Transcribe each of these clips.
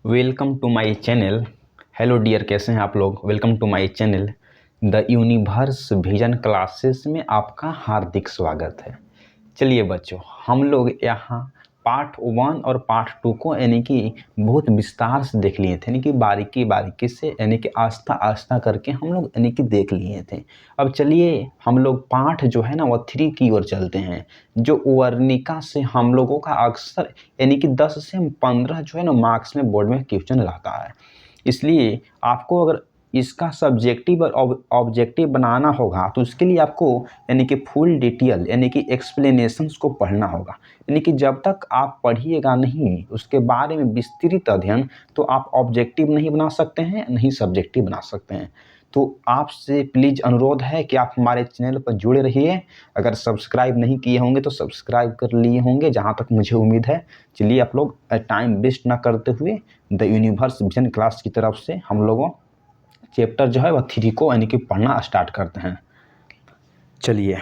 Welcome to my channel. Hello dear, कैसे हैं आप लोग। Welcome to my channel the universe vision classes में आपका हार्दिक स्वागत है। चलिए बच्चों, हम लोग यहाँ पार्ट 1 और पार्ट 2 को यानी कि बहुत विस्तार से देख लिए थे, यानी कि बारीकी बारीकी से, यानी कि आस्था आस्था करके हम लोग यानी कि देख लिए थे। अब चलिए हम लोग पार्ट जो है ना वो 3 की ओर चलते हैं, जो वर्णिका से हम लोगों का अक्सर यानी कि 10 से 15 जो है ना मार्क्स में बोर्ड में क्वेश्चन रहता है। इसलिए आपको अगर इसका सब्जेक्टिव और ऑब्जेक्टिव बनाना होगा तो उसके लिए आपको यानी कि फुल डिटेल यानी कि एक्सप्लेनेशंस को पढ़ना होगा। यानी कि जब तक आप पढ़िएगा नहीं उसके बारे में विस्तृत अध्ययन, तो आप ऑब्जेक्टिव नहीं बना सकते हैं, नहीं सब्जेक्टिव बना सकते हैं। तो आपसे प्लीज़ अनुरोध है कि आप हमारे चैनल पर जुड़े रहिए। अगर सब्सक्राइब नहीं किए होंगे तो सब्सक्राइब कर लिए होंगे, जहाँ तक मुझे उम्मीद है। चलिए आप लोग टाइम वेस्ट ना करते हुए द यूनिवर्स विजन क्लास की तरफ से हम लोगों चैप्टर जो है वह 3 को यानी कि पढ़ना स्टार्ट करते हैं। चलिए,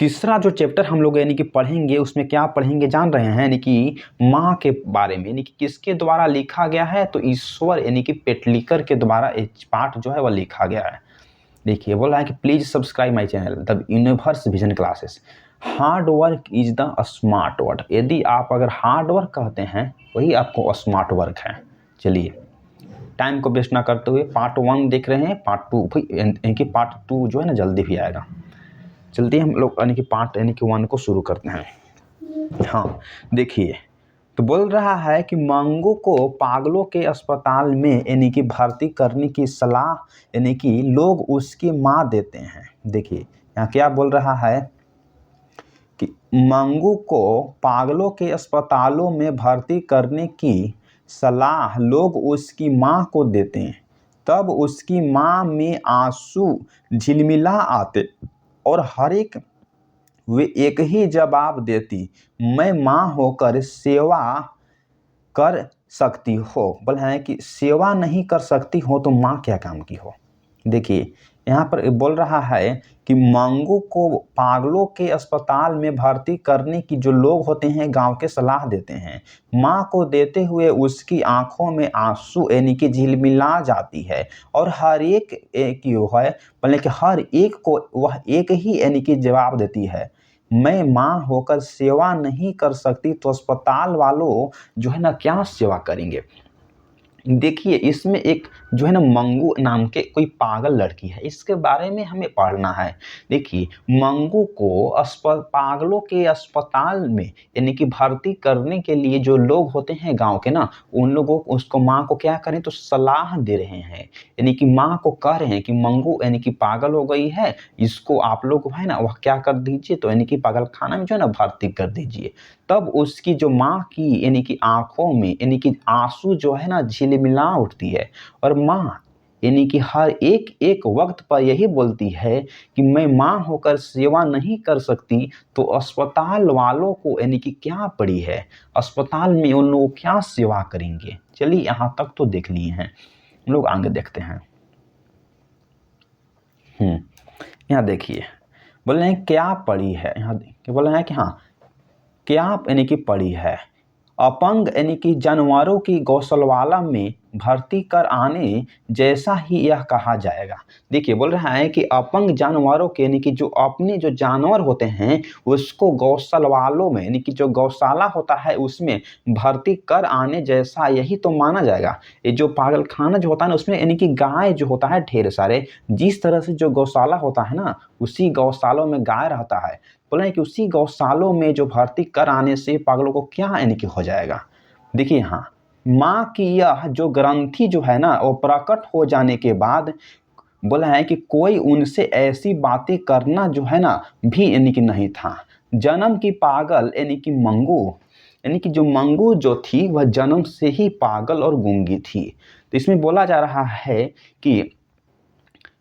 तीसरा जो चैप्टर हम लोग यानी कि पढ़ेंगे उसमें क्या पढ़ेंगे जान रहे हैं, यानी कि माँ के बारे में, यानी कि किसके द्वारा लिखा गया है, तो ईश्वर यानी कि पेटलिकर के द्वारा एक पाठ जो है वह लिखा गया है। देखिए बोला है कि please subscribe my channel the universe vision classes. Hard work is the smart work. यदि आप अगर हार्ड वर्क कहते हैं वही आपको स्मार्ट वर्क है। चलिए, टाइम को वेस्ट ना करते हुए पार्ट 1 देख रहे हैं, पार्ट 2 भी यानी कि पार्ट 2 जो है ना जल्दी भी आएगा। जल्दी हम लोग यानी कि पार्ट यानी कि 1 को शुरू करते हैं। हाँ देखिए, तो बोल रहा है कि मंगू को पागलों के अस्पताल में यानी कि भर्ती करने की सलाह यानी कि लोग उसकी माँ देते हैं। देखिए यहाँ क्या बोल रहा है कि मंगू को पागलों के अस्पतालों में भर्ती करने की सलाह लोग उसकी माँ को देते हैं। तब उसकी माँ में आंसू झिलमिला आते और हर एक वे एक ही जवाब देती, मैं माँ होकर सेवा कर सकती हो। बोला है कि सेवा नहीं कर सकती हो तो माँ क्या काम की हो। देखिए यहाँ पर बोल रहा है कि मंगू को पागलों के अस्पताल में भर्ती करने की जो लोग होते हैं गांव के सलाह देते हैं। माँ को देते हुए उसकी आंखों में आंसू यानी कि झिलमिला जाती है और हर एक जो है बोले कि हर एक को वह एक ही यानी कि जवाब देती है, मैं माँ होकर सेवा नहीं कर सकती तो अस्पताल वालों जो है ना क्या सेवा करेंगे। देखिए इसमें एक जो है ना मंगू नाम के कोई पागल लड़की है, इसके बारे में हमें पढ़ना है। देखिए मंगू को पागलों के अस्पताल में यानी कि भर्ती करने के लिए जो लोग होते हैं गांव के ना, उन लोगों को उसको माँ को क्या करें तो सलाह दे रहे हैं, यानी कि माँ को कह रहे हैं कि मंगू यानी कि पागल हो गई है, इसको आप लोग है ना वह क्या कर दीजिए, तो यानी कि पागल खाना में जो है ना भर्ती कर दीजिए। तब उसकी जो माँ की यानी कि आंखों में यानी कि आंसू जो है ना झिलमिला उठती है और माँ यानी कि हर एक एक वक्त पर यही बोलती है कि मैं माँ होकर सेवा नहीं कर सकती तो अस्पताल वालों को यानी कि क्या पड़ी है, अस्पताल में उन लोग क्या सेवा करेंगे। चलिए यहाँ तक तो देख लिए हैं, हम लोग आगे देखते हैं। यहाँ देखिए बोल रहे हैं क्या पड़ी है, यहाँ बोल रहे हैं कि हाँ क्या यानी कि पड़ी है, अपंग यानी कि जानवरों की गौशाला में भर्ती कर आने जैसा ही यह कहा जाएगा। देखिए बोल रहा है कि अपंग जानवरों के यानी कि जो अपने जो जानवर होते हैं उसको गौशाला वालों में यानी कि जो गौशाला होता है उसमें भर्ती कर आने जैसा यही तो माना जाएगा। ये जो पागल खाना जो होता है ना उसमें यानी कि गाय जो होता है ढेर सारे, जिस तरह से जो गौशाला होता है ना उसी गौशालों में गाय रहता है। बोल रहे हैं कि उसी गौशालों में जो भर्ती कर आने से पागलों को क्या यानी कि हो जाएगा। देखिए यहाँ माँ की यह जो ग्रंथि जो है ना वो प्रकट हो जाने के बाद बोला है कि कोई उनसे ऐसी बातें करना जो है ना भी यानी कि नहीं था। जन्म की पागल यानी कि मंगू, यानी कि जो मंगू जो थी वह जन्म से ही पागल और गूंगी थी। तो इसमें बोला जा रहा है कि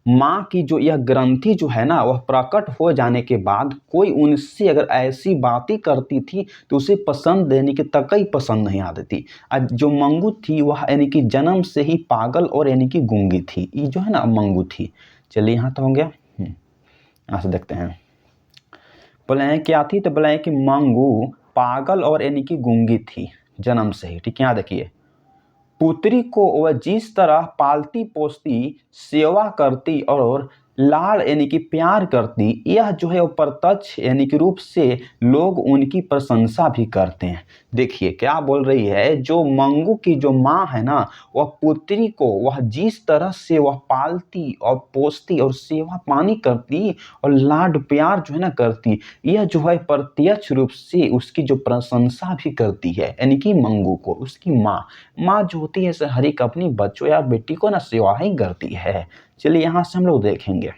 माँ की जो यह ग्रंथि जो है ना वह प्रकट हो जाने के बाद कोई उनसे अगर ऐसी बातें करती थी तो उसे पसंद देने की तक पसंद नहीं आती थी। जो मंगू थी वह यानी कि जन्म से ही पागल और यानी कि गूंगी थी, ये जो है ना मंगू थी। चलिए यहाँ तो हो गया। यहाँ से देखते हैं बोले हैं क्या थी, तो बोले हैं कि मंगू पागल और यानी कि गूंगी थी जन्म से ही। ठीक है यहाँ देखिए पुत्री को वह जिस तरह पालती पोसती, सेवा करती और लाड़ यानी कि प्यार करती, यह जो है वो प्रत्यक्ष यानी कि रूप से लोग उनकी प्रशंसा भी करते हैं। देखिए क्या बोल रही है, जो मंगू की जो माँ है ना, वह पुत्री को वह जिस तरह से वह पालती और पोसती और सेवा पानी करती और लाड प्यार जो है ना करती, यह जो है प्रत्यक्ष रूप से उसकी जो प्रशंसा भी करती है, यानी कि मंगू को उसकी माँ जो होती है हर एक अपनी बच्चों या बेटी को ना सेवा ही करती है। चलिए यहाँ से हम लोग देखेंगे,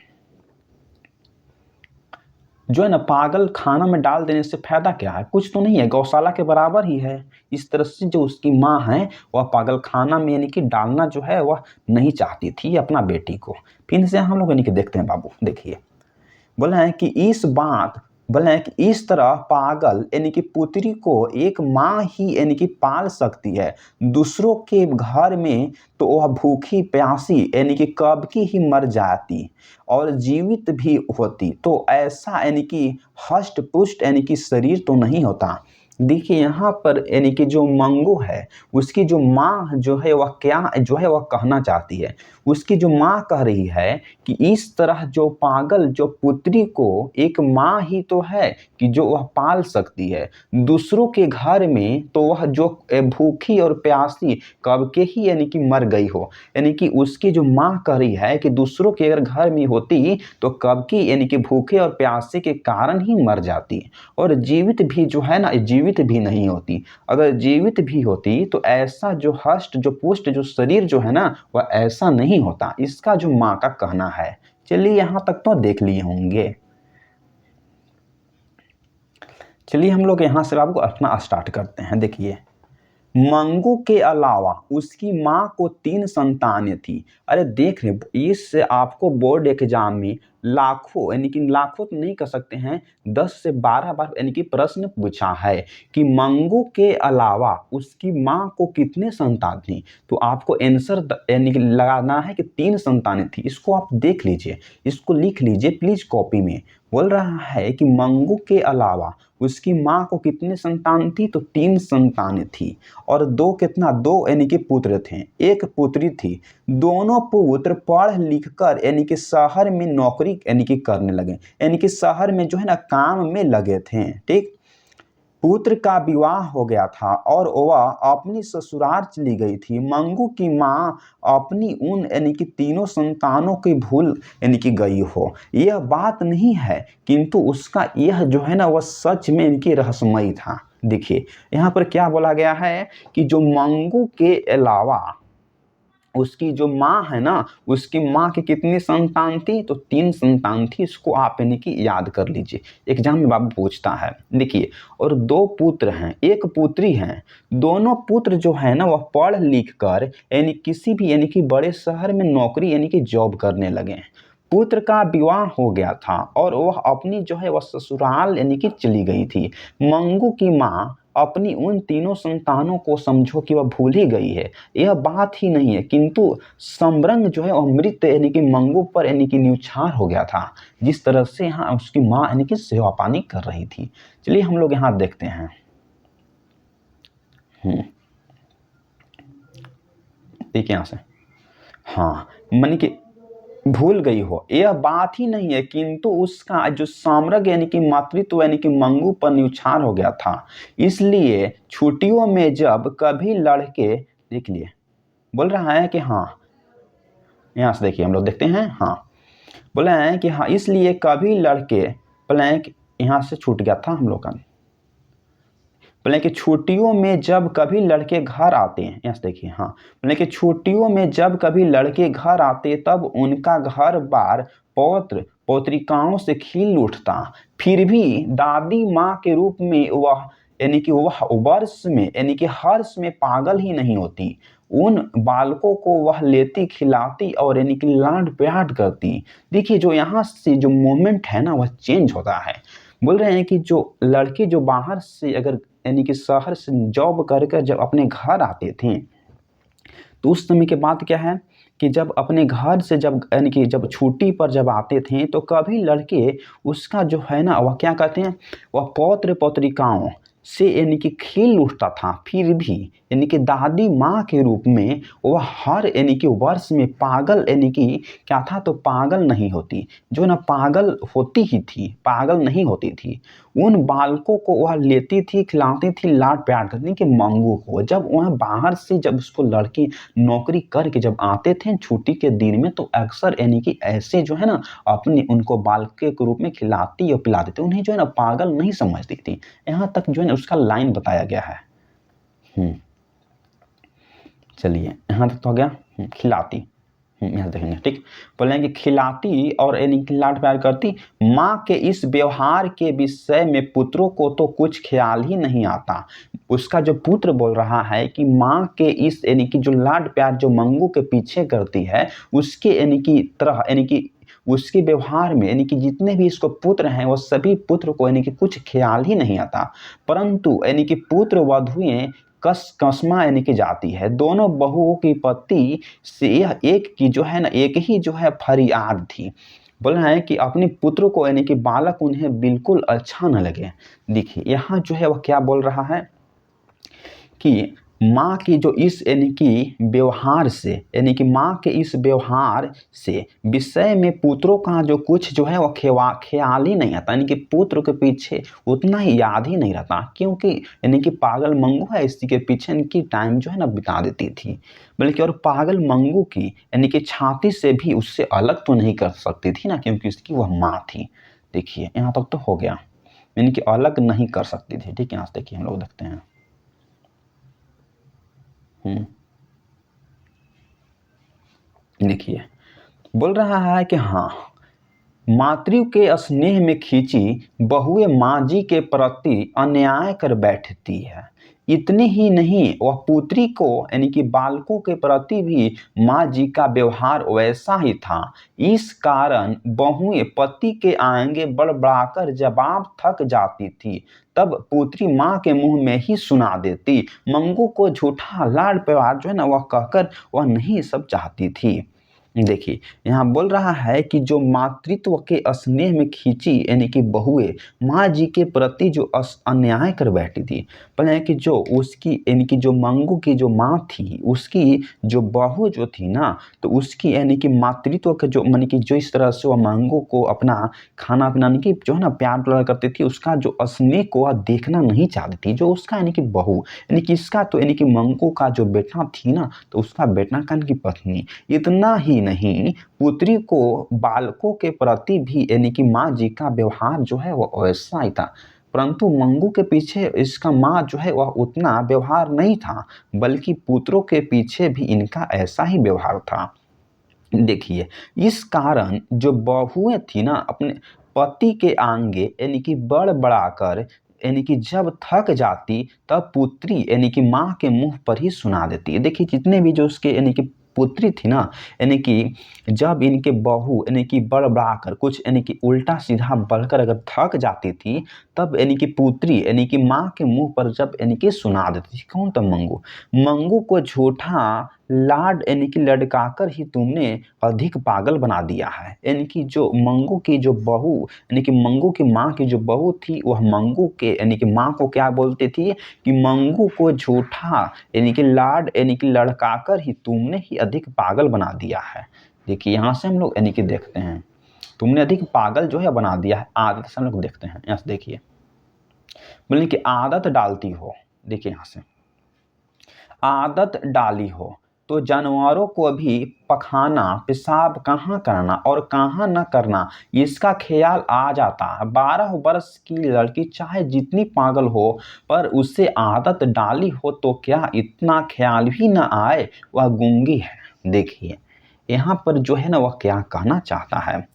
जो है ना पागल खाना में डाल देने से फायदा क्या है, कुछ तो नहीं है, गौशाला के बराबर ही है। इस तरह से जो उसकी माँ है वह पागल खाना में यानी कि डालना जो है वह नहीं चाहती थी अपना बेटी को। फिर से हम लोग यानी कि देखते हैं बाबू, देखिए बोला है कि बोला है कि इस तरह पागल यानी कि पुत्री को एक माँ ही यानी कि पाल सकती है, दूसरों के घर में तो वह भूखी प्यासी यानी कि कब की ही मर जाती और जीवित भी होती, तो ऐसा यानी कि हष्ट पुष्ट यानी कि शरीर तो नहीं होता। देखिए यहाँ पर यानी कि जो मंगू है उसकी जो माँ जो है वह क्या जो है वह कहना चाहती है, उसकी जो माँ कह रही है कि इस तरह जो पागल जो पुत्री को एक माँ ही तो है कि जो वह पाल सकती है, दूसरों के घर में तो वह जो भूखी और प्यासी कब के ही यानी कि मर गई हो, यानी कि उसकी जो माँ कह रही है कि दूसरों के अगर घर में होती तो कब की यानी कि भूखे और प्यासे के कारण ही मर जाती, और जीवित भी जो है ना जीवित भी नहीं होती। अगर जीवित भी होती तो ऐसा जो हष्ट जो पुष्ट जो शरीर जो है ना वह ऐसा नहीं होता, इसका जो माँ का कहना है। चलिए यहां तक तो देख लिए होंगे। चलिए हम लोग यहां से आपको अपना स्टार्ट करते हैं। देखिए मंगू के अलावा उसकी माँ को 3 संतानें थी। अरे देख रहे इससे आपको बोर्ड एग्जाम में लाखों यानी कि लाखों तो नहीं कह सकते हैं, 10 से 12 बार यानी कि प्रश्न पूछा है कि मंगू के अलावा उसकी माँ को कितने संतान थी, तो आपको आंसर यानी कि लगाना है कि 3 संतानें थी। इसको आप देख लीजिए, इसको लिख लीजिए प्लीज कॉपी में। बोल रहा है कि मंगू के अलावा उसकी माँ को कितने संतान थी, तो 3 संतानें थी और दो यानी कि पुत्र थे, एक पुत्री थी। दोनों पुत्र पढ़ लिख कर यानी कि शहर में नौकरी यानी कि करने लगे, यानी कि शहर में जो है ना काम में लगे थे। ठीक, पुत्र का विवाह हो गया था और वह अपनी ससुराल चली गई थी। मंगू की माँ अपनी उन यानी कि तीनों संतानों की भूल यानी कि गई हो, यह बात नहीं है, किंतु उसका यह जो है ना वह सच में इनकी रहस्यमयी था। देखिए यहाँ पर क्या बोला गया है कि जो मंगू के अलावा उसकी जो माँ है ना, उसकी माँ की कितनी संतान थी, तो 3 संतान थी। इसको आप यानी कि याद कर लीजिए, एग्जाम में बाबू पूछता है। देखिए और 2 पुत्र हैं, एक पुत्री है। दोनों पुत्र जो है ना वह पढ़ लिख कर यानी किसी भी यानी कि बड़े शहर में नौकरी यानी कि जॉब करने लगे। पुत्र का विवाह हो गया था और वह अपनी जो है वह ससुराल यानी कि चली गई थी। मंगू की माँ अपनी उन तीनों संतानों को समझो कि वह भूल ही गई है, यह बात ही नहीं है, किंतु समरंग जो है अमृत यानी कि मंगू पर यानी कि न्यूछावर हो गया था, जिस तरह से यहाँ उसकी माँ यानी कि सेवा पानी कर रही थी। चलिए हम लोग यहाँ देखते हैं। देखिए यहाँ से, हाँ मानी कि भूल गई हो, यह बात ही नहीं है, किंतु उसका जो साम्राज्य यानी कि मातृत्व यानी कि मंगू पर न्यूछावर हो गया था। इसलिए छुट्टियों में जब कभी लड़के, देख लिए बोल रहा है कि हाँ, यहाँ से देखिए हम लोग देखते हैं। हाँ बोला है कि हाँ इसलिए कभी लड़के ब्लैंक, यहाँ से छूट गया था हम लोग का, बोले कि छुट्टियों में जब कभी लड़के घर आते हैं, यहाँ से देखिए। हाँ बोले कि छुट्टियों में जब कभी लड़के घर आते तब उनका घर बार पौत्र पौत्रिकाओं से खिल उठता, फिर भी दादी माँ के रूप में वह यानी कि वह वर्ष में यानी कि हर्ष में पागल ही नहीं होती। उन बालकों को वह लेती खिलाती और यानी कि लाड प्यार करती। देखिए जो यहाँ से जो मोमेंट है ना वह चेंज होता है। बोल रहे हैं कि जो लड़के जो बाहर से अगर यानी कि शहर से जॉब कर कर जब अपने घर आते थे, तो उस समय के बाद क्या है कि जब अपने घर से जब यानी कि जब छुट्टी पर जब आते थे तो कभी लड़के उसका जो है ना वह क्या कहते हैं, वह पौत्र पौत्रिकाओं से यानी कि खिल उठता था, फिर भी यानी कि दादी माँ के रूप में वह हर यानी कि वर्ष में पागल यानी कि क्या था, तो पागल नहीं होती, जो ना पागल होती ही थी, पागल नहीं होती थी। उन बालकों को वह लेती थी, खिलाती थी, लाड प्यार करती कि मंगू को। जब वह बाहर से जब उसको लड़की नौकरी करके जब आते थे छुट्टी के दिन में, तो अक्सर यानी कि ऐसे जो है ना अपने उनको बालके के रूप में खिलाती और पिलाती थी, उन्हें जो है ना पागल नहीं समझती थी। यहाँ तक जो है ना उसका लाइन बताया गया है। चलिए यहाँ तक तो हो गया। खिलाती, यहाँ देखेंगे, ठीक। बोलेंगे खिलाती और यानी कि लाड प्यार करती। माँ के इस व्यवहार के विषय में पुत्रों को तो कुछ ख्याल ही नहीं आता। उसका जो पुत्र बोल रहा है कि माँ के इस यानी कि जो लाड प्यार जो मंगू के पीछे करती है, उसके यानी कि तरह यानी कि उसके व्यवहार में यानी कि जितने भी इसको पुत्र हैं वो सभी पुत्र को यानी कि कुछ ख्याल ही नहीं आता। परंतु यानी कि पुत्र वधुएं कसमा यानी कि जाती है। दोनों बहुओं की पति से यह एक की जो है ना एक ही जो है फरियाद थी। बोल रहा है कि अपने पुत्र को यानी कि बालक उन्हें बिल्कुल अच्छा न लगे। देखिए यहाँ जो है वह क्या बोल रहा है कि माँ की जो इस यानी कि व्यवहार से यानी कि माँ के इस व्यवहार से विषय में पुत्रों का जो कुछ जो है वो ख्याल ही नहीं आता, यानी कि पुत्र के पीछे उतना ही याद ही नहीं रहता, क्योंकि यानी कि पागल मंगू है इसी के पीछे इनकी टाइम जो है ना बिता देती थी। बल्कि और पागल मंगू की यानी कि छाती से भी उससे अलग तो नहीं कर सकती थी ना, क्योंकि उसकी वह माँ थी। देखिए यहाँ तक तो हो गया, यानी कि अलग नहीं कर सकती थी। ठीक है, यहाँ से देखिए हम लोग देखते हैं। देखिए बोल रहा है कि हाँ, मातृ के स्नेह में खींची बहुएं माँ जी के प्रति अन्याय कर बैठती है। इतनी ही नहीं, वह पुत्री को यानी कि बालकों के प्रति भी माँ जी का व्यवहार वैसा ही था। इस कारण बहुएं पति के आगे बड़बड़ाकर जवाब थक जाती थी, तब पुत्री माँ के मुंह में ही सुना देती। मंगू को झूठा लाड प्यार जो है ना वह कहकर वह नहीं सब चाहती थी। देखिए यहाँ बोल रहा है कि जो मातृत्व के स्नेह में खींची यानी कि बहुएं माँ जी के प्रति जो अन्याय कर बैठी थी। पहले कि जो उसकी यानी कि जो मंगू की जो माँ थी, उसकी जो बहू जो थी ना, तो उसकी यानी कि मातृत्व के जो यानी कि जो इस तरह से वह मंगू को अपना खाना पीना की जो है ना प्यार दुलार करती थी, उसका जो स्नेह को वह देखना नहीं चाहती थी। जो उसका यानी कि बहू यानी कि इसका तो यानी कि मंगू का जो बेटा थी ना, तो उसका बेटा का यानी कि पत्नी। इतना ही नहीं, पुत्री को बालकों के प्रति भी यानी कि माँ जी का व्यवहार जो है वो वैसा ही था। परंतु मंगू के पीछे इसका माँ जो है वह उतना व्यवहार नहीं था, बल्कि पुत्रों के पीछे भी इनका ऐसा ही व्यवहार था। देखिए इस कारण जो बहुएं थी ना अपने पति के आगे यानी कि बड़बड़ाकर यानी कि जब थक जाती, तब पुत्री यानी कि माँ के मुंह पर ही सुना देती है। देखिए जितने भी जो उसके यानी कि पुत्री थी ना, यानी कि जब इनके बहू यानी कि बड़बड़ाकर कुछ यानी कि उल्टा सीधा बढ़कर अगर थक जाती थी, तब यानी कि पुत्री यानी कि माँ के मुंह पर जब यानी कि सुना देती थी। कौन? तो मंगू। मंगू को झूठा लाड यानी कि लड़काकर ही तुमने अधिक पागल बना दिया है। यानी कि जो मंगू की जो बहू यानी कि मंगू की माँ की जो बहू थी, वह मंगू के यानी कि माँ को क्या बोलती थी कि मंगू को झूठा यानी कि लाड यानी कि लड़काकर ही तुमने ही अधिक पागल बना दिया है। देखिए यहाँ से हम लोग यानी कि देखते हैं, तुमने अधिक पागल जो है बना दिया है। आदत से हम लोग देखते हैं, यहाँ से देखिए बोले कि आदत डालती हो। देखिए यहाँ से आदत डाली हो तो जानवरों को भी पखाना पेशाब कहाँ करना और कहाँ न करना इसका ख्याल आ जाता है। 12 वर्ष की लड़की चाहे जितनी पागल हो, पर उससे आदत डाली हो तो क्या इतना ख्याल भी न आए? वह गूंगी है। देखिए यहाँ पर जो है ना वह क्या कहना चाहता है।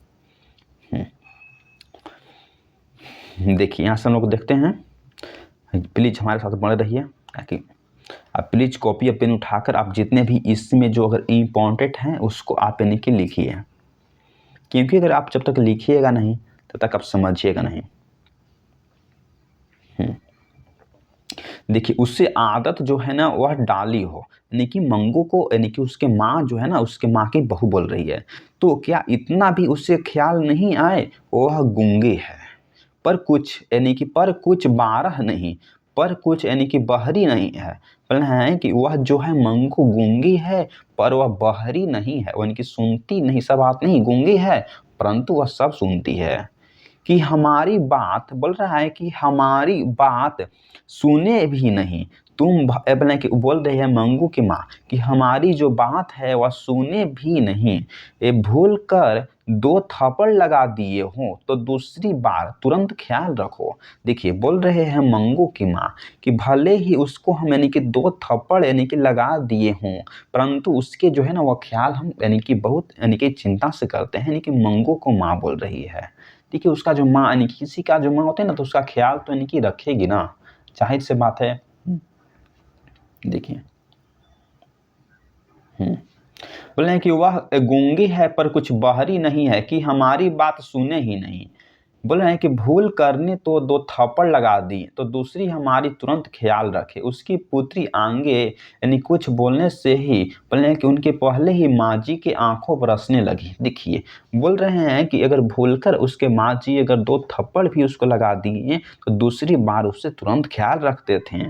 देखिए यहाँ से हम लोग देखते हैं, प्लीज हमारे साथ बने रहिए, ताकि आप प्लीज कॉपी या पेन उठाकर आप जितने भी इसमें जो अगर इम्पोर्टेंट हैं उसको आप यानी कि लिखिए, क्योंकि अगर आप जब तक लिखिएगा नहीं तब तक आप समझिएगा नहीं। देखिए उससे आदत जो है ना वह डाली हो, यानी कि मंगू को यानी कि उसके माँ जो है ना उसके माँ की बहू बोल रही है, तो क्या इतना भी उससे ख्याल नहीं आए? वह गूंगी है, पर कुछ यानी कि पर कुछ 12 नहीं पर कुछ यानी कि बहरी नहीं है। बोलना है कि वह जो है मंगू गूंगी है पर वह बहरी नहीं है, यानी कि सुनती नहीं, सब बात नहीं, गूंगी है परंतु वह सब सुनती है। कि हमारी बात, बोल रहा है कि हमारी बात सुने भी नहीं। बोले कि बोल रही है मंगू की माँ कि हमारी जो बात है वह सुने भी नहीं। ये भूल कर 2 थप्पड़ लगा दिए हो तो दूसरी बार तुरंत ख्याल रखो। देखिए बोल रहे हैं मंगू की माँ कि भले ही उसको हम यानी कि 2 थप्पड़ यानी कि लगा दिए हों परंतु उसके जो है ना वह ख्याल हम यानी कि बहुत यानी कि चिंता से करते हैं। यानी कि मंगू को माँ बोल रही है। देखिए उसका जो माँ यानी किसी का जो माँ होता है ना तो उसका ख्याल तो यानी कि रखेगी ना, जाहिर सी बात है। देखिए बोले हैं कि वह गूंगी है पर कुछ बहरी नहीं है कि हमारी बात सुने ही नहीं। बोल रहे हैं कि भूल करने तो 2 थप्पड़ लगा दिए तो दूसरी हमारी तुरंत ख्याल रखे। उसकी पुत्री आगे यानी कुछ बोलने से ही बोल रहे हैं कि उनके पहले ही माँ जी की आंखों बरसने लगी। देखिए बोल रहे हैं कि अगर भूलकर उसके माँ जी अगर 2 थप्पड़ भी उसको लगा दिए तो दूसरी बार उससे तुरंत ख्याल रखते थे,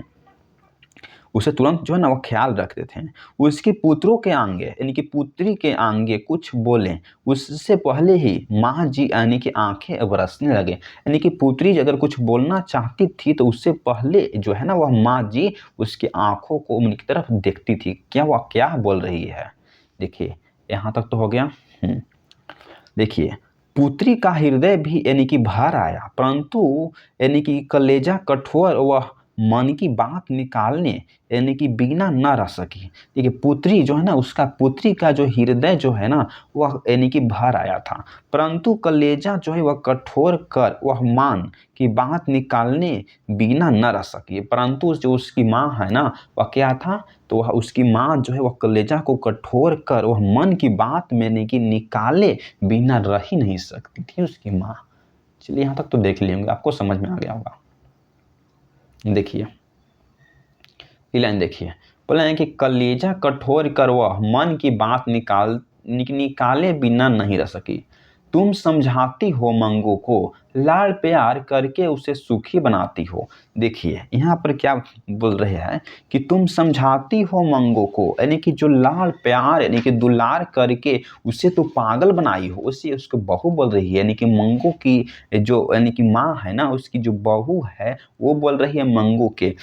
उसे तुरंत जो है ना वो ख्याल रखते थे। उसके पुत्रों के आगे यानी कि पुत्री के आगे कुछ बोले उससे पहले ही माँ जी यानी कि आंखें बरसने लगे। यानी कि पुत्री अगर कुछ बोलना चाहती थी तो उससे पहले जो है ना वह माँ जी उसकी आंखों को उनकी तरफ देखती थी, क्या वह क्या बोल रही है। देखिए यहाँ तक तो हो गया। देखिए पुत्री का हृदय भी यानी कि भर आया परंतु यानी कि कलेजा कठोर वह मन की बात निकालने यानी कि बिना न रह सकी। देखिए पुत्री जो है ना उसका पुत्री का जो हृदय जो है ना वह यानी कि भर आया था परंतु कलेजा जो है वह कठोर कर वह मान की बात निकालने बिना न रह सकी। परंतु जो उसकी माँ है ना वह क्या था, तो वह उसकी माँ जो है वह कलेजा को कठोर कर वह मन की बात में यानी कि निकाले बिना रह ही नहीं सकती थी उसकी माँ। चलिए यहाँ तक तो देख लेंगे, आपको समझ में आ गया होगा। देखिए ये लाइन देखिए, बोला है कि कलेजा कठोर कर वह मन की बात निकाले बिना नहीं रह सकी। तुम समझाती हो मंगू को, लाड़ प्यार करके उसे सुखी बनाती हो। देखिए यहाँ पर क्या बोल रहे हैं कि तुम समझाती हो मंगू को, यानी कि जो लाड़ प्यार यानी कि दुलार करके उसे तो पागल बनाई हो, उसे उसको बहू बोल रही है। यानी कि मंगू की जो यानी कि माँ है ना उसकी जो बहू है वो बोल रही है मंगू के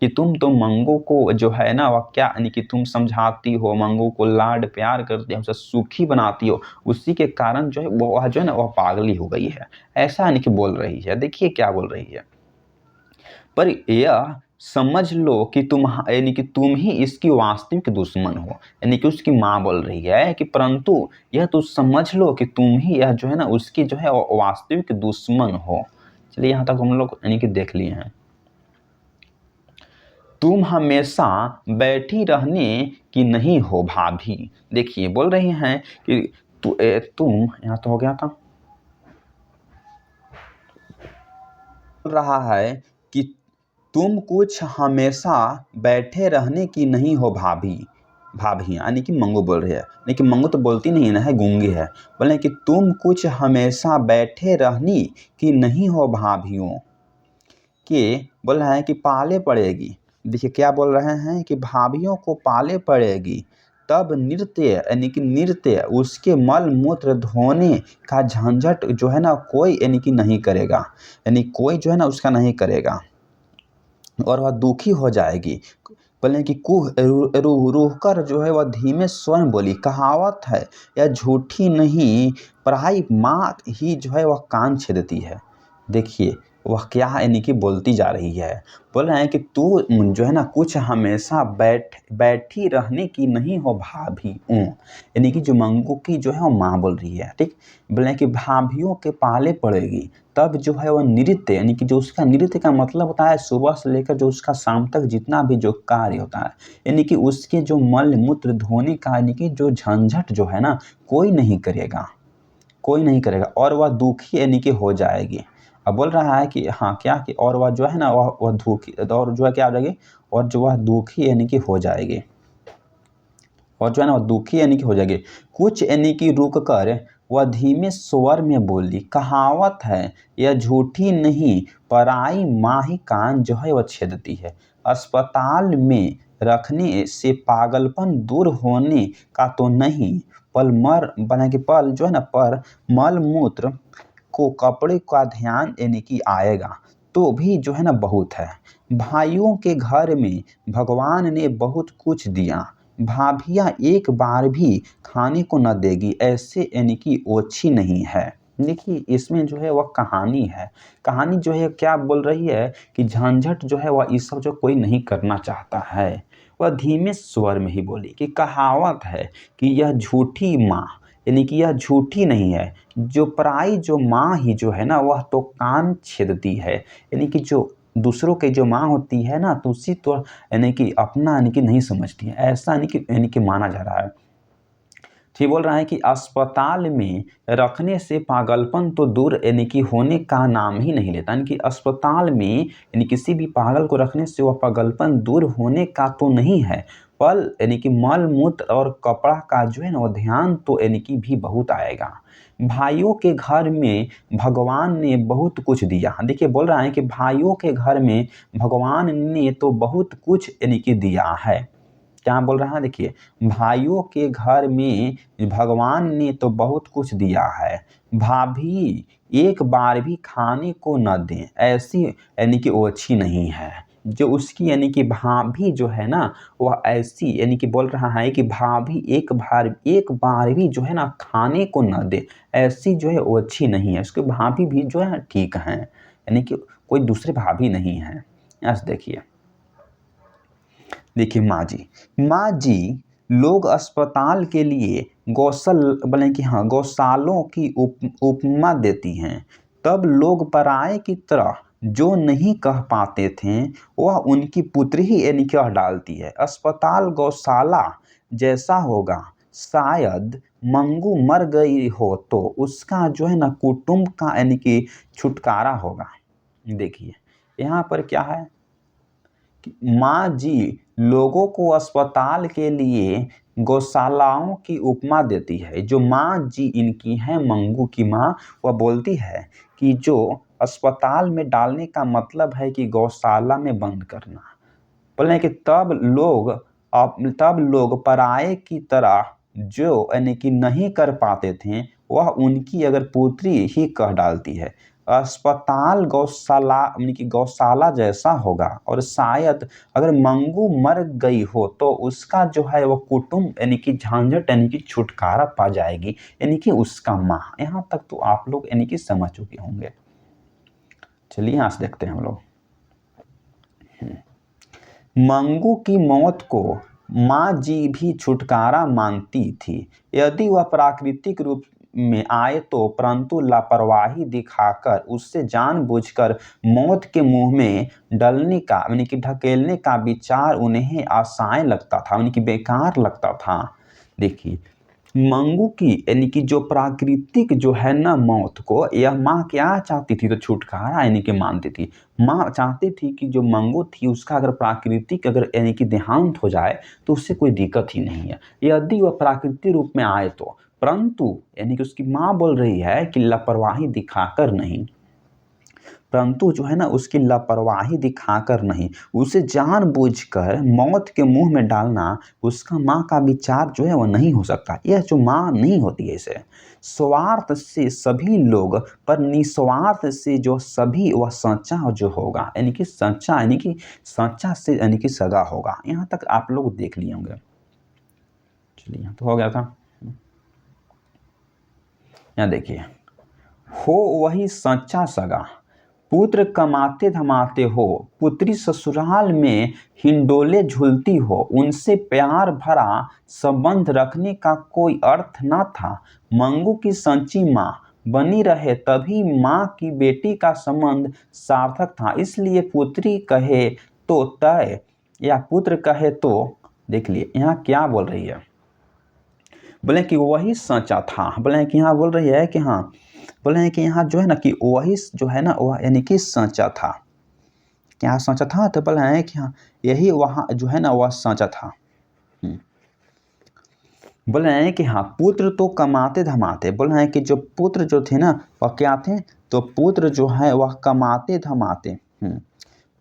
कि तुम तो मंगू को जो है ना वह क्या यानी कि तुम समझाती हो, मंगू को लाड प्यार करती हो, उसे सुखी बनाती हो, उसी के कारण जो है वह जो है ना वह पागली हो गई है, ऐसा यानी कि बोल रही है। देखिए क्या बोल रही है, पर यह समझ लो कि तुम यानी कि तुम ही इसकी वास्तविक दुश्मन हो। यानी कि उसकी माँ बोल रही है कि परंतु यह तो समझ लो कि तुम ही यह जो है ना उसकी जो है वास्तविक दुश्मन हो। चलिए यहाँ तक हम लोग यानी कि देख लिए हैं। तुम हमेशा बैठी रहने की नहीं हो भाभी। देखिए बोल रही हैं कि तुम, यहाँ तो हो गया था, बोल रहा है कि तुम कुछ हमेशा बैठे रहने की नहीं हो भाभी। भाभी यानी कि मंगू बोल रही है, लेकिन मंगू तो बोलती नहीं ना है, गूंगी है। बोले कि तुम कुछ हमेशा बैठे रहनी की नहीं हो भाभीओं के, बोल रहा है कि पाले पड़ेगी। देखिए क्या बोल रहे हैं कि भाभीओं को पाले पड़ेगी तब नृत्य यानी कि नृत्य उसके मल मूत्र धोने का झंझट जो है ना कोई यानी कि नहीं करेगा, यानी कोई जो है ना उसका नहीं करेगा और वह दुखी हो जाएगी। बोले कि कुह रूह कर जो है वह धीमे स्वर बोली, कहावत है यह झूठी नहीं, पराई माँ ही जो है वह कान छेदती है। देखिए वह क्या यानी कि बोलती जा रही है, बोल रहे हैं कि तू जो है ना कुछ हमेशा बैठी रहने की नहीं हो भाभी। यानी कि जो मंगू की जो है वो माँ बोल रही है, ठीक। बोले हैं कि भाभीओं के पाले पड़ेगी तब जो है वह नृत्य यानी कि जो उसका नृत्य का मतलब होता है सुबह से लेकर जो उसका शाम तक जितना भी जो कार्य होता है यानी कि उसके जो मल मूत्र धोने का यानी कि जो झंझट जो है ना कोई नहीं करेगा, कोई नहीं करेगा और वह दुखी यानी कि हो जाएगी। अब बोल रहा है कि हाँ क्या कि और वह जो है ना वह दुखी और जो है क्या हो जाएगी, और जो वह दुखी यानी कि हो जाएगी, और जो है ना वह दुखी यानी कि हो जाएगी। कुछ यानी कि रुक कर वह धीमे स्वर में बोली, कहावत है यह झूठी नहीं, पराई माँ ही कान जो है वह छेदती है। अस्पताल में रखने से पागलपन दूर होने का तो नहीं, पल जो है ना पर मल मूत्र को कपड़े का ध्यान यानी कि आएगा तो भी जो है ना बहुत है। भाइयों के घर में भगवान ने बहुत कुछ दिया, भाभियाँ एक बार भी खाने को न देगी, ऐसे यानी कि ओछी नहीं है। देखिए इसमें जो है वह कहानी है। कहानी जो है क्या बोल रही है कि झंझट जो है वह ये सब जो कोई नहीं करना चाहता है। वह धीमे स्वर में ही बोली कि कहावत है कि यह झूठी माँ, यानी कि यह झूठी नहीं है, जो पराई जो माँ ही जो है ना वह तो कान छेदती है। यानी कि जो दूसरों के जो माँ होती है ना तो उसी तो यानी कि अपना यानी कि नहीं समझती है, ऐसा यानी कि माना जा रहा है। ठीक बोल रहा है कि अस्पताल में रखने से पागलपन तो दूर यानी कि होने का नाम ही नहीं लेता। यानी कि अस्पताल में यानी किसी भी पागल को रखने से वह पागलपन दूर होने का तो नहीं है, पल यानी कि मल मूत्र और कपड़ा का जो है ना वो ध्यान तो यानी कि भी बहुत आएगा। भाइयों के घर में भगवान ने बहुत कुछ दिया। देखिए बोल रहा है कि भाइयों के घर में भगवान ने तो बहुत कुछ यानी कि दिया है। क्या बोल रहा है देखिए, भाइयों के घर में भगवान ने तो बहुत कुछ दिया है, भाभी एक बार भी खाने को न दें, ऐसी यानी कि ओछी नहीं है। जो उसकी यानी कि भाभी जो है ना वह ऐसी यानी कि बोल रहा है कि भाभी एक बार भी जो है ना खाने को न दे, ऐसी जो है ओछी नहीं है। उसके भाभी भी जो है ठीक हैं, यानी कि कोई दूसरे भाभी नहीं है। ऐसे देखिए माँ जी लोग अस्पताल के लिए गौशालों की उपमा देती हैं। तब लोग पराये की तरह जो नहीं कह पाते थे वह उनकी पुत्री ही यानी कह डालती है। अस्पताल गौशाला जैसा होगा, शायद मंगू मर गई हो तो उसका जो है ना कुटुंब का यानी कि छुटकारा होगा। देखिए यहाँ पर क्या है, माँ जी लोगों को अस्पताल के लिए गौशालाओं की उपमा देती है। जो माँ जी इनकी है मंगू की माँ, वह बोलती है कि जो अस्पताल में डालने का मतलब है कि गौशाला में बंद करना। बोले कि तब लोग पराये की तरह जो यानी कि नहीं कर पाते थे वह उनकी अगर पुत्री ही कह डालती है। अस्पताल गौशाला यानी कि गौशाला जैसा होगा और शायद अगर मंगू मर गई हो तो उसका जो है वो कुटुंब यानी कि झंझट यानी कि छुटकारा पा जाएगी, यानी कि उसका माँ। यहाँ तक तो आप लोग यानी कि समझ चुके होंगे। चलिए यहाँ से देखते हैं हम लोग। मंगू की मौत को माँ जी भी छुटकारा मानती थी यदि वह प्राकृतिक रूप में आए तो, परंतु लापरवाही दिखाकर उससे जानबूझकर मौत के मुंह में डलने का यानी कि ढकेलने का विचार उन्हें आसान लगता था, यानी कि बेकार लगता था। देखिए मंगू की यानी कि जो प्राकृतिक जो है ना मौत को यह माँ क्या चाहती थी तो छुटकारा यानी कि मानती थी। माँ चाहती थी कि जो मंगू थी उसका अगर प्राकृतिक अगर यानी कि देहांत हो जाए तो उससे कोई दिक्कत ही नहीं है यदि वह प्राकृतिक रूप में आए तो, परंतु यानी कि उसकी माँ बोल रही है कि लापरवाही दिखाकर नहीं, परंतु जो है ना उसकी लापरवाही दिखाकर नहीं, उसे जानबूझकर मौत के मुंह में डालना उसका माँ का विचार जो है वो नहीं हो सकता। यह जो माँ नहीं होती है इसे स्वार्थ से सभी लोग पर निस्वार्थ से जो सभी वह सच्चा जो होगा, यानी कि सच्चा से यानी कि सगा होगा। यहाँ तक आप लोग देख लिए होंगे। चलिए यहाँ तो हो गया था। यहाँ देखिए, हो वही सच्चा सगा, पुत्र कमाते धमाते हो, पुत्री ससुराल में हिंडोले झूलती हो, उनसे प्यार भरा संबंध रखने का कोई अर्थ न था। मंगू की सच्ची माँ बनी रहे तभी माँ की बेटी का संबंध सार्थक था। इसलिए पुत्री कहे तो तय या पुत्र कहे तो, देख लिए यहाँ क्या बोल रही है, बोले कि वही सच्चा था। बोले कि यहाँ बोल रही है कि हाँ, बोले हैं कि यहाँ जो है ना कि वही जो है ना वह यानी कि सच्चा था। क्या सच्चा था तो बोले हैं कि हाँ यही वहाँ जो है ना वह सच्चा था। बोल रहे हैं कि हाँ, पुत्र तो कमाते धमाते, बोल रहे हैं कि जो पुत्र जो थे ना वह क्या थे, तो पुत्र जो है वह कमाते धमाते।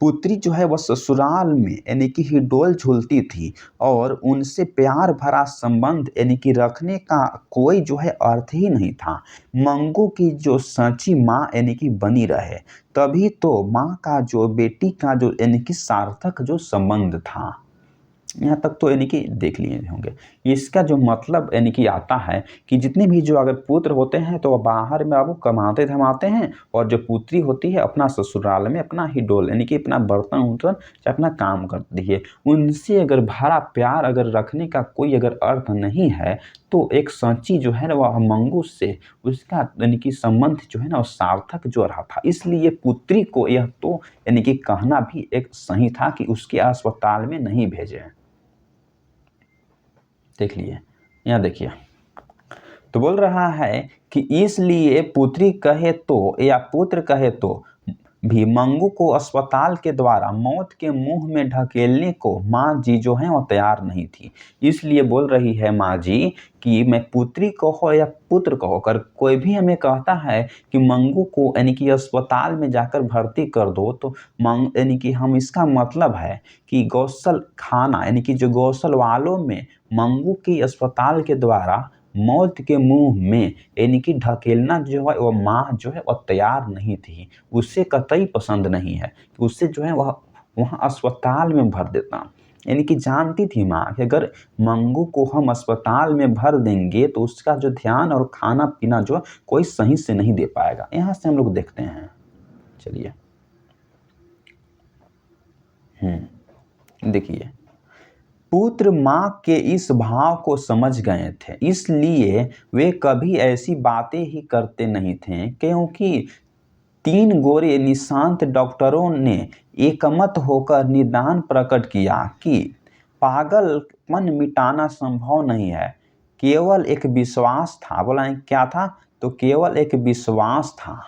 पुत्री जो है वह ससुराल में यानी कि हिडोल झूलती थी और उनसे प्यार भरा संबंध यानी कि रखने का कोई जो है अर्थ ही नहीं था। मंगू की जो सच्ची माँ यानी कि बनी रहे, तभी तो माँ का जो बेटी का जो यानी कि सार्थक जो संबंध था। यहाँ तक तो यानी कि देख लिए होंगे। इसका जो मतलब यानी कि आता है कि जितने भी जो अगर पुत्र होते हैं तो वह बाहर में आपको कमाते धमाते हैं, और जो पुत्री होती है अपना ससुराल में अपना ही डोल यानी कि अपना बर्तन उर्तन चाहे अपना काम करती है। उनसे अगर भरा प्यार अगर रखने का कोई अगर अर्थ नहीं है तो एक सच्ची जो है ना वह मंगू से उसका यानी कि संबंध जो है ना वो सार्थक जो रहा था। इसलिए पुत्री को यह तो यानी कि कहना भी एक सही था कि उसके अस्पताल में नहीं भेजे। देख लिए, यहाँ देखिए, तो बोल रहा है कि इसलिए पुत्री कहे तो या पुत्र कहे तो भी मंगू को अस्पताल के द्वारा मौत के मुंह में ढकेलने को माँ जी जो है वो तैयार नहीं थी। इसलिए बोल रही है माँ जी कि मैं पुत्री कहो या पुत्र कहो, कर कोई भी हमें कहता है कि मंगू को यानी कि अस्पताल में जाकर भर्ती कर दो, तो मंग यानी कि हम इसका मतलब है कि गौसल खाना यानी कि जो गौसल वालों में मंगू की अस्पताल के द्वारा मौत के मुंह में यानी कि ढकेलना जो है वह माँ जो है वह तैयार नहीं थी। उसे कतई पसंद नहीं है कि उससे जो है वह वहाँ अस्पताल में भर देता। यानी कि जानती थी माँ कि अगर मंगू को हम अस्पताल में भर देंगे तो उसका जो ध्यान और खाना पीना जो है कोई सही से नहीं दे पाएगा। यहाँ से हम लोग देखते हैं, चलिए देखिए, पुत्र माँ के इस भाव को समझ गए थे, इसलिए वे कभी ऐसी बातें ही करते नहीं थे, क्योंकि 3 गोरे निशांत डॉक्टरों ने एकमत होकर निदान प्रकट किया कि पागलपन मिटाना संभव नहीं है, केवल एक विश्वास था। बोला क्या था, तो केवल एक विश्वास था।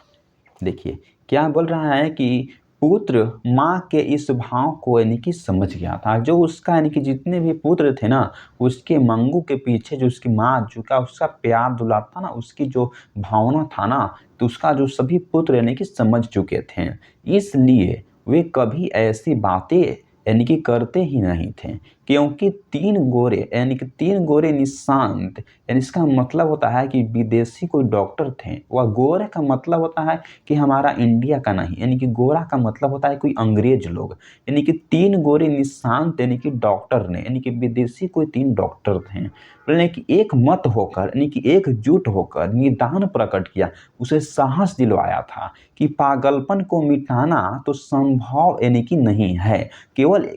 देखिए क्या बोल रहा है कि पुत्र माँ के इस भाव को यानी कि समझ गया था। जो उसका यानी कि जितने भी पुत्र थे ना उसके मंगू के पीछे जो उसकी माँ जो का उसका प्यार दुलार था ना, उसकी जो भावना था ना, तो उसका जो सभी पुत्र यानी कि समझ चुके थे। इसलिए वे कभी ऐसी बातें यानी कि करते ही नहीं थे, क्योंकि 3 गोरे यानी कि 3 गोरे निशांत यानी इसका मतलब होता है कि विदेशी कोई डॉक्टर थे। वह गोरे का मतलब होता है कि हमारा इंडिया का नहीं, यानी कि गोरा का मतलब होता है कोई अंग्रेज लोग। यानी कि 3 गोरे निशांत यानी कि डॉक्टर ने यानी कि विदेशी कोई 3 डॉक्टर थे, यानी कि एक मत होकर यानी कि एकजुट होकर निदान प्रकट किया, उसे साहस दिलवाया था कि पागलपन को मिटाना तो संभव यानी कि नहीं है, केवल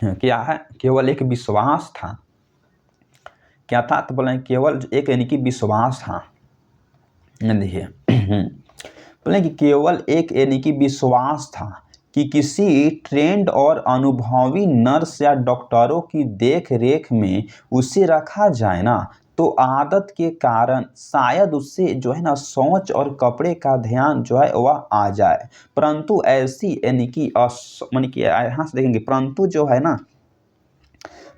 क्या है, केवल एक विश्वास था। क्या था, तो बोले केवल एक यानी कि विश्वास था। देखिए बोले कि केवल एक यानी कि विश्वास था कि किसी ट्रेंड और अनुभवी नर्स या डॉक्टरों की देख रेख में उसे रखा जाए ना, तो आदत के कारण शायद उससे जो है ना सोच और कपड़े का ध्यान जो है वह आ जाए। परंतु ऐसी यानी कि यानी कि यहाँ से देखेंगे, परंतु जो है ना,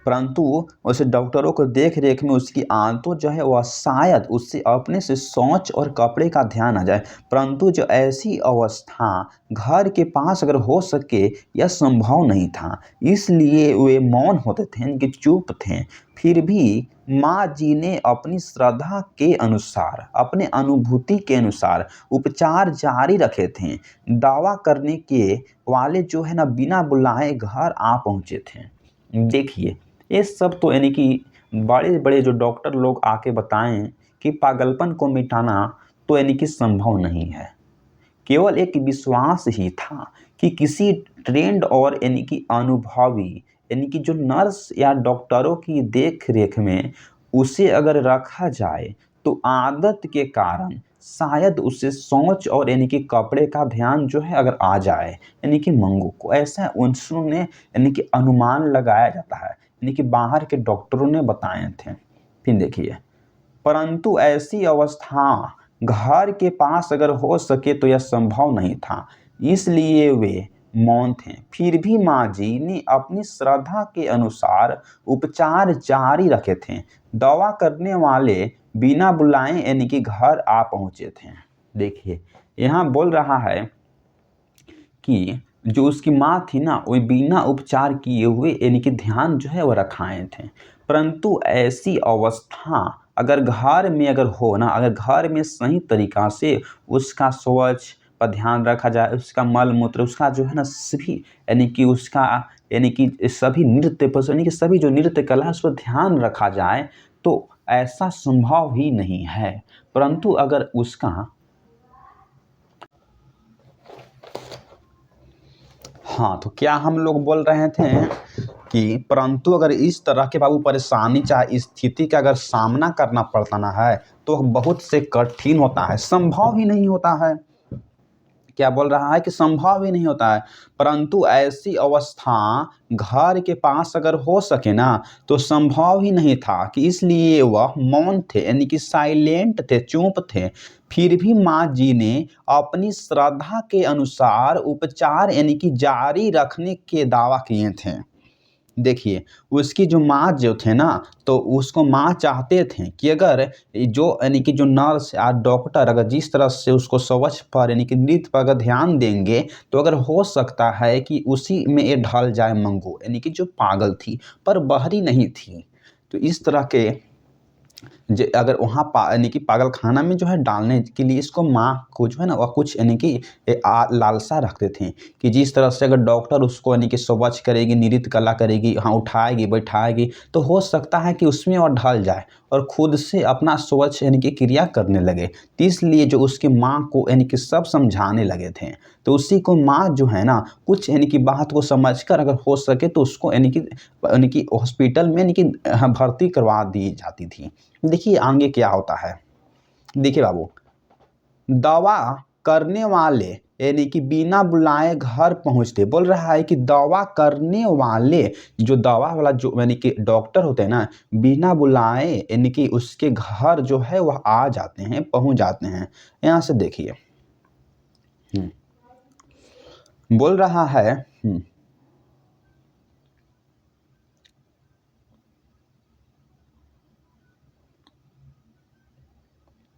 परंतु उसे डॉक्टरों को देख रेख में उसकी आदतों जो है वह शायद उससे अपने से सोच और कपड़े का ध्यान आ जाए। परंतु जो ऐसी अवस्था घर के पास अगर हो सके यह संभव नहीं था, इसलिए वे मौन होते थे, इनके चुप थे। फिर भी माँ जी ने अपनी श्रद्धा के अनुसार अपने अनुभूति के अनुसार उपचार जारी रखे थे। दावा करने के वाले जो है ना बिना बुलाए घर आ पहुँचे थे। देखिए ये सब तो यानी कि बड़े बड़े जो डॉक्टर लोग आके बताएं कि पागलपन को मिटाना तो यानी कि संभव नहीं है, केवल एक विश्वास ही था कि किसी ट्रेंड और यानी कि अनुभवी यानी कि जो नर्स या डॉक्टरों की देख रेख में उसे अगर रखा जाए तो आदत के कारण शायद उसे सोच और यानी कि कपड़े का ध्यान जो है अगर आ जाए, यानी कि मंगू को ऐसा उन्होंने यानी कि अनुमान लगाया जाता है, यानी कि बाहर के डॉक्टरों ने बताए थे। फिर देखिए, परंतु ऐसी अवस्था घर के पास अगर हो सके तो यह संभव नहीं था, इसलिए वे मौन थे। फिर भी माँ जी ने अपनी श्रद्धा के अनुसार उपचार जारी रखे थे। दवा करने वाले बिना बुलाए यानी कि घर आ पहुंचे थे। देखिए यहाँ बोल रहा है कि जो उसकी माँ थी ना वो बिना उपचार किए हुए यानी कि ध्यान जो है वो रखाए थे। परंतु ऐसी अवस्था अगर घर में अगर हो ना, अगर घर में सही तरीका से उसका स्वच्छ पर ध्यान रखा जाए, उसका मल मूत्र, उसका जो है ना सभी यानी कि उसका यानी कि सभी नृत्य पर यानी कि सभी जो नृत्य कला है उस पर ध्यान रखा जाए तो ऐसा संभव ही नहीं है। परंतु अगर उसका हाँ, तो क्या हम लोग बोल रहे थे कि परंतु अगर इस तरह के बाबू परेशानी चाहे स्थिति का अगर सामना करना पड़ता ना है तो बहुत से कठिन होता है, संभव ही नहीं होता है। क्या बोल रहा है कि संभव ही नहीं होता है। परंतु ऐसी अवस्था घर के पास अगर हो सके ना तो संभव ही नहीं था कि इसलिए वह मौन थे यानी कि साइलेंट थे, चुप थे। फिर भी माँ जी ने अपनी श्रद्धा के अनुसार उपचार यानी कि जारी रखने के दावा किए थे। देखिए उसकी जो माँ जो थे ना तो उसको माँ चाहते थे कि अगर जो यानी कि जो नर्स या डॉक्टर अगर जिस तरह से उसको स्वच्छ पर यानी कि नृत्य पर अगर ध्यान देंगे तो अगर हो सकता है कि उसी में ये ढल जाए मंगू यानी कि जो पागल थी पर बहरी नहीं थी। तो इस तरह के अगर वहाँ यानी कि पागल खाना में जो है डालने के लिए इसको माँ को जो है ना वह कुछ यानी कि लालसा रखते थे कि जिस तरह से अगर डॉक्टर उसको यानी कि स्वच्छ करेगी, नृत्य कला करेगी, हाँ उठाएगी बैठाएगी तो हो सकता है कि उसमें और ढल जाए और खुद से अपना स्वच्छ यानी कि क्रिया करने लगे। तो इसलिए जो उसकी माँ को यानी कि सब समझाने लगे थे। तो उसी को माँ जो है ना कुछ यानी कि बात को समझकर अगर हो सके तो उसको यानी कि हॉस्पिटल में यानी कि भर्ती करवा दी जाती थी। देखिए आगे क्या होता है। देखिए बाबू, दवा करने वाले यानी कि बिना बुलाए घर पहुंचते, बोल रहा है कि दवा करने वाले जो दवा वाला जो यानी कि डॉक्टर होते हैं ना बिना बुलाए यानी कि उसके घर जो है वह आ जाते हैं, पहुंच जाते हैं। यहाँ से देखिए बोल रहा है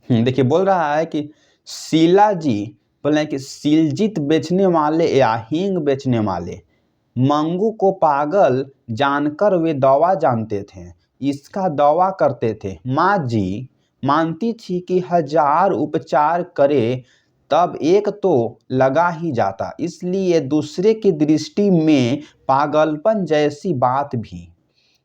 देखिए बोल रहा है कि शीला जी बोले कि शिलजीत बेचने वाले या हींग बेचने वाले मंगू को पागल जानकर वे दवा जानते थे, इसका दवा करते थे। माँ जी मानती थी कि हजार उपचार करे तब एक तो लगा ही जाता, इसलिए दूसरे की दृष्टि में पागलपन जैसी बात भी।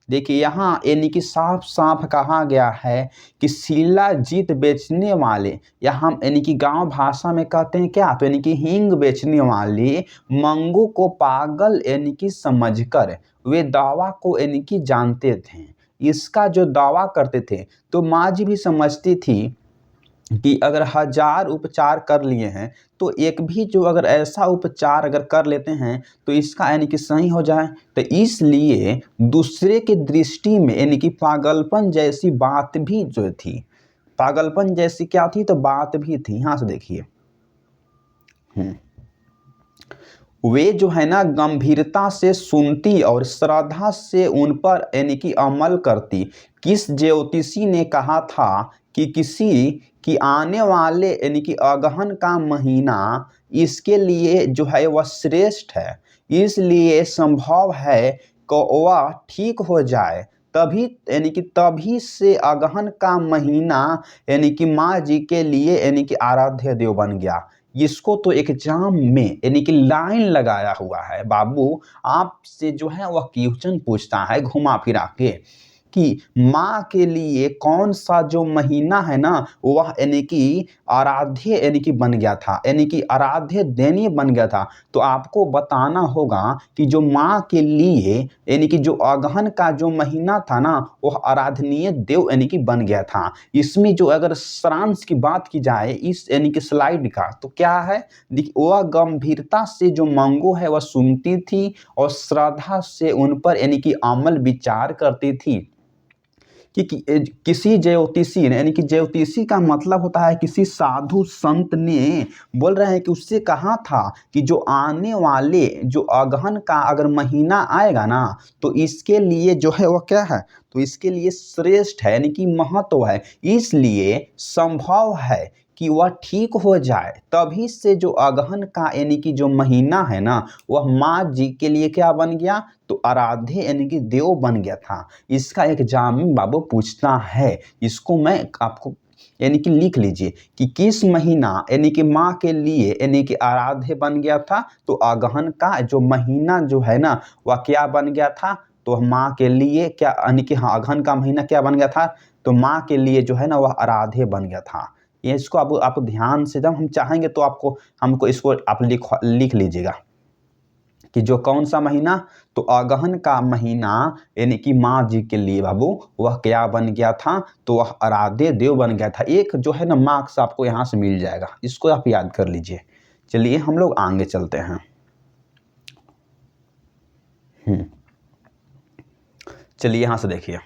देखिए यहाँ यानी कि साफ साफ कहा गया है कि शिलाजीत बेचने वाले या हम यानी कि गांव भाषा में कहते हैं क्या, तो यानी कि हींग बेचने वाले मंगू को पागल यानी कि समझकर वे दावा को यानी कि जानते थे, इसका जो दावा करते थे। तो माँ जी भी समझती थी कि अगर हजार उपचार कर लिए हैं तो एक भी जो अगर ऐसा उपचार अगर कर लेते हैं तो इसका यानी कि सही हो जाए। तो इसलिए दूसरे के दृष्टि में यानी कि पागलपन जैसी बात भी जो थी, पागलपन जैसी क्या थी तो बात भी थी। यहाँ से देखिए वे जो है ना गंभीरता से सुनती और श्रद्धा से उन पर यानी कि अमल करती। किस ज्योतिषी ने कहा था कि किसी की आने वाले यानी कि अगहन का महीना इसके लिए जो है वह श्रेष्ठ है, इसलिए संभव है कि वह ठीक हो जाए। तभी यानी कि तभी से अगहन का महीना यानी कि माँ जी के लिए यानी कि आराध्य देव बन गया। इसको तो एग्जाम में यानी कि लाइन लगाया हुआ है बाबू, आपसे जो है वह क्वेश्चन पूछता है घुमा फिरा के कि माँ के लिए कौन सा जो महीना है ना वह यानी कि आराध्य यानी कि बन गया था, यानी कि आराध्य दैनीय बन गया था। तो आपको बताना होगा कि जो माँ के लिए यानी कि जो अगहन का जो महीना था ना वह आराधनीय देव यानी कि बन गया था। इसमें जो अगर सारांश की बात की जाए इस यानी कि स्लाइड का तो क्या है, देखिए वह गंभीरता से जो मंगू है वह सुनती थी और श्रद्धा से उन पर यानी कि अमल विचार करती थी। किसी ज्योतिषी ने, यानी कि ज्योतिषी का मतलब होता है किसी साधु संत ने, बोल रहे हैं कि उससे कहा था कि जो आने वाले जो अगहन का अगर महीना आएगा ना, तो इसके लिए जो है वह क्या है, तो इसके लिए श्रेष्ठ है, यानी कि महत्व है, इसलिए संभव है कि वह ठीक हो जाए। तभी से जो अगहन का यानी कि जो महीना है ना, वह माँ जी के लिए क्या बन गया, तो आराध्य यानी कि देव बन गया था। इसका एग्जाम में बाबू पूछता है, इसको मैं आपको यानी कि लिख लीजिए कि किस महीना यानी कि माँ के लिए यानी कि आराध्य बन गया था, तो अगहन का जो महीना जो है ना, वह क्या बन गया था, तो माँ के लिए क्या यानी कि हाँ, अगहन का महीना क्या बन गया था, तो माँ के लिए जो है ना वह आराध्य बन गया था। ये इसको आप ध्यान से, जब हम चाहेंगे तो हमको इसको आप लिख लीजिएगा कि जो कौन सा महीना, तो अगहन का महीना यानी कि माँ जी के लिए बाबू वह क्या बन गया था, तो वह आराध्य देव बन गया था। एक जो है ना मार्क्स आपको यहाँ से मिल जाएगा, इसको आप याद कर लीजिए। चलिए हम लोग आगे चलते हैं। चलिए यहाँ से देखिए,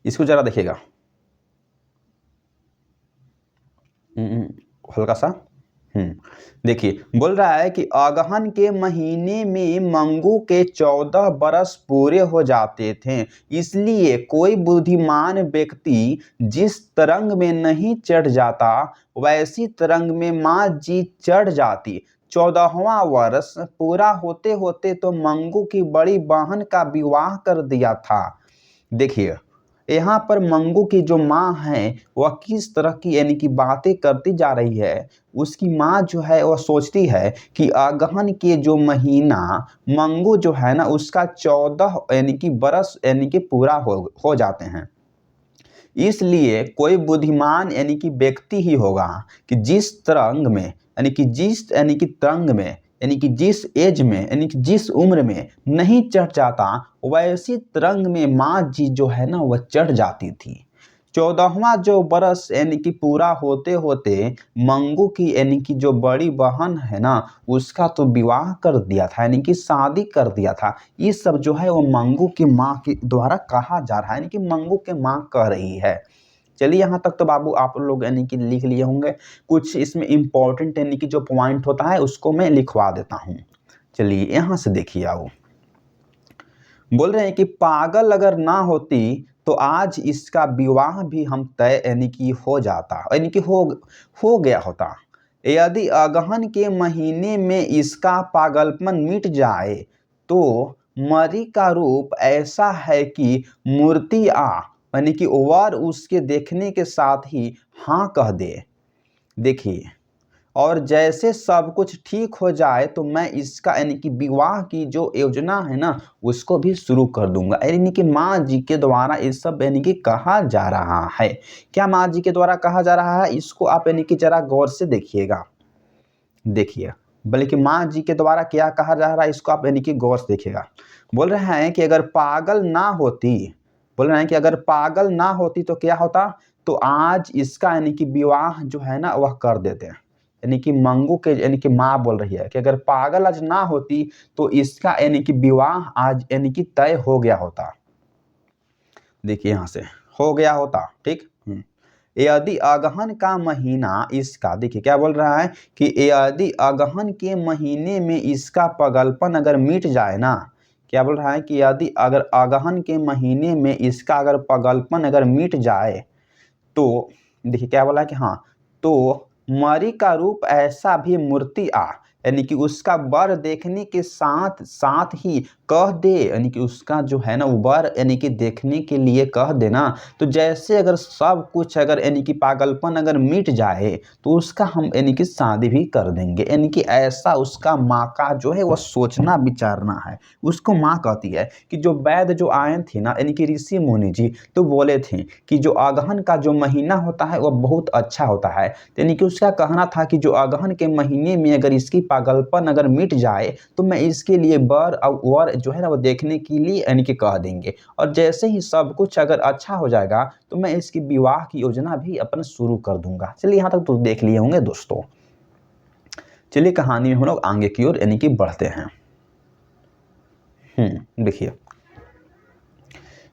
इसको जरा देखिएगा, हल्का सा। देखिए बोल रहा है कि अगहन के महीने में मंगू के 14 बरस पूरे हो जाते थे, इसलिए कोई बुद्धिमान व्यक्ति जिस तरंग में नहीं चढ़ जाता, वैसी तरंग में माँ जी चढ़ जाती। 14वां वर्ष पूरा होते होते तो मंगू की बड़ी बहन का विवाह कर दिया था। देखिए यहाँ पर मंगू की जो माँ है वह किस तरह की यानी कि बातें करती जा रही है। उसकी माँ जो है वह सोचती है कि अगहन के जो महीना मंगू जो है ना, उसका 14 यानी कि बरस यानी कि पूरा हो जाते हैं। इसलिए कोई बुद्धिमान यानी कि व्यक्ति ही होगा कि जिस तरंग में यानी कि तरंग में यानी कि जिस एज में यानी कि जिस उम्र में नहीं चढ़ जाता, वैसी तरंग में माँ जी जो है ना वह चढ़ जाती थी। 14वां जो बरस यानी कि पूरा होते होते मंगू की यानी कि जो बड़ी बहन है ना, उसका तो विवाह कर दिया था, यानी कि शादी कर दिया था। ये सब जो है वो मंगू की माँ के द्वारा कहा जा रहा है, यानी कि मंगू के माँ कह रही है। चलिए यहाँ तक तो बाबू आप लोग यानी कि लिख लिए होंगे। कुछ इसमें इंपॉर्टेंट यानी कि जो पॉइंट होता है उसको मैं लिखवा देता हूँ। चलिए यहाँ से देखिए, आओ बोल रहे हैं कि पागल अगर ना होती तो आज इसका विवाह भी हम तय यानी कि हो जाता, यानी कि हो गया होता। यदि अगहन के महीने में इसका पागलपन मिट जाए, तो मरी का रूप ऐसा है कि मूर्ति यानी कि वर उसके देखने के साथ ही हाँ कह दे। देखिए, और जैसे सब कुछ ठीक हो जाए तो मैं इसका यानी कि विवाह की जो योजना है ना, उसको भी शुरू कर दूंगा। यानी कि माँ जी के द्वारा ये सब यानी कि कहा जा रहा है। क्या माँ जी के द्वारा कहा जा रहा है, इसको आप यानी कि जरा गौर से देखिएगा। देखिए बल्कि माँ जी के द्वारा क्या कहा जा रहा है, इसको आप यानी कि गौर से देखिएगा। बोल रहे हैं कि अगर पागल ना होती, बोल रहे हैं कि अगर पागल ना होती तो क्या होता, तो आज इसका यानी कि विवाह जो है ना वह कर देते हैं। यानी कि मंगू के यानी कि माँ बोल रही है कि अगर पागल आज ना होती तो इसका यानी कि विवाह आज यानी कि तय हो गया होता। देखिए यहाँ से हो गया होता, ठीक। यदि अगहन का महीना इसका, देखिए क्या बोल रहा है कि यदि अगहन के महीने में इसका पागलपन अगर मिट जाए ना, क्या बोल रहा है कि यदि अगर अगहन के महीने में इसका अगर पागलपन अगर मिट जाए, तो देखिए क्या बोला है कि हाँ, तो मरी का रूप ऐसा भी मूर्ति यानी कि उसका वर देखने के साथ साथ ही कह दे, यानी कि उसका जो है ना वर यानी कि देखने के लिए कह देना। तो जैसे अगर सब कुछ अगर यानी कि पागलपन अगर मिट जाए तो उसका हम यानी कि शादी भी कर देंगे। यानी कि ऐसा उसका माँ का जो है वह सोचना विचारना है। उसको माँ कहती है कि जो वैद्य जो आए थे ना, यानी कि ऋषि मुनि जी, तो बोले थे कि जो अगहन का जो महीना होता है वह बहुत अच्छा होता है। यानी कि उसका कहना था कि जो अगहन के महीने में अगर इसकी पागलपन अगर मिट जाए तो मैं इसके लिए वर जो है ना वो देखने के लिए यानी कि कह देंगे, और जैसे ही सब कुछ अगर अच्छा हो जाएगा तो मैं इसकी विवाह की योजना भी अपन शुरू कर दूंगा। चलिए यहाँ तक तो देख लिए होंगे दोस्तों। चलिए कहानी में हम लोग आगे की ओर यानी कि बढ़ते हैं। देखिए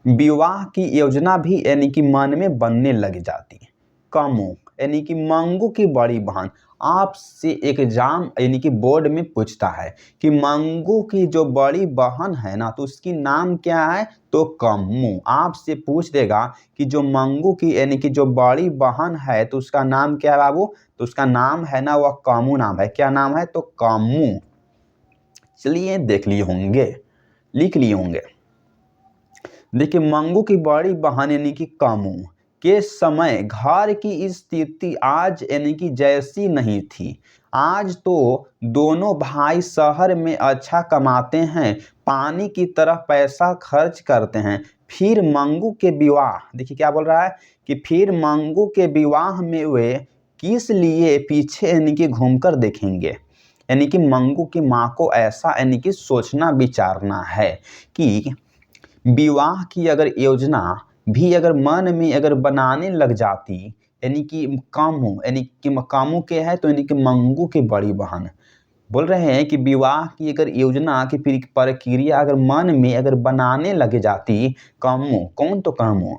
विवाह की योजना भी यानी कि मन में बनने लग जाती है। कामू यानी कि मंगू की बड़ी बहन आपसे एग्जाम यानी कि बोर्ड में पूछता है कि मंगू की जो बड़ी बहन है ना, तो उसकी नाम क्या है, तो कम्मू। आपसे पूछ देगा कि जो मंगू की यानी कि जो बड़ी बहन है तो उसका नाम क्या है बाबू, तो उसका नाम है ना वह कम्मू नाम है। क्या नाम है, तो कम्मू। चलिए देख लिए होंगे, लिख लिए होंगे। देखिए मंगू की बड़ी बहन यानी कि कामू के समय घर की स्थिति आज यानी कि जैसी नहीं थी। आज तो दोनों भाई शहर में अच्छा कमाते हैं, पानी की तरह पैसा खर्च करते हैं। फिर मंगू के विवाह, देखिए क्या बोल रहा है कि फिर मंगू के विवाह में वे किस लिए पीछे यानी कि घूमकर देखेंगे। यानी कि मंगू की माँ को ऐसा यानी कि सोचना विचारना है कि विवाह की अगर योजना भी अगर मन में अगर बनाने लग जाती, यानी कि कामू यानी कि कामू के है तो यानी कि मंगू की बड़ी बहन बोल रहे हैं कि विवाह की अगर योजना की फिर प्रक्रिया अगर मन में अगर बनाने लग जाती, कामू कौन, तो कामू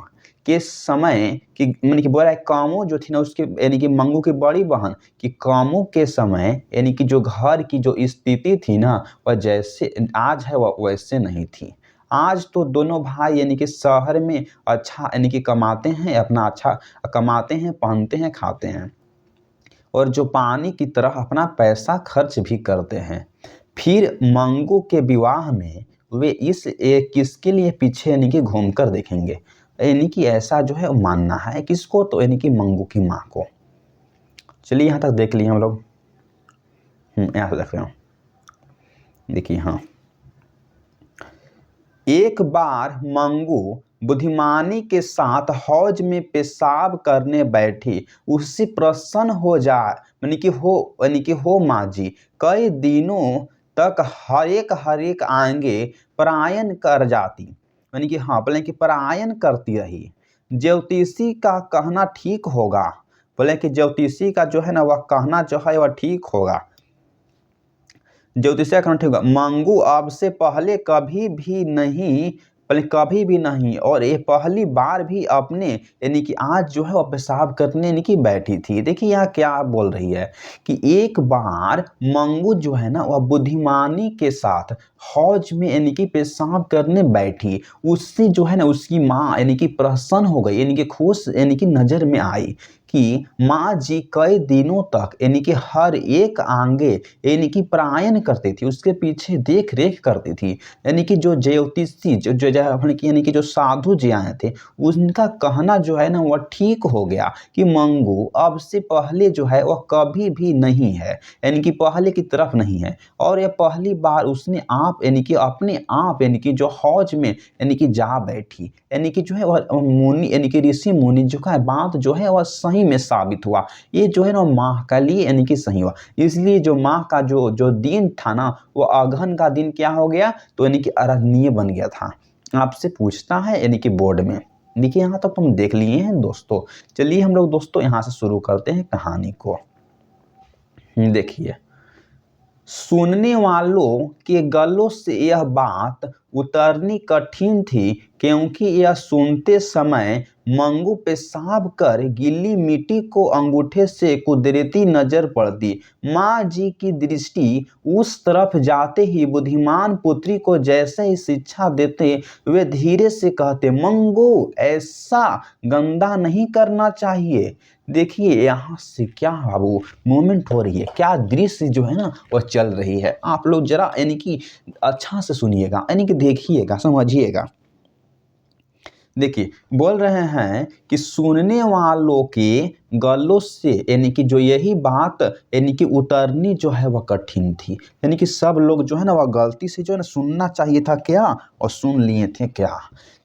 के समय कि मैंने कि बोल रहा है कामू जो थी ना उसके यानी कि मंगू की बड़ी बहन कि कामू के समय यानी कि जो घर की जो स्थिति थी ना वह जैसे आज है वह वैसे नहीं थी। आज तो दोनों भाई यानी कि शहर में अच्छा यानी कि कमाते हैं, अपना अच्छा कमाते हैं, पहनते हैं, खाते हैं और जो पानी की तरह अपना पैसा खर्च भी करते हैं। फिर मंगू के विवाह में वे किसके लिए पीछे यानी कि घूम कर देखेंगे, यानी कि ऐसा जो है मानना है किसको, तो यानी कि मंगू की माँ को। चलिए यहाँ तक देख लिए हम लोग। यहाँ से देख रहे हो, देखिए हाँ। एक बार मंगू बुद्धिमानी के साथ हौज में पेशाब करने बैठी, उससे प्रसन्न हो जाए यानी कि हो माँ जी कई दिनों तक हर एक आगे पलायन कर जाती, यानी कि हाँ बोले कि पलायन करती रही। ज्योतिषी का कहना ठीक होगा, बोले कि ज्योतिषी का जो है ना वह कहना जो है वह ठीक होगा। ज्योतिषिया कहना ठीक होगा। मंगू अब से पहले कभी भी नहीं और ये पहली बार भी अपने यानी कि आज जो है वो पेशाब करने यानी कि बैठी थी। देखिए यहाँ क्या बोल रही है कि एक बार मंगू जो है ना वह बुद्धिमानी के साथ हौज में यानी कि पेशाब करने बैठी, उससे जो है ना उसकी माँ यानी कि प्रसन्न हो गई, यानी कि खुश यानी कि नजर में आई कि माँ जी कई दिनों तक यानी कि हर एक आगे यानी कि पलायन करती थी, उसके पीछे देख रेख करती थी। यानी कि जो ज्योतिषी यानी कि जो साधु जी आए थे उनका कहना जो है ना वह ठीक हो गया कि मंगू अब से पहले जो है वह कभी भी नहीं है, यानी कि पहले की तरफ नहीं है। और यह पहली बार उसने आप यानी कि अपने आप यानी कि जो हौज में यानी कि जा बैठी, यानी कि जो है वह मुनि यानी कि ऋषि मुनि जो का बात जो है वह सही में साबित हुआ। ये जो है ना माह का लिए यानी कि सही हुआ। इसलिए जो माह का जो दिन था ना वो अगहन का दिन क्या हो गया, तो यानी कि आराधनीय बन गया था। आपसे पूछता है यानी कि बोर्ड में। देखिए यहाँ तक तो हम देख लिए हैं दोस्तों। चलिए हम लोग दोस्तों यहाँ से शुरू करते हैं कहानी को। देखिए सुनने वालों के गलों से यह बात उतरनी कठिन थी क्योंकि यह सुनते समय मंगू पेशाब कर गीली मिट्टी को अंगूठे से कुदरती नजर पड़ती। माँ जी की दृष्टि उस तरफ जाते ही बुद्धिमान पुत्री को जैसे ही शिक्षा देते वे धीरे से कहते, मंगू ऐसा गंदा नहीं करना चाहिए। देखिए यहाँ से क्या बाबू मोमेंट हो रही है, क्या दृश्य जो है ना वह चल रही है। आप लोग जरा यानी कि अच्छा से सुनिएगा, यानी कि देखिएगा, समझिएगा। देखिए बोल रहे हैं कि सुनने वालों के गलों से यानी कि जो यही बात यानी कि उतरनी जो है वह कठिन थी, यानी कि सब लोग जो है ना वह गलती से जो है ना सुनना चाहिए था क्या और सुन लिए थे क्या।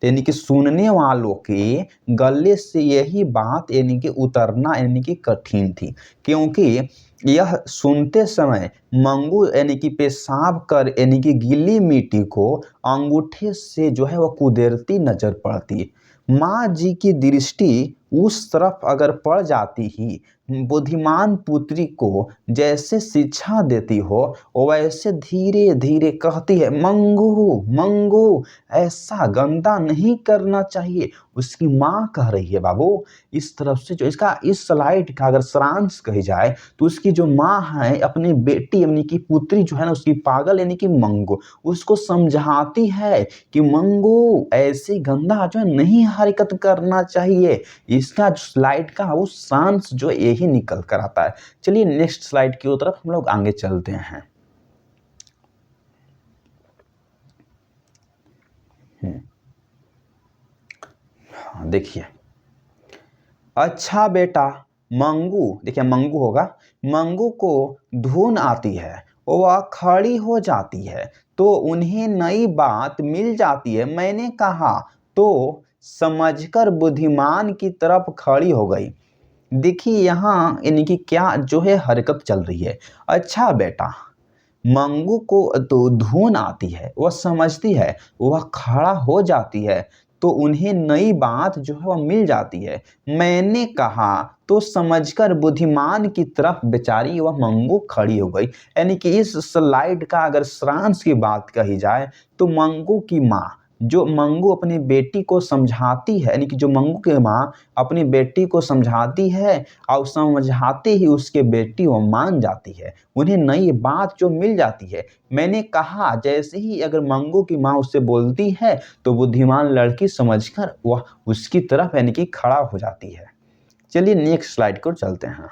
यानी कि सुनने वालों के गले से यही बात यानी कि उतरना यानी कि कठिन थी क्योंकि यह सुनते समय मंगू यानी कि पेशाब कर यानी कि गीली मिट्टी को अंगूठे से जो है वह कुदरती नजर पड़ती। माँ जी की दृष्टि उस तरफ अगर पड़ जाती ही बुद्धिमान पुत्री को जैसे शिक्षा देती हो वैसे धीरे धीरे कहती है, मंगू मंगू ऐसा गंदा नहीं करना चाहिए। उसकी माँ कह रही है बाबू। इस तरफ से जो इसका इस स्लाइड का अगर सारांश कही जाए तो उसकी जो माँ है अपनी बेटी यानी कि पुत्री जो है ना उसकी पागल यानी कि मंगू उसको समझाती है कि मंगू ऐसी गंदा जो है नहीं हरकत करना चाहिए। इसका स्लाइड का वो सारांश जो यही निकल कर आता है। चलिए नेक्स्ट स्लाइड की तरफ हम लोग आगे चलते हैं। देखिए, अच्छा बेटा मंगू, देखिए मंगू होगा, मंगू को धुन आती है, वह खड़ी हो जाती है तो उन्हें नई बात मिल जाती है। मैंने कहा तो समझकर बुद्धिमान की तरफ खड़ी हो गई। देखिए यहाँ यानी कि क्या जो है हरकत चल रही है। अच्छा बेटा, मंगू को तो धुन आती है, वह समझती है, वह खड़ा हो जाती है तो उन्हें नई बात जो है वह मिल जाती है। मैंने कहा तो समझकर बुद्धिमान की तरफ बेचारी वह मंगू खड़ी हो गई। यानी कि इस स्लाइड का अगर सारांश की बात कही जाए तो मंगू की माँ जो मंगू अपनी बेटी को समझाती है यानी कि जो मंगू की माँ अपनी बेटी को समझाती है और समझाते ही उसके बेटी वो मान जाती है, उन्हें नई बात जो मिल जाती है। मैंने कहा जैसे ही अगर मंगू की माँ उससे बोलती है तो बुद्धिमान लड़की समझकर वह उसकी तरफ यानी कि खड़ा हो जाती है। चलिए नेक्स्ट स्लाइड को चलते हैं।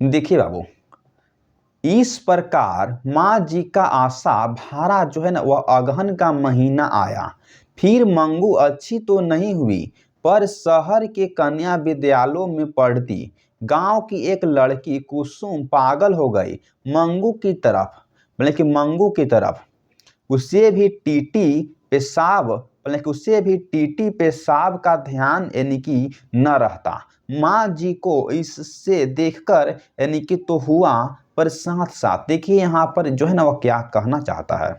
देखिए बाबू, इस प्रकार माँ जी का आशा भारा जो है ना वह अगहन का महीना आया। फिर मंगू अच्छी तो नहीं हुई पर शहर के कन्या विद्यालयों में पढ़ती। गांव की एक लड़की कुसुम पागल हो गई मंगू की तरफ, मतलब कि मंगू की तरफ। उसे भी टीटी पेशाब, मतलब कि उसे भी टीटी पेशाब का ध्यान यानी कि न रहता। माँ जी को इससे देखकर यानी कि तो हुआ, पर साथ साथ देखिए यहाँ पर जो है ना वह क्या कहना चाहता है।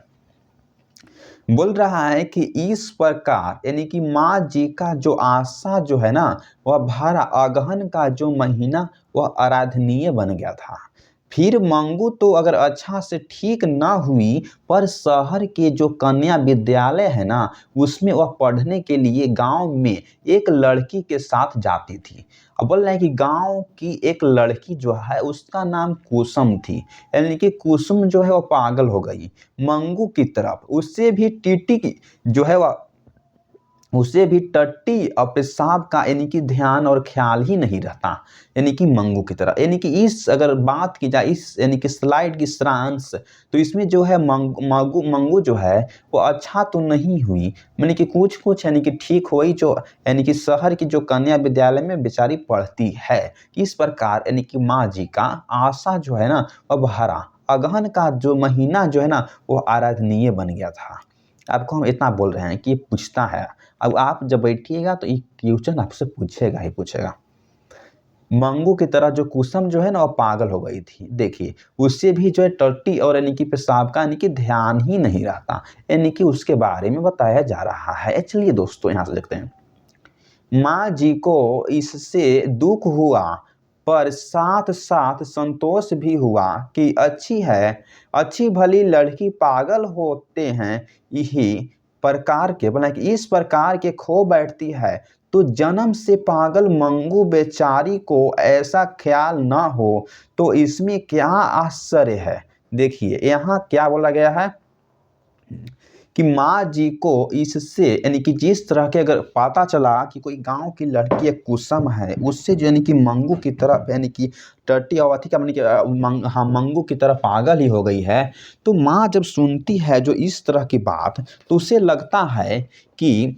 बोल रहा है कि इस प्रकार यानी कि माँ जी का जो आशा जो है ना वह भारा अगहन का जो महीना वह आराधनीय बन गया था। फिर मंगू तो अगर अच्छा से ठीक ना हुई पर शहर के जो कन्या विद्यालय है ना उसमें वह पढ़ने के लिए गांव में एक लड़की के साथ जाती थी। अब बोल रहे हैं कि गांव की एक लड़की जो है उसका नाम कुसुम थी, यानी कि कुसुम जो है वो पागल हो गई मंगू की तरफ। उससे भी टीटी की जो है वह उसे भी टट्टी और पेशाब का यानी कि ध्यान और ख्याल ही नहीं रहता, यानी कि मंगू की तरह। यानी कि इस अगर बात की जाए इस यानी कि स्लाइड की सारांश तो इसमें जो है मंगू जो है वो अच्छा तो नहीं हुई, यानी कि कुछ कुछ यानी कि ठीक हुई जो यानी कि शहर की जो कन्या विद्यालय में बेचारी पढ़ती है। इस प्रकार यानी कि माँ जी का आशा जो है ना वह भरा अगहन का जो महीना जो है ना वो आराधनीय बन गया था। आपको हम इतना बोल रहे हैं कि ये पूछता है, अब आप जब बैठिएगा तो ये क्वेश्चन आपसे पूछेगा ही पूछेगा। मंगू की तरह जो कुसुम जो है ना वो पागल हो गई थी। देखिए उससे भी जो है टट्टी और यानी कि पेशाब का यानी कि ध्यान ही नहीं रहता, यानी कि उसके बारे में बताया जा रहा है। चलिए दोस्तों यहाँ से देखते हैं। माँ जी को इससे दुख हुआ पर साथ साथ संतोष भी हुआ कि अच्छी भली लड़की पागल होते हैं यही प्रकार के बना कि इस प्रकार के खो बैठती है तो जन्म से पागल मंगू बेचारी को ऐसा ख्याल ना हो तो इसमें क्या आश्चर्य है। देखिए यहाँ क्या बोला गया है कि माँ जी को इससे यानी कि जिस तरह के अगर पता चला कि कोई गांव की लड़की एक कुसुम है उससे जो यानी कि मंगू की तरफ यानी कि टट्टी अवधि का यानी कि हाँ मंगू की तरफ पागल ही हो गई है, तो माँ जब सुनती है जो इस तरह की बात तो उसे लगता है कि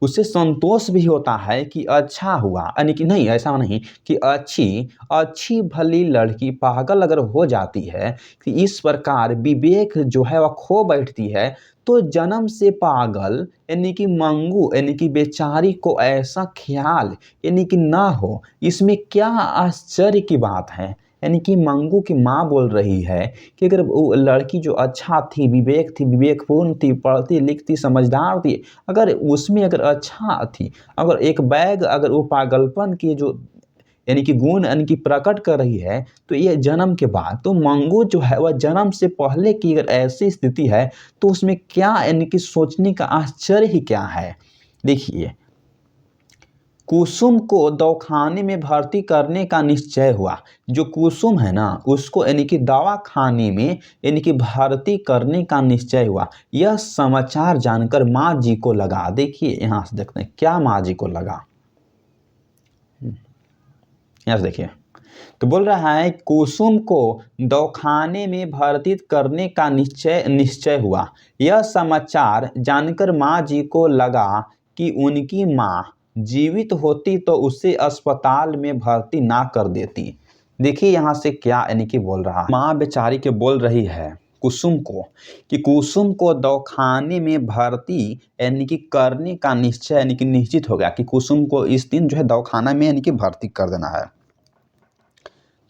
उससे संतोष भी होता है कि अच्छा हुआ, यानी कि नहीं ऐसा नहीं कि अच्छी भली लड़की पागल अगर हो जाती है कि इस प्रकार विवेक जो है वह खो बैठती है तो जन्म से पागल यानी कि मंगू यानी कि बेचारी को ऐसा ख्याल यानी कि ना हो इसमें क्या आश्चर्य की बात है। यानी कि मंगू की माँ बोल रही है कि अगर वो लड़की जो अच्छा थी, विवेकपूर्ण थी, पढ़ती लिखती समझदार थी, अगर उसमें अगर अच्छा थी, अगर एक बैग अगर वो पागलपन की जो यानी कि गुण यानी कि प्रकट कर रही है, तो ये जन्म के बाद तो मंगू जो है वह जन्म से पहले की अगर ऐसी स्थिति है तो उसमें क्या यानी कि सोचने का आश्चर्य ही क्या है। देखिए, कुसुम को दवाखाने में भर्ती करने का निश्चय हुआ। जो कुसुम है ना उसको यानी कि दवाखाने में यानी कि भर्ती करने का निश्चय हुआ। यह समाचार जानकर माँ जी को लगा, देखिए यहाँ से देखते हैं क्या माँ जी को लगा। यहाँ से देखिए, तो बोल रहा है कुसुम को दवाखाने में भर्ती करने का निश्चय हुआ। यह समाचार जानकर माँ जी को लगा कि उनकी माँ जीवित होती तो उसे अस्पताल में भर्ती ना कर देती। देखिए यहाँ से क्या यानी कि बोल रहा है, माँ बेचारी के बोल रही है कुसुम को कि कुसुम को दवाखाने में भर्ती यानी कि करने का निश्चय यानी कि निश्चित हो गया कि कुसुम को इस दिन जो है दवाखाना में यानी कि भर्ती कर देना है।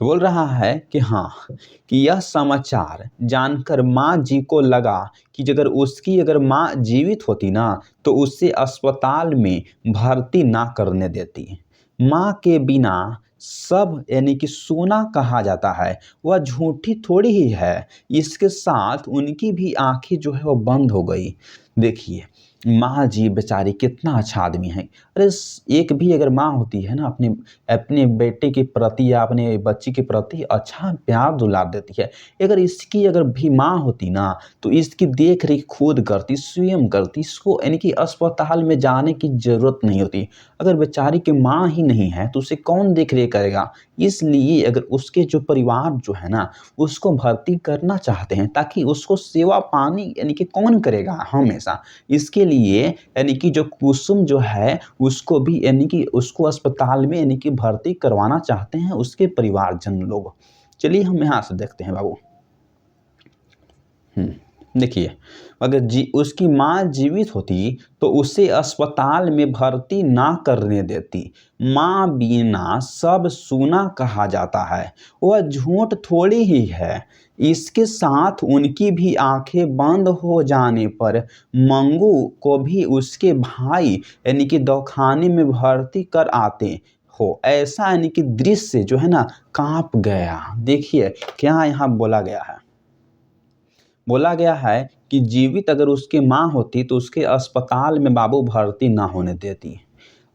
तो बोल रहा है कि हाँ, कि यह समाचार जानकर माँ जी को लगा कि अगर उसकी अगर माँ जीवित होती ना तो उसे अस्पताल में भर्ती ना करने देती। माँ के बिना सब यानी कि सोना कहा जाता है, वह झूठी थोड़ी ही है। इसके साथ उनकी भी आंखें जो है वो बंद हो गई। देखिए, माँ जी बेचारी कितना अच्छा आदमी है। अरे एक भी अगर माँ होती है ना अपने अपने बेटे के प्रति या अपने बच्ची के प्रति अच्छा प्यार दुलार देती है। अगर इसकी अगर भी माँ होती ना तो इसकी देख रेख खुद करती, स्वयं करती, इसको यानी कि अस्पताल में जाने की जरूरत नहीं होती। अगर बेचारी की माँ ही नहीं है तो उसे कौन देख रेख करेगा। इसलिए अगर उसके जो परिवार जो है ना उसको भर्ती करना चाहते हैं ताकि उसको सेवा पानी यानी कि कौन करेगा हमेशा। इसके लिए यानी कि जो कुसुम जो है उसको भी यानी कि उसको अस्पताल में यानी कि भर्ती करवाना चाहते हैं उसके परिवारजन लोग। चलिए हम यहाँ से देखते हैं बाबू। देखिए, अगर उसकी माँ जीवित होती तो उसे अस्पताल में भर्ती ना करने देती। माँ बिना सब सूना कहा जाता है, वह झूठ थोड़ी ही है। इसके साथ उनकी भी आंखें बंद हो जाने पर मंगू को भी उसके भाई यानी कि दवाखाने में भर्ती कर आते हो। ऐसा यानी कि दृश्य जो है ना कांप गया। देखिए क्या यहाँ बोला गया है कि जीवित अगर उसकी माँ होती तो उसके अस्पताल में बाबू भर्ती ना होने देती।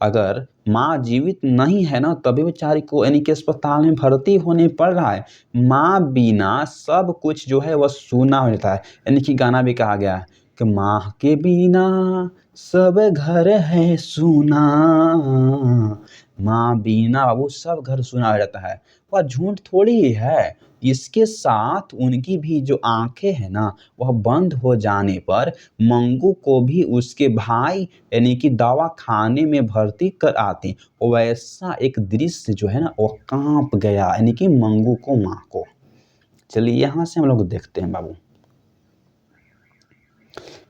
अगर माँ जीवित नहीं है ना तभी बेचारी को यानी कि अस्पताल में भर्ती होने पड़ रहा है। माँ बिना सब कुछ जो है वह सूना हो जाता है। यानी कि गाना भी कहा गया है कि माँ के बिना सब घर है सूना, माँ बिना बाबू सब घर सूना हो जाता है। वह झूठ थोड़ी ही है। इसके साथ उनकी भी जो आंखें हैं ना वह बंद हो जाने पर मंगू को भी उसके भाई यानी कि दवाखाने में भर्ती कर आते। वैसा एक दृश्य जो है ना वो कांप गया यानी कि मंगू को माँ को। चलिए यहाँ से हम लोग देखते हैं बाबू।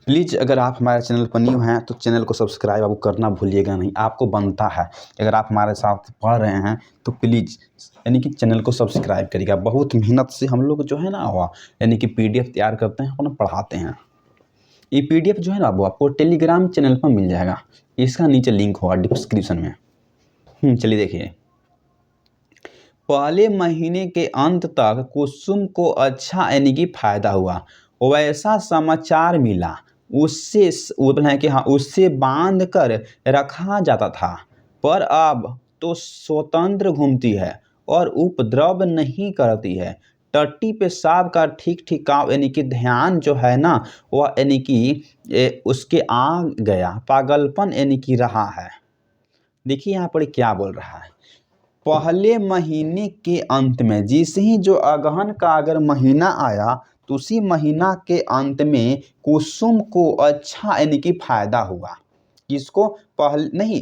प्लीज़ अगर आप हमारे चैनल पर न्यू हैं तो चैनल को सब्सक्राइब बाबू करना भूलिएगा नहीं, आपको बनता है। अगर आप हमारे साथ पढ़ रहे हैं तो प्लीज़ यानी कि चैनल को सब्सक्राइब करिएगा। बहुत मेहनत से हम लोग जो है ना वो यानी कि PDF तैयार करते हैं, अपना पढ़ाते हैं। ये PDF जो है ना वो आपको टेलीग्राम चैनल पर मिल जाएगा, इसका नीचे लिंक होगा डिस्क्रिप्शन में। चलिए देखिए, पहले महीने के अंत तक कुसुम को अच्छा यानी कि फायदा हुआ। वैसा समाचार मिला उससे बोले कि हाँ उससे बांध कर रखा जाता था, पर अब तो स्वतंत्र घूमती है और उपद्रव नहीं करती है। टट्टी पेशाब का ठीक ठिकाव यानी कि ध्यान जो है ना वह यानी कि उसके आ गया, पागलपन यानी कि रहा है। देखिए यहाँ पर क्या बोल रहा है, पहले महीने के अंत में जैसे ही जो अगहन का अगर महीना आया तो उसी महीना के अंत में कुसुम को अच्छा यानी कि फायदा हुआ। किसको? पहले नहीं,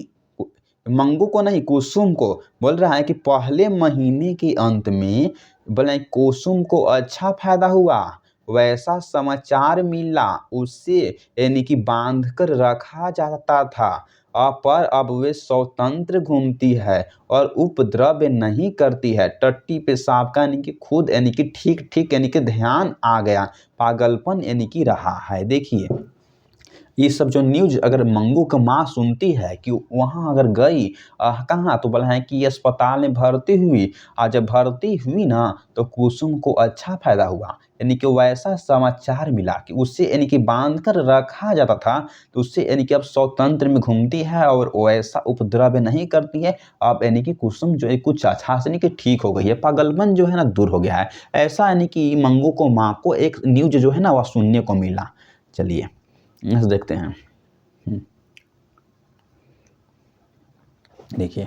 मंगू को नहीं, कुसुम को। बोल रहा है कि पहले महीने के अंत में बोले कुसुम को अच्छा फायदा हुआ। वैसा समाचार मिला, उसे यानी कि बांध कर रखा जाता था। पर अब वे स्वतंत्र घूमती है और उपद्रव नहीं करती है। टट्टी पेशाब का यानी कि खुद यानी कि ठीक ठीक यानी कि ध्यान आ गया, पागलपन यानी कि रहा है। देखिए ये सब जो न्यूज़ अगर मंगू का माँ सुनती है कि वहाँ अगर गई कहाँ, तो बोला है कि अस्पताल में भर्ती हुई। जब भर्ती हुई ना तो कुसुम को अच्छा फायदा हुआ, यानी कि वैसा समाचार मिला कि उससे यानी कि बांध कर रखा जाता था, तो उससे यानी कि अब स्वतंत्र में घूमती है और वैसा उपद्रव नहीं करती है। अब यानी कि कुसुम जो है कुछ अच्छा से यानी कि ठीक हो गई है, पागलपन जो है ना दूर हो गया है। ऐसा यानी कि मंगू को माँ को एक न्यूज़ जो है ना वह सुनने को मिला। चलिए देखते हैं। देखिए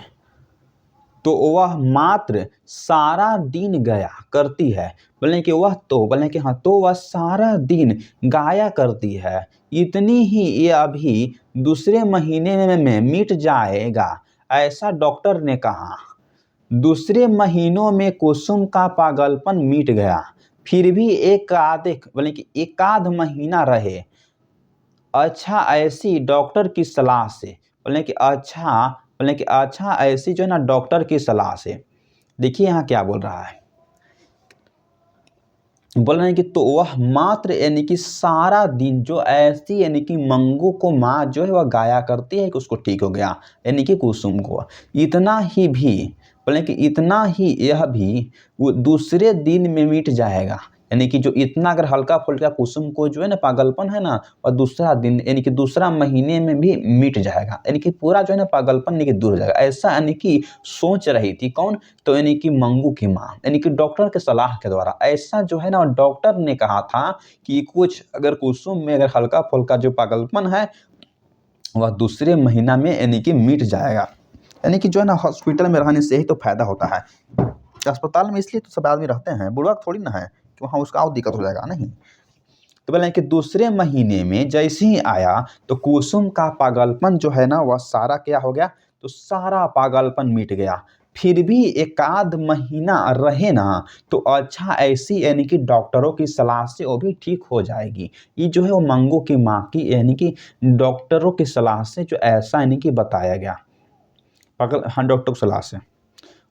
तो वह मात्र सारा दिन गया करती है, बोले कि हाँ तो वह सारा दिन गाया करती है। इतनी ही ये अभी दूसरे महीने में मिट जाएगा, ऐसा डॉक्टर ने कहा। दूसरे महीनों में कुसुम का पागलपन मिट गया, फिर भी एक आध महीना रहे। अच्छा ऐसी डॉक्टर की सलाह से, बोले कि अच्छा ऐसी जो है ना डॉक्टर की सलाह से। देखिए यहाँ क्या बोल रहा है, बोल रहे हैं कि तो वह मात्र यानी कि सारा दिन जो ऐसी यानी कि मंगू को माँ जो है वह गाया करती है कि उसको ठीक हो गया, यानी कि कुसुम को। इतना ही भी, बोले कि इतना ही यह भी वो दूसरे दिन में मिट जाएगा, यानी कि जो इतना अगर हल्का फुल्का कुसुम को जो है ना पागलपन है ना, और दूसरा दिन यानी कि दूसरा महीने में भी मिट जाएगा, यानी कि पूरा जो है ना पागलपन यानी कि दूर हो जाएगा। ऐसा यानी कि सोच रही थी कौन, तो यानी कि मंगू की माँ, यानी कि डॉक्टर के सलाह के द्वारा। ऐसा जो है ना डॉक्टर ने कहा था कि कुछ अगर कुसुम में अगर हल्का फुल्का जो पागलपन है वह दूसरे महीना में यानी कि मिट जाएगा। यानी कि जो है ना हॉस्पिटल में रहने से ही तो फायदा होता है। अस्पताल में इसलिए तो सब आदमी रहते हैं, बुढ़वा थोड़ी ना है कि वहाँ उसका और दिक्कत हो जाएगा, नहीं। तो बोले कि दूसरे महीने में जैसे ही आया तो कुसुम का पागलपन जो है ना वह सारा क्या हो गया, तो सारा पागलपन मिट गया। फिर भी एक आध महीना रहे ना तो अच्छा ऐसी यानी कि डॉक्टरों की सलाह से वो भी ठीक हो जाएगी। ये जो है वो मंगू की माँ की यानी कि डॉक्टरों की सलाह से जो ऐसा यानी कि बताया गया, हाँ डॉक्टर की सलाह से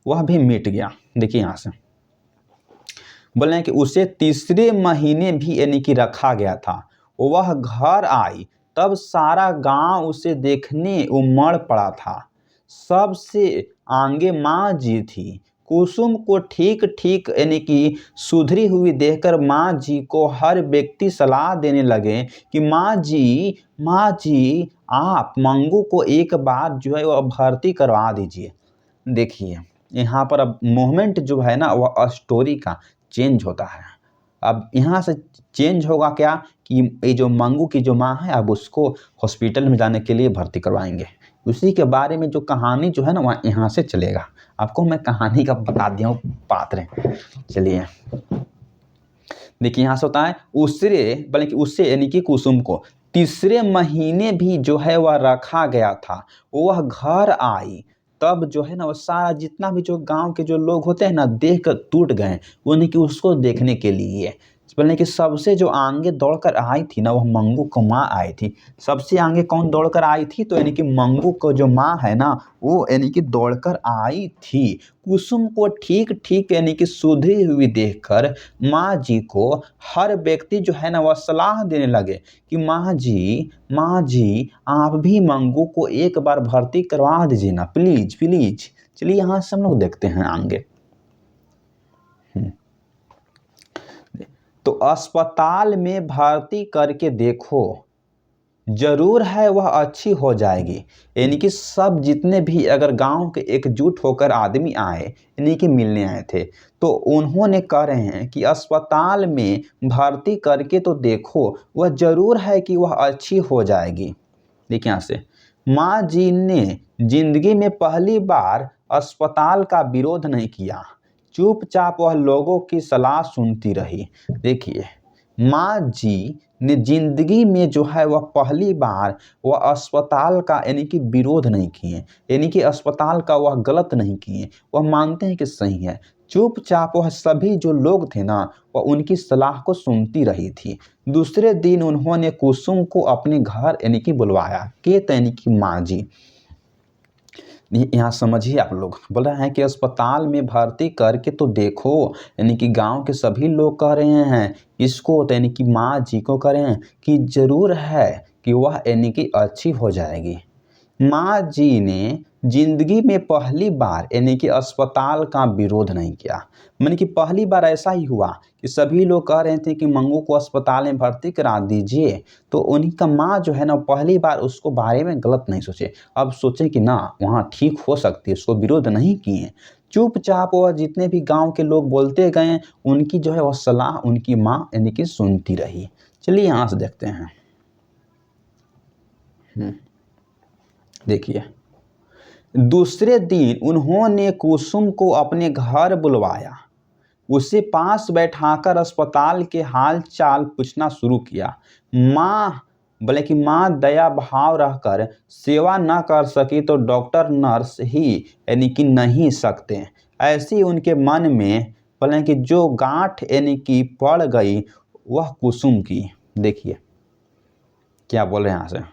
वह भी मिट गया। देखिए यहाँ से बोले हैं कि उसे तीसरे महीने भी यानी कि रखा गया था। वह घर आई तब सारा गांव उसे देखने उमड़ पड़ा था। सबसे आगे माँ जी थी। कुसुम को ठीक ठीक यानी कि सुधरी हुई देखकर माँ जी को हर व्यक्ति सलाह देने लगे कि माँ जी आप मंगू को एक बार जो है वह भर्ती करवा दीजिए। देखिए यहाँ पर अब मूवमेंट जो है ना वह स्टोरी का चेंज होता है। अब यहाँ से चेंज होगा क्या कि ये जो मंगू की जो माँ है अब उसको हॉस्पिटल में जाने के लिए भर्ती करवाएंगे। उसी के बारे में जो कहानी जो है ना वह यहाँ से चलेगा। आपको मैं कहानी का बता दिया हूँ पात्र। चलिए देखिए यहाँ से होता है उससे यानी कि कुसुम को तीसरे महीने भी जो है वह रखा गया था। वह घर आई तब जो है ना वो सारा जितना भी जो गांव के जो लोग होते हैं ना देख कर टूट गए, यानी कि उसको देखने के लिए। बोले कि सबसे जो आगे दौड़कर आई थी ना वह मंगू को माँ आई थी। सबसे आगे कौन दौड़कर आई थी, तो यानी कि मंगू को जो माँ है ना वो यानी कि दौड़कर आई थी। कुसुम को ठीक ठीक यानी कि सुधरी हुई देखकर माँ जी को हर व्यक्ति जो है ना वह सलाह देने लगे कि माँ जी आप भी मंगू को एक बार भर्ती करवा दीजिए ना, प्लीज प्लीज। चलिए यहाँ से हम लोग देखते हैं आगे। तो अस्पताल में भर्ती करके देखो, जरूर है वह अच्छी हो जाएगी। यानी कि सब जितने भी अगर गांव के एकजुट होकर आदमी आए यानी कि मिलने आए थे तो उन्होंने कह रहे हैं कि अस्पताल में भर्ती करके तो देखो, वह जरूर है कि वह अच्छी हो जाएगी। देखिए यहाँ से माँ जी ने जिंदगी में पहली बार अस्पताल का विरोध नहीं किया, चुपचाप वह लोगों की सलाह सुनती रही। देखिए माँ जी ने जिंदगी में जो है वह पहली बार वह अस्पताल का यानी कि विरोध नहीं किए, यानी कि अस्पताल का वह गलत नहीं किए, वह मानते हैं कि सही है। चुपचाप वह सभी जो लोग थे ना, वह उनकी सलाह को सुनती रही थी। दूसरे दिन उन्होंने कुसुम को अपने घर यानी कि बुलवाया। केत यानी कि माँ जी। यहाँ समझिए आप लोग, बोल रहे हैं कि अस्पताल में भर्ती करके तो देखो, यानी कि गांव के सभी लोग कह रहे हैं इसको, तो यानी कि माँ जी को कह रहे हैं कि जरूर है कि वह यानी कि अच्छी हो जाएगी। माँ जी ने जिंदगी में पहली बार यानी कि अस्पताल का विरोध नहीं किया। माने कि पहली बार ऐसा ही हुआ कि सभी लोग कह रहे थे कि मंगू को अस्पताल में भर्ती करा दीजिए, तो उन्हीं का माँ जो है ना पहली बार उसको बारे में गलत नहीं सोचे। अब सोचे कि ना वहाँ ठीक हो सकती है, उसको विरोध नहीं किए। चुपचाप वह जितने भी गांव के लोग बोलते गए, उनकी जो है वह सलाह उनकी माँ यानी कि सुनती रही। चलिए यहाँ से देखते हैं। देखिए, दूसरे दिन उन्होंने कुसुम को अपने घर बुलवाया, उसे पास बैठाकर अस्पताल के हाल चाल पूछना शुरू किया। माँ बोले कि माँ दया भाव रहकर सेवा न कर सकी तो डॉक्टर नर्स ही यानी कि नहीं सकते। ऐसी उनके मन में बोले कि जो गांठ यानी कि पड़ गई वह कुसुम की। देखिए क्या बोल रहे हैं यहाँ से,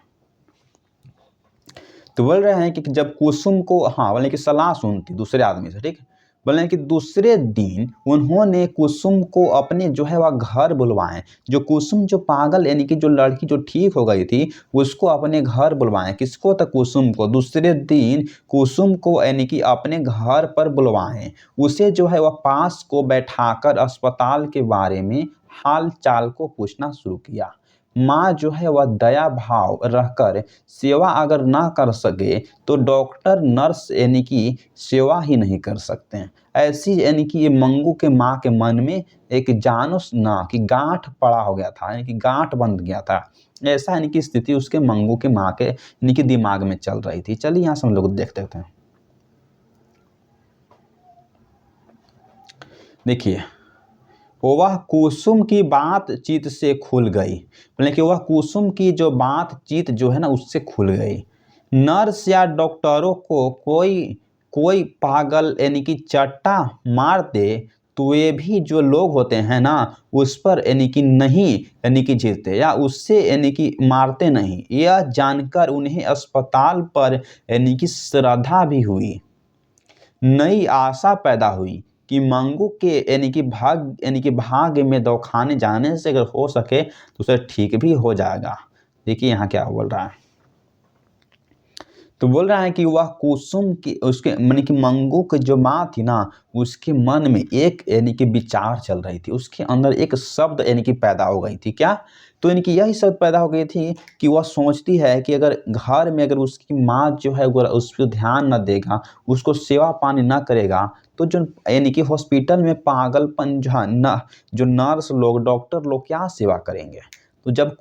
तो बोल रहे हैं कि जब कुसुम को, हाँ बोले कि सलाह सुनती दूसरे आदमी से, ठीक, बोले कि दूसरे दिन उन्होंने कुसुम को अपने जो है वह घर बुलवाएं। जो कुसुम जो पागल यानी कि जो लड़की जो ठीक हो गई थी उसको अपने घर बुलवाएं। किसको? तो कुसुम को। दूसरे दिन कुसुम को यानी कि अपने घर पर बुलवाएं, उसे जो है वह पास को बैठाकर अस्पताल के बारे में हाल चाल को पूछना शुरू किया। माँ जो है वह दया भाव रहकर सेवा अगर ना कर सके तो डॉक्टर नर्स यानी कि सेवा ही नहीं कर सकते हैं। ऐसी यानी कि ये मंगू के माँ के मन में एक जानोस ना कि गांठ पड़ा हो गया था, यानी कि गांठ बंध गया था। ऐसा यानी कि स्थिति उसके मंगू के माँ के यानी कि दिमाग में चल रही थी। चलिए यहाँ से हम लोग देखते हैं। देखिए, वह कुसुम की बातचीत से खुल गई, मतलब कि वह कुसुम की जो बातचीत जो है ना उससे खुल गई। नर्स या डॉक्टरों को कोई कोई पागल यानी कि चट्टा मार दे तो ये भी जो लोग होते हैं ना उस पर यानी कि नहीं यानी कि जीते या उससे यानी कि मारते नहीं। यह जानकर उन्हें अस्पताल पर यानी कि श्रद्धा भी हुई, नई आशा पैदा हुई कि मंगू के यानी कि भाग्य में दवाखाने जाने से अगर हो सके तो उसे ठीक भी हो जाएगा। देखिए यहाँ क्या बोल रहा है, तो बोल रहा है कि वह कुसुम की उसके माने कि मंगू की जो माँ थी ना उसके मन में एक यानी कि विचार चल रही थी, उसके अंदर एक शब्द यानी कि पैदा हो गई थी। क्या? तो यानी कि यही शब्द पैदा हो गई थी कि वह सोचती है कि अगर घर में अगर उसकी माँ जो है वो उस पर ध्यान न देगा, उसको सेवा पानी ना करेगा, तो जो यानी कि हॉस्पिटल में पागलपन जो नर्स लोग डॉक्टर लोग क्या सेवा करेंगे। तो जब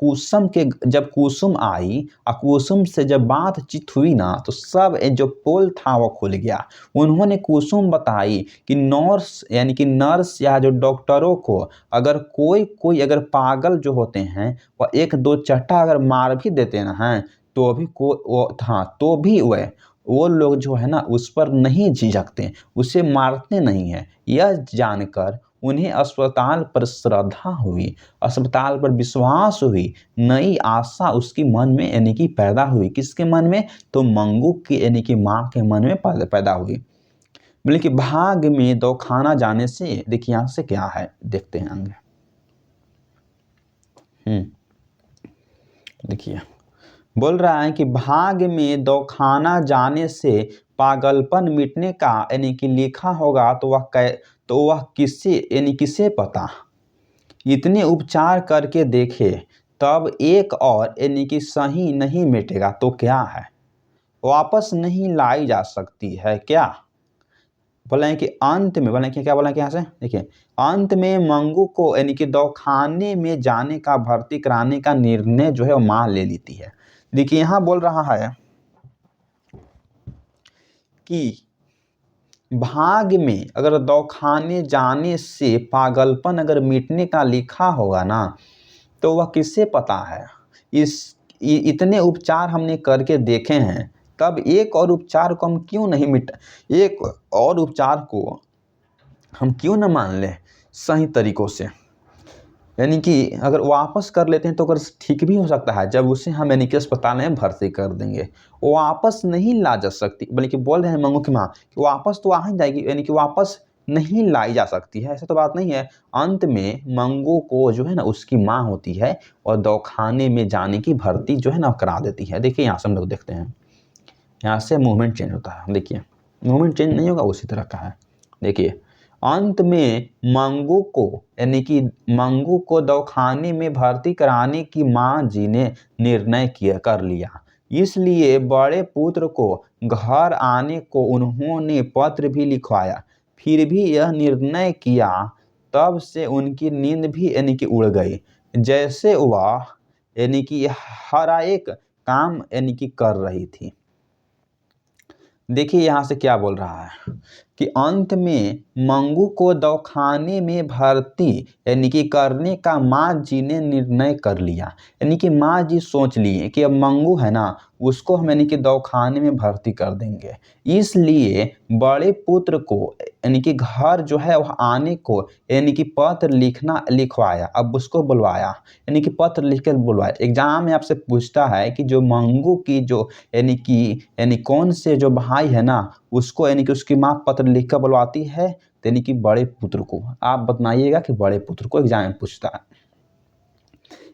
कुसुम आई और कुसुम से जब बातचीत हुई ना तो सब जो पोल था वो खुल गया। उन्होंने कुसुम बताई कि नर्स या जो डॉक्टरों को अगर कोई अगर पागल जो होते हैं वह एक दो चट्टा अगर मार भी देते ना हैं तो भी तो भी वो लोग जो है ना उस पर नहीं झिझकते, उसे मारते नहीं हैं। यह जानकर उन्हें अस्पताल पर श्रद्धा हुई, अस्पताल पर विश्वास हुई, नई आशा उसकी मन में यानी कि पैदा हुई। किसके मन में? तो मंगू की यानी कि माँ के मन में पैदा हुई। बोले कि भाग में दवाखाना जाने से, देखिए यहाँ से क्या है देखते हैं आगे। देखिए बोल रहा है कि भाग में दवाखाना जाने से पागलपन मिटने का यानी कि लिखा होगा तो वह किसे पता। इतने उपचार करके देखे तब एक और यानी कि सही नहीं मिटेगा तो क्या है, वापस नहीं लाई जा सकती है क्या। बोला है कि अंत में, बोला कि क्या बोला कि यहाँ से देखिए, अंत में मंगू को यानी कि दवाखाने में जाने का भर्ती कराने का निर्णय जो है वो माँ ले लेती है। देखिए यहाँ बोल रहा है कि भाग में अगर दवाखाने जाने से पागलपन अगर मिटने का लिखा होगा ना तो वह किससे पता है। इतने उपचार हमने करके देखे हैं, तब एक और उपचार को हम क्यों नहीं एक और उपचार को हम क्यों ना मान लें सही तरीक़ों से, यानी कि अगर वापस कर लेते हैं तो अगर ठीक भी हो सकता है, जब उसे हम यानी कि अस्पताल में भर्ती कर देंगे। वो वापस नहीं ला जा सकती, बल्कि बोल रहे हैं मंगू की माँ कि वापस तो आ ही जाएगी, यानी कि वापस नहीं लाई जा सकती है, ऐसा तो बात नहीं है। अंत में मंगू को जो है ना उसकी माँ होती है और दवाखाने में जाने की भर्ती जो है ना करा देती है। देखिए यहाँ से हम लोग देखते हैं, यहाँ से मूवमेंट चेंज होता है। देखिए मूवमेंट चेंज नहीं होगा, उसी तरह का है। देखिए अंत में मंगू को, यानी कि मंगू को दवाखाने में भर्ती कराने की माँ जी ने निर्णय कर लिया। इसलिए बड़े पुत्र को घर आने को उन्होंने पत्र भी लिखवाया। फिर भी यह निर्णय किया, तब से उनकी नींद भी यानी कि उड़ गई। जैसे वह यानी कि हर एक काम यानी कि कर रही थी। देखिए यहाँ से क्या बोल रहा है कि अंत में मंगू को दवाखाने में भर्ती यानी कि करने का माँ जी ने निर्णय कर लिया। यानी कि माँ जी सोच लिए कि अब मंगू है ना, उसको हम यानी कि दवाखाने में भर्ती कर देंगे। इसलिए बड़े पुत्र को यानी कि घर जो है वह आने को यानी कि पत्र लिखवाया, अब उसको बुलवाया, यानी कि पत्र लिख कर बुलवाया। एग्जाम में आपसे पूछता है कि जो मंगू की जो यानी कौन से जो भाई है ना, उसको यानी कि उसकी माँ पत्र लिख कर बुलवाती है, यानी कि बड़े पुत्र को। आप बताइएगा कि बड़े पुत्र को एग्जाम में पूछता है,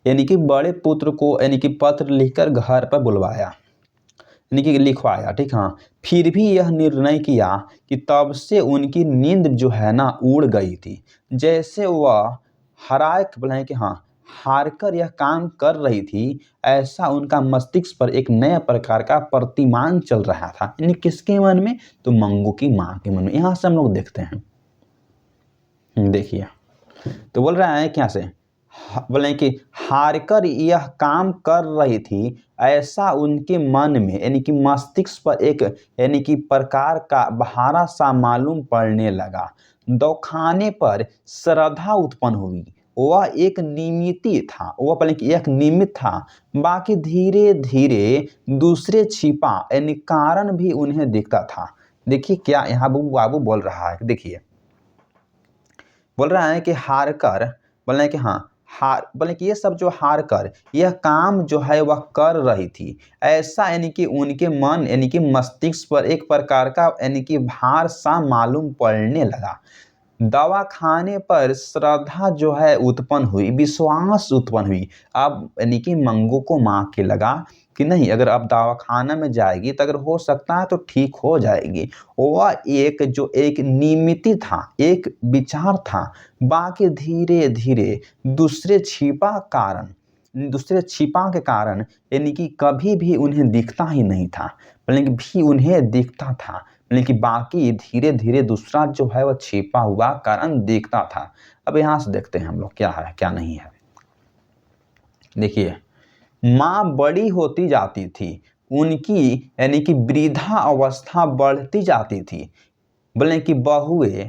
यानी कि बड़े पुत्र को यानी कि पत्र लिखकर घर पर बुलवाया, यानी कि लिखवाया, ठीक। हाँ, फिर भी यह निर्णय किया कि तब से उनकी नींद जो है ना उड़ गई थी। जैसे वह बोले कि हाँ, हारकर यह काम कर रही थी, ऐसा उनका मस्तिष्क पर एक नया प्रकार का प्रतिमान चल रहा था। यानी किसके मन में? तो मंगू की माँ के मन में। यहाँ से हम लोग देखते हैं, देखिए तो बोल रहा है क्या से, बोले कि हारकर यह काम कर रही थी, ऐसा उनके मन में यानी कि मस्तिष्क पर एक यानी कि प्रकार का भारा सा मालूम पड़ने लगा। दवाखाने पर श्रद्धा उत्पन्न हुई। वह एक निमित्त था, वह बोले कि एक निमित्त था, बाकी धीरे धीरे दूसरे छिपा यानी कारण भी उन्हें दिखता था। देखिए क्या यहाँ बाबू बोल रहा है, देखिए बोल रहा है कि हारकर, बोल रहे हैं कि हाँ, बोले कि ये सब जो हार कर यह काम जो है वह कर रही थी, ऐसा यानी कि उनके मन यानी कि मस्तिष्क पर एक प्रकार का यानी कि भार सा मालूम पड़ने लगा। दवाखाने पर श्रद्धा जो है उत्पन्न हुई, विश्वास उत्पन्न हुई। अब यानी कि मंगू को माँ के लगा कि नहीं, अगर अब दवाखाना में जाएगी तो अगर हो सकता है तो ठीक हो जाएगी। वह एक निमित्त था, एक विचार था, बाकी धीरे धीरे दूसरे छिपा के कारण यानी कि कभी भी उन्हें दिखता ही नहीं था, बल्कि भी उन्हें दिखता था, लेकिन बाकी धीरे धीरे दूसरा जो है वह छिपा हुआ कारण दिखता था। अब यहाँ से देखते हैं हम लोग क्या है क्या नहीं है। देखिए माँ बड़ी होती जाती थी, उनकी यानी कि वृद्धा अवस्था बढ़ती जाती थी। बोले कि बहुएं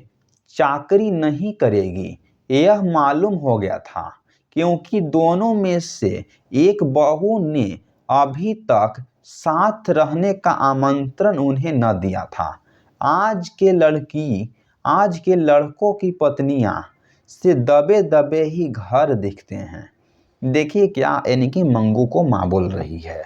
चाकरी नहीं करेगी, यह मालूम हो गया था, क्योंकि दोनों में से एक बहू ने अभी तक साथ रहने का आमंत्रण उन्हें न दिया था। आज के लड़कों की पत्नियां से दबे दबे ही घर दिखते हैं। देखिए क्या यानी कि मंगू को माँ बोल रही है,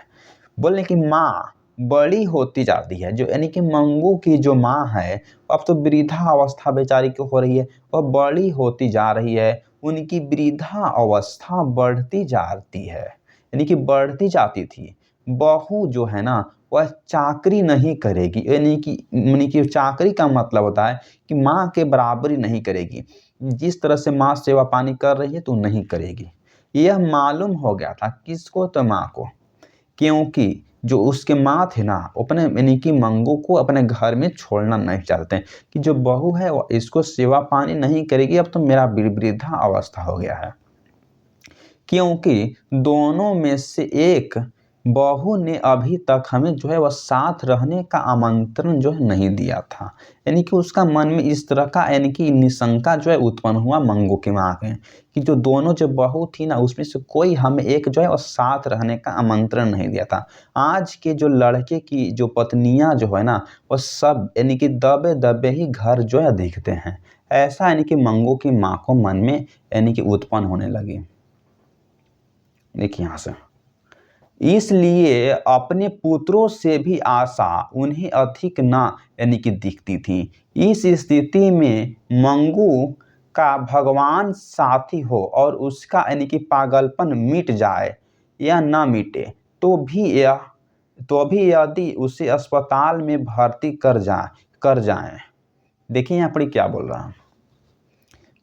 बोलने की माँ बड़ी होती जाती है, जो यानी कि मंगू की जो माँ है अब तो वृद्धा अवस्था बेचारी की हो रही है, वह बड़ी होती जा रही है, उनकी वृद्धा अवस्था बढ़ती जाती है, यानी कि बढ़ती जाती थी। बहू जो है ना वह चाकरी नहीं करेगी, यानी कि चाकरी का मतलब होता है कि माँ के बराबरी नहीं करेगी। जिस तरह से माँ सेवा पानी कर रही है तो नहीं करेगी। यह मालूम हो गया था किसको? तो माँ को, क्योंकि जो उसके माँ थे ना अपने यानी कि मंगू को अपने घर में छोड़ना नहीं चाहते कि जो बहू है वो इसको सेवा पानी नहीं करेगी, अब तो मेरा वृद्धा अवस्था हो गया है। क्योंकि दोनों में से एक बहू ने अभी तक हमें जो है वह साथ रहने का आमंत्रण जो है नहीं दिया था, यानी कि उसका मन में इस तरह का यानी कि निशंका जो है उत्पन्न हुआ मंगू की माँ के कि जो दोनों जो बहू थी ना उसमें से कोई हमें एक जो है वह साथ रहने का आमंत्रण नहीं दिया था। आज के जो लड़के की जो पत्नियां जो है ना वह सब यानी कि दबे दबे ही घर जो है देखते हैं, ऐसा यानी कि मंगू की माँ को मन में यानी कि उत्पन्न होने लगी। देखिए यहाँ से, इसलिए अपने पुत्रों से भी आशा उन्हें अधिक ना यानी कि दिखती थी। इस स्थिति में मंगू का भगवान साथी हो और उसका यानी कि पागलपन मिट जाए या ना मिटे तो भी यदि उसे अस्पताल में भर्ती कर जाएं। देखिए यहाँ पर क्या बोल रहा है,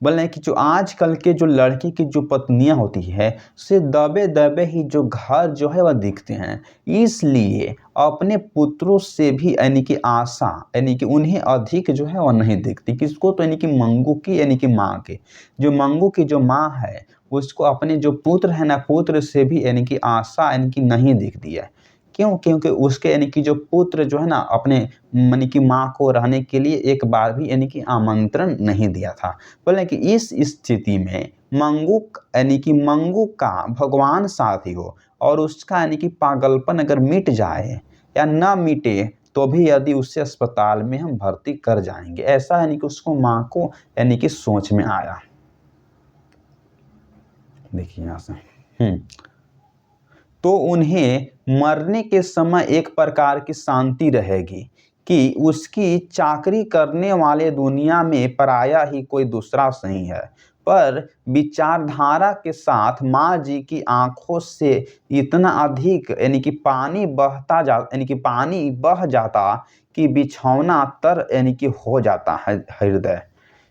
बोल रहे हैं कि जो आजकल के जो लड़की की जो पत्नियां होती है से दबे दबे ही जो घर जो है वह दिखते हैं, इसलिए अपने पुत्रों से भी यानी कि आशा यानी कि उन्हें अधिक जो है वह नहीं दिखती। किसको? तो यानी कि मंगू की यानी कि माँ के, जो मंगू की जो माँ है उसको अपने जो पुत्र है ना, पुत्र से भी यानी कि आशा यानी कि नहीं दिखती है। क्यों? क्योंकि उसके यानी कि जो पुत्र जो है ना अपने यानी कि माँ को रहने के लिए एक बार भी यानी कि आमंत्रण नहीं दिया था। बोले कि इस स्थिति में मंगू का भगवान साथी हो और उसका यानी कि पागलपन अगर मिट जाए या ना मिटे तो भी यदि उसे अस्पताल में हम भर्ती कर जाएंगे, ऐसा यानी कि उसको माँ को यानी कि सोच में आया। देखिए यहाँ से तो उन्हें मरने के समय एक प्रकार की शांति रहेगी कि उसकी चाकरी करने वाले दुनिया में पराया ही कोई दूसरा नहीं है। पर विचारधारा के साथ माँ जी की आंखों से इतना अधिक यानी कि पानी बह जाता कि बिछौना तर यानी कि हो जाता है हृदय।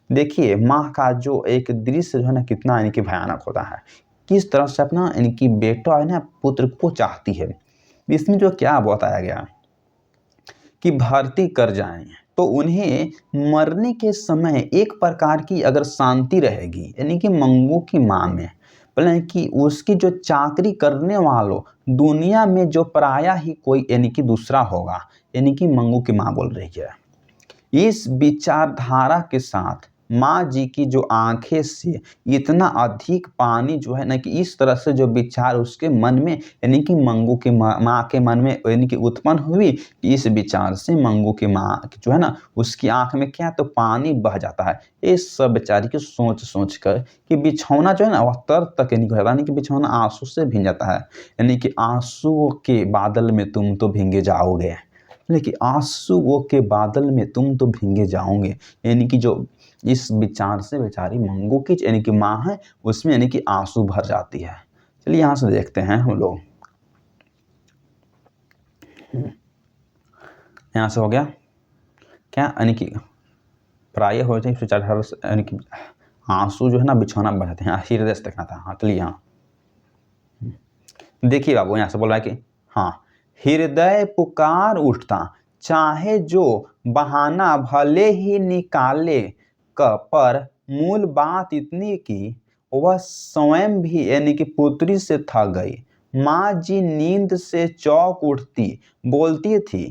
देखिए माँ का जो एक दृश्य जो है ना कितना यानी कि भयानक होता है, किस तरह से अपना यानी कि बेटा है ना पुत्र को चाहती है। इसमें जो क्या बताया गया कि भर्ती कर जाएं तो उन्हें मरने के समय एक प्रकार की अगर शांति रहेगी यानी कि मंगू की माँ में, बोले कि उसकी जो चाकरी करने वालों दुनिया में जो पराया ही कोई यानी कि दूसरा होगा, यानी कि मंगू की माँ बोल रही है। इस विचारधारा के साथ माँ जी की जो आंखें से इतना अधिक पानी जो है ना कि इस तरह से जो विचार उसके मन में यानी कि मंगू के माँ के मन में यानी कि उत्पन्न हुई, इस विचार से मंगू की माँ जो है ना उसकी आंख में क्या तो पानी बह जाता है। ये सब बेचारी की सोच सोच कर कि बिछौना जो है ना वह तर तक यानी कि यानी कि बिछौना आंसू से भीग जाता है, यानी कि आंसुओं के बादल में तुम तो भीगे जाओगे, लेकिन आंसुओं के बादल में तुम तो भीगे जाओगे। यानी कि जो इस विचार से बेचारी मंगू की यानी कि माँ है उसमें यानी कि आंसू भर जाती है। चलिए यहाँ से देखते हैं हम लोग, यहाँ से हो गया क्या यानी कि प्राय हो जाए विचारधारा यानी कि आंसू जो है ना बिछौना बह जाते हैं। हृदय से देखना था। हाँ चलिए यहाँ देखिए बाबू यहाँ से बोल रहा है कि हाँ, हृदय पुकार उठता चाहे जो बहाना भले ही निकाले पर मूल बात इतनी कि वह स्वयं भी यानी कि पुत्री से थक गई। माँ जी नींद से चौंक उठती, बोलती थी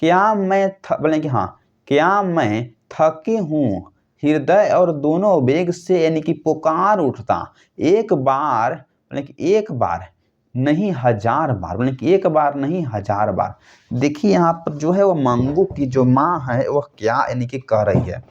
बोले कि हाँ, क्या मैं थकी हूँ? हृदय और दोनों वेग से यानी कि पुकार उठता, एक बार बोले कि एक बार नहीं हजार बार, बोले कि एक बार नहीं हजार बार। देखिए यहाँ पर जो है वो मंगू की जो माँ है वह क्या यानी कि कह रही है,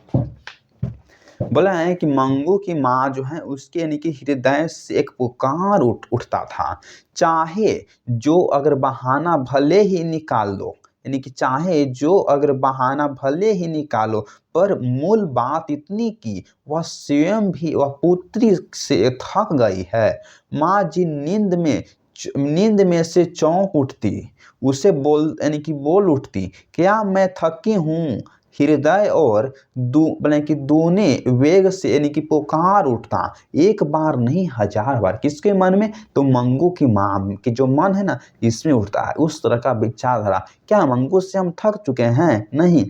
बोला है कि मंगू की माँ जो है उसके यानी कि हृदय से एक पुकार उठता था, चाहे जो अगर बहाना भले ही निकाल दो, यानी कि चाहे जो अगर बहाना भले ही निकालो, पर मूल बात इतनी कि वह स्वयं भी वह पुत्री से थक गई है। माँ जी नींद में से चौंक उठती, उसे यानी कि बोल उठती, क्या मैं थकी हूँ? हृदय और बोले कि दूने वेग से यानी कि पुकार उठता, एक बार नहीं हजार बार। किसके मन में? तो मंगू की माँ की जो मन है ना इसमें उठता है उस तरह का विचारधारा। क्या मंगू से हम थक चुके हैं? नहीं,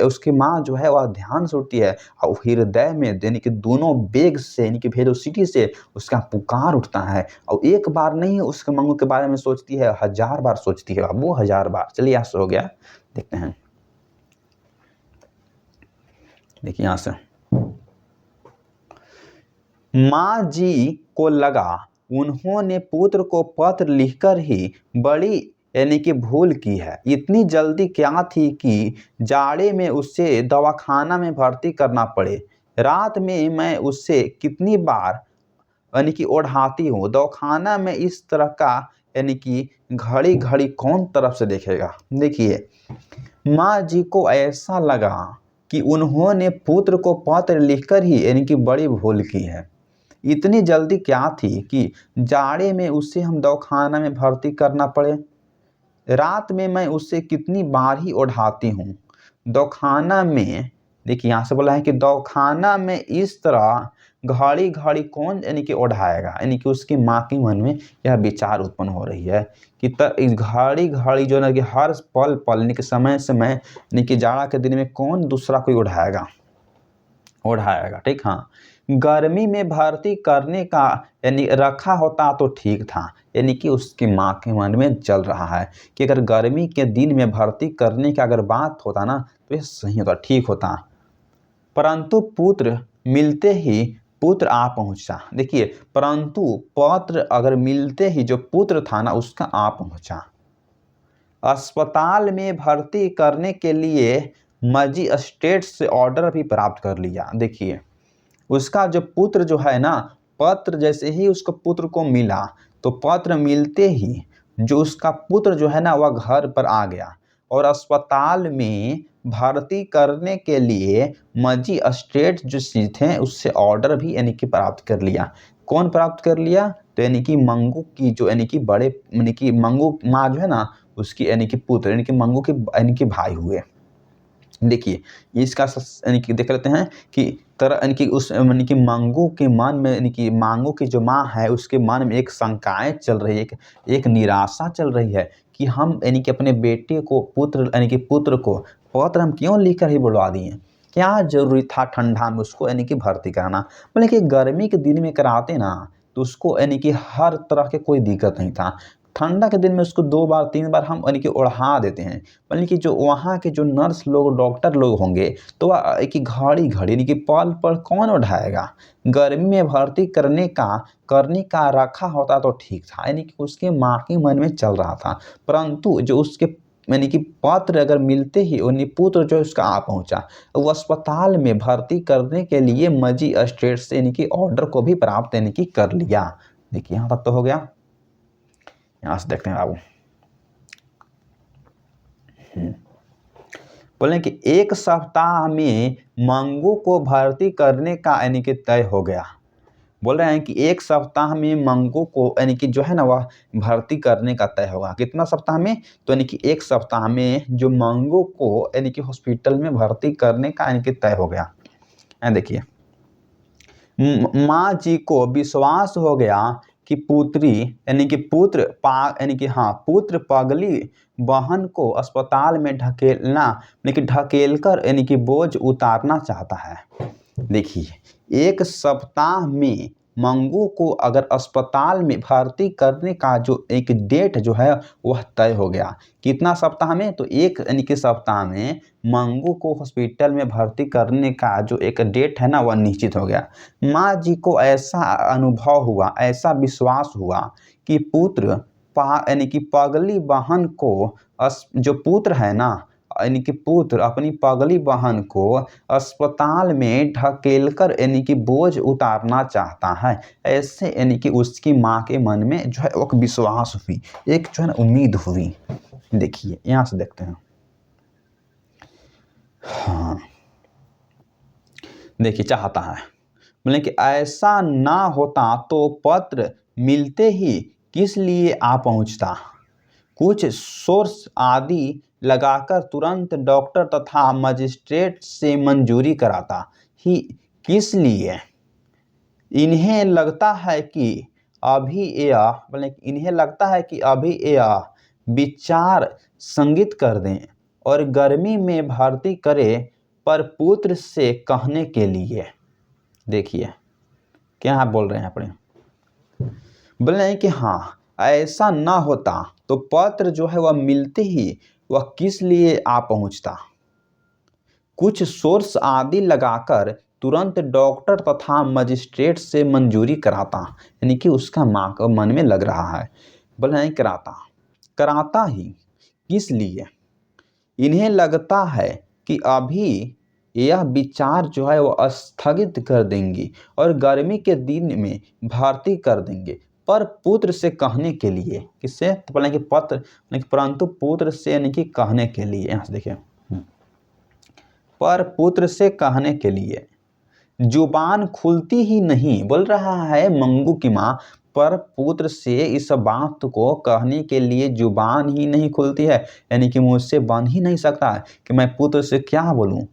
उसकी माँ जो है वह ध्यान से उठती है और हृदय में यानी कि दोनों वेग से यानी कि वेलोसिटी से उसका पुकार उठता है, और एक बार नहीं उसके मंगू के बारे में सोचती है, हजार बार सोचती है वो, हजार बार। चलिए यहाँ से हो गया, देखते हैं। देखिए यहां से माँ जी को लगा उन्होंने पुत्र को पत्र लिखकर ही बड़ी यानी कि भूल की है। इतनी जल्दी क्या थी कि जाड़े में उसे दवाखाना में भर्ती करना पड़े। रात में मैं उससे कितनी बार यानी कि ओढ़ाती हूँ। दवाखाना में इस तरह का यानी कि घड़ी घड़ी कौन तरफ से देखेगा। देखिए, माँ जी को ऐसा लगा कि उन्होंने पुत्र को पत्र लिखकर ही यानी कि बड़ी भूल की है। इतनी जल्दी क्या थी कि जाड़े में उसे हम दवाखाना में भर्ती करना पड़े। रात में मैं उससे कितनी बार ही ओढ़ाती हूँ। दवाखाना में, देखिए यहाँ से बोला है कि दवाखाना में इस तरह घड़ी घड़ी कौन यानी कि ओढ़ाएगा। यानी कि उसकी माँ के मन में यह विचार उत्पन्न हो रही है कि इस घड़ी घड़ी जो है ना कि हर पल पल यानी कि समय समय यानी कि जाड़ा के दिन में कौन दूसरा कोई ओढ़ाएगा। ठीक, हाँ। गर्मी में भर्ती करने का यानी रखा होता तो ठीक था। यानी कि उसकी माँ के मन में चल रहा है कि अगर गर्मी के दिन में भर्ती करने का अगर बात होता ना तो ये सही होता, ठीक होता। परंतु पुत्र मिलते ही पुत्र आ पहुंचा। देखिए, परंतु पत्र अगर मिलते ही जो पुत्र था ना उसका आ पहुंचा। अस्पताल में भर्ती करने के लिए मजिस्ट्रेट से ऑर्डर भी प्राप्त कर लिया। देखिए, उसका जो पुत्र जो है ना, पत्र जैसे ही उसको पुत्र को मिला तो पत्र मिलते ही जो उसका पुत्र जो है ना वह घर पर आ गया और अस्पताल में भर्ती करने के लिए मजिस्ट्रेट जो थे उससे ऑर्डर भी यानी कि प्राप्त कर लिया। कौन प्राप्त कर लिया? तो यानी कि मंगू की जो यानी कि बड़े यानी कि मंगू माँ जो है ना उसकी यानी कि पुत्र यानी कि मंगू के यानी कि भाई हुए। देखिए, इसका यानी कि देख लेते हैं कि तरह यानी कि उस यानी कि मंगू के मन में यानी कि मांगू की जो माँ है उसके मन में एक शंकाएं चल रही है, एक निराशा चल रही है कि हम यानी कि अपने बेटे को पुत्र को पत्र हम क्यों लिखकर ही बुलवा दिए। क्या जरूरी था ठंडा में उसको यानी कि भर्ती कराना। बोले कि गर्मी के दिन में कराते ना तो उसको यानी कि हर तरह के कोई दिक्कत नहीं था। ठंडा के दिन में उसको 2 बार 3 बार हम यानी कि ओढ़ा देते हैं। यानी कि जो वहाँ के जो नर्स लोग डॉक्टर लोग होंगे तो वह एक घड़ी घड़ी यानी कि पल पल कौन उठाएगा। गर्मी में भर्ती करने का रखा होता तो ठीक था। यानी कि उसके माँ के मन में चल रहा था। परंतु जो उसके यानी कि पत्र अगर मिलते ही यानी पुत्र जो उसका आ पहुंचा, वो अस्पताल में भर्ती करने के लिए मजिस्ट्रेट से यानी कि ऑर्डर को भी प्राप्त यानी कि कर लिया। देखिए, यहाँ तक तो हो गया। यहाँ से देखते हैं बाबू, बोले कि 1 सप्ताह में मंगू को भर्ती करने का यानी कि तय हो गया। बोल रहे हैं कि 1 सप्ताह में मंगू को यानी कि जो है ना वह भर्ती करने का तय होगा। कितना सप्ताह में? तो यानी कि 1 सप्ताह में जो मंगू को यानी कि हॉस्पिटल में भर्ती करने का यानी कि तय हो गया। देखिए, माँ जी को विश्वास हो गया कि पुत्र पगली बहन को अस्पताल में ढकेलकर यानी कि बोझ उतारना चाहता है। देखिए, 1 सप्ताह में मंगू को अगर अस्पताल में भर्ती करने का जो एक डेट जो है वह तय हो गया। कितना सप्ताह में? तो 1 यानी कि सप्ताह में मंगू को हॉस्पिटल में भर्ती करने का जो एक डेट है ना वह निश्चित हो गया। माँ जी को ऐसा अनुभव हुआ, ऐसा विश्वास हुआ कि यानी कि पगली बहन को जो पुत्र है ना यानी कि पुत्र अपनी पगली बहन को अस्पताल में ढकेलकर यानी कि बोझ उतारना चाहता है। ऐसे यानी कि उसकी माँ के मन में जो है एक विश्वास हुई, एक जो है ना उम्मीद हुई। देखिए, यहाँ से देखते हैं। हाँ, देखिए, चाहता है बोले कि ऐसा ना होता तो पत्र मिलते ही किस लिए आ पहुंचता। कुछ सोर्स आदि लगाकर तुरंत डॉक्टर तथा मजिस्ट्रेट से मंजूरी कराता ही किस लिए। इन्हें लगता है कि अभी यह विचार संगित कर दें और गर्मी में भर्ती करें पर पुत्र से कहने के लिए। देखिए, क्या बोल रहे हैं अपने, बोल रहे हैं कि हाँ, ऐसा ना होता तो पत्र जो है वह मिलते ही वह किस लिए आ पहुंचता। कुछ सोर्स आदि लगाकर तुरंत डॉक्टर तथा मजिस्ट्रेट से मंजूरी कराता। यानी कि उसका माँ का मन में लग रहा है, बोले नहीं कराता। कराता ही किस लिए। इन्हें लगता है कि अभी यह विचार जो है वो स्थगित कर देंगे और गर्मी के दिन में भर्ती कर देंगे, पर पुत्र से कहने के लिए। किससे? तो बोले कि पत्र यानी कि परंतु पुत्र से यानी कि कहने के लिए। यहाँ से देखिए, पर पुत्र से कहने के लिए जुबान खुलती ही नहीं। बोल रहा है मंगू की माँ, पर पुत्र से इस बात को कहने के लिए जुबान ही नहीं खुलती है, यानी कि मुझसे बन ही नहीं सकता है कि मैं पुत्र से क्या बोलूं।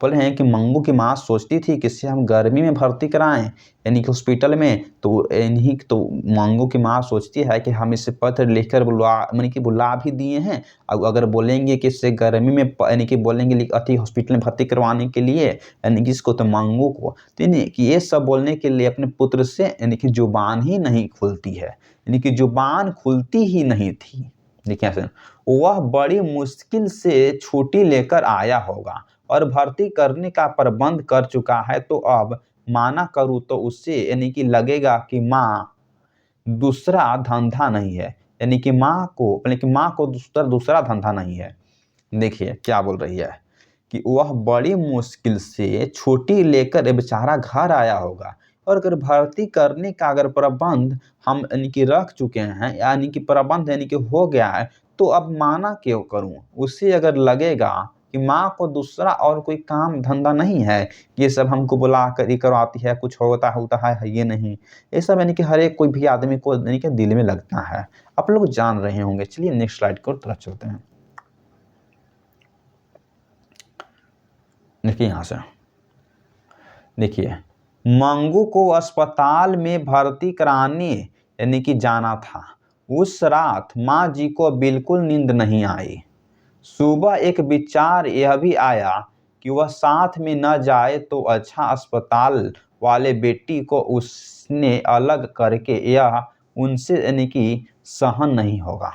बोले हैं कि मंगू की माँ सोचती थी कि इसे हम गर्मी में भर्ती कराएं, यानी कि हॉस्पिटल में। तो इन्हीं तो मंगू की माँ सोचती है कि हम इसे पत्र लिखकर बुला यानी कि बुला भी दिए हैं। अब अगर बोलेंगे कि इससे गर्मी में यानी कि बोलेंगे अति हॉस्पिटल में भर्ती करवाने के लिए, यानी कि इसको तो मंगू को, तो कि ये सब बोलने के लिए अपने पुत्र से यानी कि जुबान ही नहीं खुलती है, यानी कि जुबान खुलती ही नहीं थी। देखिए, वह बड़ी मुश्किल से छुट्टी लेकर आया होगा और भर्ती करने का प्रबंध कर चुका है, तो अब माना करूँ तो उससे यानी कि लगेगा कि माँ दूसरा धंधा नहीं है, यानी कि माँ को दूसरा धंधा नहीं है। देखिए क्या बोल रही है कि वह बड़ी मुश्किल से छुट्टी लेकर बेचारा घर आया होगा, और अगर भर्ती करने का अगर प्रबंध हम यानी कि रख चुके हैं, यानी कि प्रबंध यानी कि हो गया है, तो अब माना क्यों करूं। उससे अगर लगेगा कि माँ को दूसरा और कोई काम धंधा नहीं है, ये सब हमको बुला कर ये करवाती है, कुछ होता है ये नहीं, ये सब यानी कि हर एक कोई भी आदमी को यानी कि दिल में लगता है। आप लोग जान रहे होंगे। चलिए नेक्स्ट स्लाइड की तरफ चलते हैं। देखिए यहाँ से, देखिए मंगू को अस्पताल में भर्ती कराने यानी कि जाना था। उस रात माँ जी को बिल्कुल नींद नहीं आई। सुबह एक विचार यह भी आया कि वह साथ में न जाए तो अच्छा। अस्पताल वाले बेटी को उसने अलग करके यह उनसे यानी कि सहन नहीं होगा।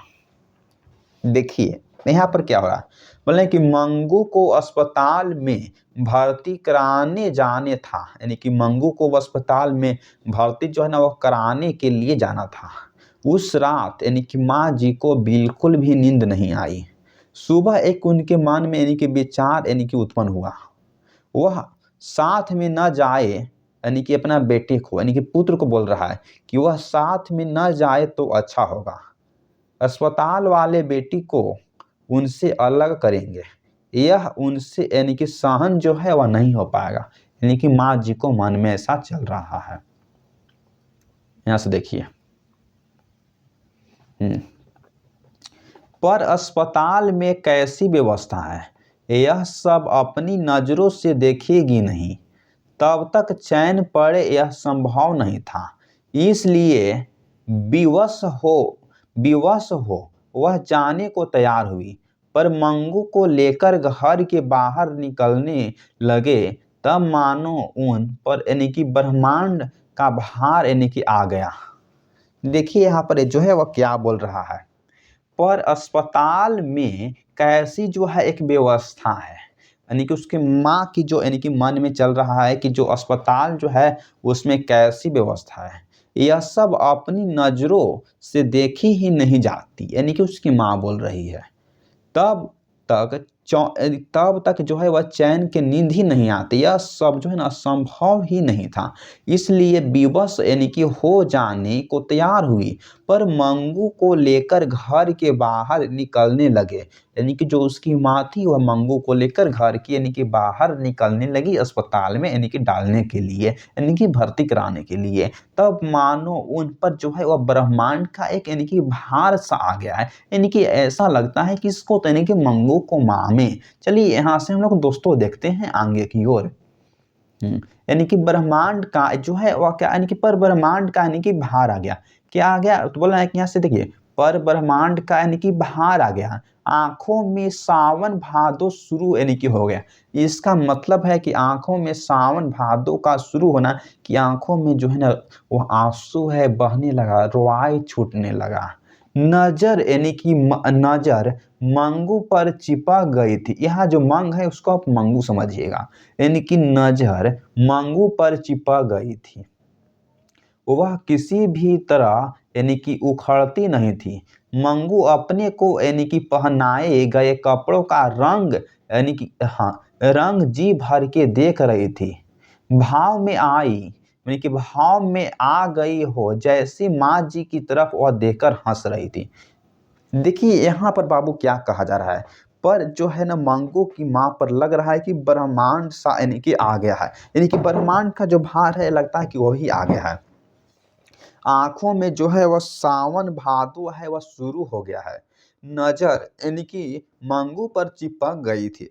देखिए यहाँ पर क्या हो रहा है, बोले कि मंगू को अस्पताल में भर्ती कराने जाने था, यानी कि मंगू को अस्पताल में भर्ती जो है ना वो कराने के लिए जाना था। उस रात यानी कि माँ जी को बिल्कुल भी नींद नहीं आई। सुबह एक उनके मन में यानी कि विचार यानी कि उत्पन्न हुआ, वह साथ में न जाए, यानी कि अपना बेटे को यानी कि पुत्र को बोल रहा है कि वह साथ में न जाए तो अच्छा होगा। अस्पताल वाले बेटी को उनसे अलग करेंगे, यह उनसे यानी कि सहन जो है वह नहीं हो पाएगा, यानी कि माँ जी को मन में ऐसा चल रहा है। यहां से देखिए, पर अस्पताल में कैसी व्यवस्था है यह सब अपनी नजरों से देखेगी नहीं, तब तक चैन पड़े यह संभव नहीं था। इसलिए विवश हो वह जाने को तैयार हुई, पर मंगू को लेकर घर के बाहर निकलने लगे तब मानो उन पर यानी कि ब्रह्मांड का भार यानी कि आ गया। देखिए यहाँ पर जो है वह क्या बोल रहा है, पर अस्पताल में कैसी जो है एक व्यवस्था है, यानी कि उसके माँ की जो यानी कि मन में चल रहा है कि जो अस्पताल जो है उसमें कैसी व्यवस्था है, यह सब अपनी नज़रों से देखी ही नहीं जाती, यानी कि उसकी माँ बोल रही है। तब तक जो है वह चैन की नींद ही नहीं आती, यह सब जो है ना संभव ही नहीं था। इसलिए विवश यानी कि हो जाने को तैयार हुई, पर मंगू को लेकर घर के बाहर निकलने लगे, यानी कि जो उसकी माँ थी वह मंगू को लेकर घर की यानी कि बाहर निकलने लगी अस्पताल में, यानी कि डालने के लिए, यानी कि भर्ती कराने के लिए। तब मानो उन पर जो है वह ब्रह्मांड का एक यानी कि भार सा आ गया है, यानी कि ऐसा लगता है कि इसको तो यानी कि मंगू को मामे। चलिए यहाँ से हम लोग दोस्तों देखते हैं आगे की ओर। यानी कि ब्रह्मांड का जो है वह क्या, यानी कि पर ब्रह्मांड का यानी कि भार आ गया। क्या आ गया तो बोला है कि यहाँ से देखिए, पर ब्रह्मांड का यानी कि भार आ गया, आंखों में सावन भादो शुरू यानी कि हो गया। इसका मतलब है कि आंखों में सावन भादो का शुरू होना, कि आंखों में जो है ना वो आंसू है बहने लगा, रुआई छूटने लगा। नजर यानी कि नजर मंगू पर चिपक गई थी। यहाँ जो मंग है उसको आप मंगू समझिएगा, यानी कि नजर मंगू पर चिपक गई थी। वह किसी भी तरह यानी कि उखड़ती नहीं थी। मंगू अपने को यानी कि पहनाए गए कपड़ों का रंग यानी कि हाँ, रंग जी भर के देख रही थी। भाव में आई यानी कि भाव में आ गई हो, जैसे माँ जी की तरफ वह देखकर हंस रही थी। देखिए यहाँ पर बाबू क्या कहा जा रहा है, पर जो है ना मंगू की माँ पर लग रहा है कि ब्रह्मांड सा यानी कि आ गया है, यानी कि ब्रह्मांड का जो भार है लगता है कि वही आ गया है। आंखों में जो है वह सावन भादो है वह शुरू हो गया है। नजर यानी कि मंगू पर चिपक गई थी।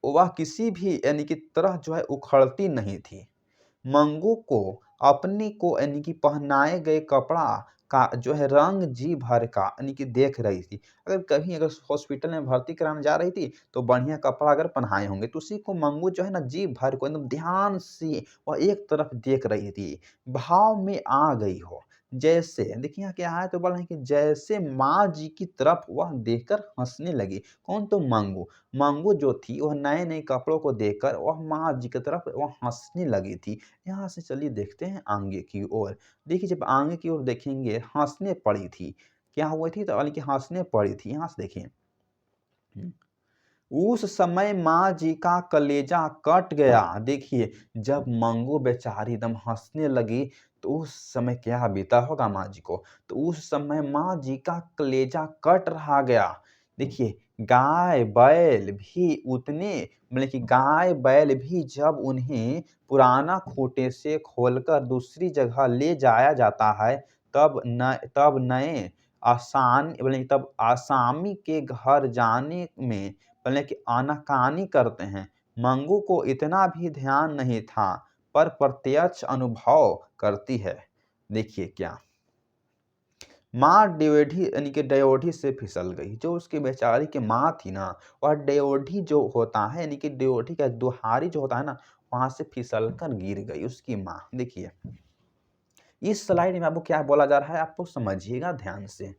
वह किसी भी यानी कि तरह जो है उखड़ती नहीं थी। मंगू को अपने को यानी कि पहनाए गए कपड़ा का जो है रंग जी भर का यानी कि देख रही थी। अगर हॉस्पिटल में भर्ती कराने जा रही थी तो बढ़िया कपड़ा अगर पहनाए होंगे, तो उसी को मंगू जो है ना जी भर को एकदम ध्यान से वह एक तरफ देख रही थी। भाव में आ गई हो, जैसे देखिए यहाँ क्या है, तो बोला है कि जैसे माँ जी की तरफ वह देखकर हंसने लगी। कौन? तो मंगू। मंगू जो थी वह नए नए कपड़ों को देखकर वह माँ जी की तरफ वह हंसने लगी थी। यहाँ से चलिए देखते हैं आगे की ओर। देखिए जब आगे की ओर देखेंगे, हंसने पड़ी थी। क्या हुई थी? तो बल्कि हंसने पड़ी थी। यहाँ से देखिए, उस समय माँ जी का कलेजा कट गया। देखिए जब मंगू बेचारी एकदम हंसने लगी, तो उस समय क्या बीता होगा माँ जी को। तो उस समय माँ जी का कलेजा कट रहा गया। देखिए गाय बैल भी उतने मतलब कि गाय बैल भी जब उन्हें पुराना खूंटे से खोलकर दूसरी जगह ले जाया जाता है, तब नए आसान मतलब तब आसामी के घर जाने में मतलब कि आनाकानी करते हैं। मंगू को इतना भी ध्यान नहीं था, पर प्रत्यक्ष अनुभव करती है। देखिए क्या, माँ ड्योढ़ी यानी कि ड्योढ़ी से फिसल गई। जो उसकी बेचारी की माँ थी ना, वह ड्योढ़ी जो होता है यानी कि ड्योढ़ी का दुहारी जो होता है ना, वहां से फिसल कर गिर गई उसकी माँ। देखिए इस स्लाइड में आपको क्या बोला जा रहा है, आपको समझिएगा ध्यान से।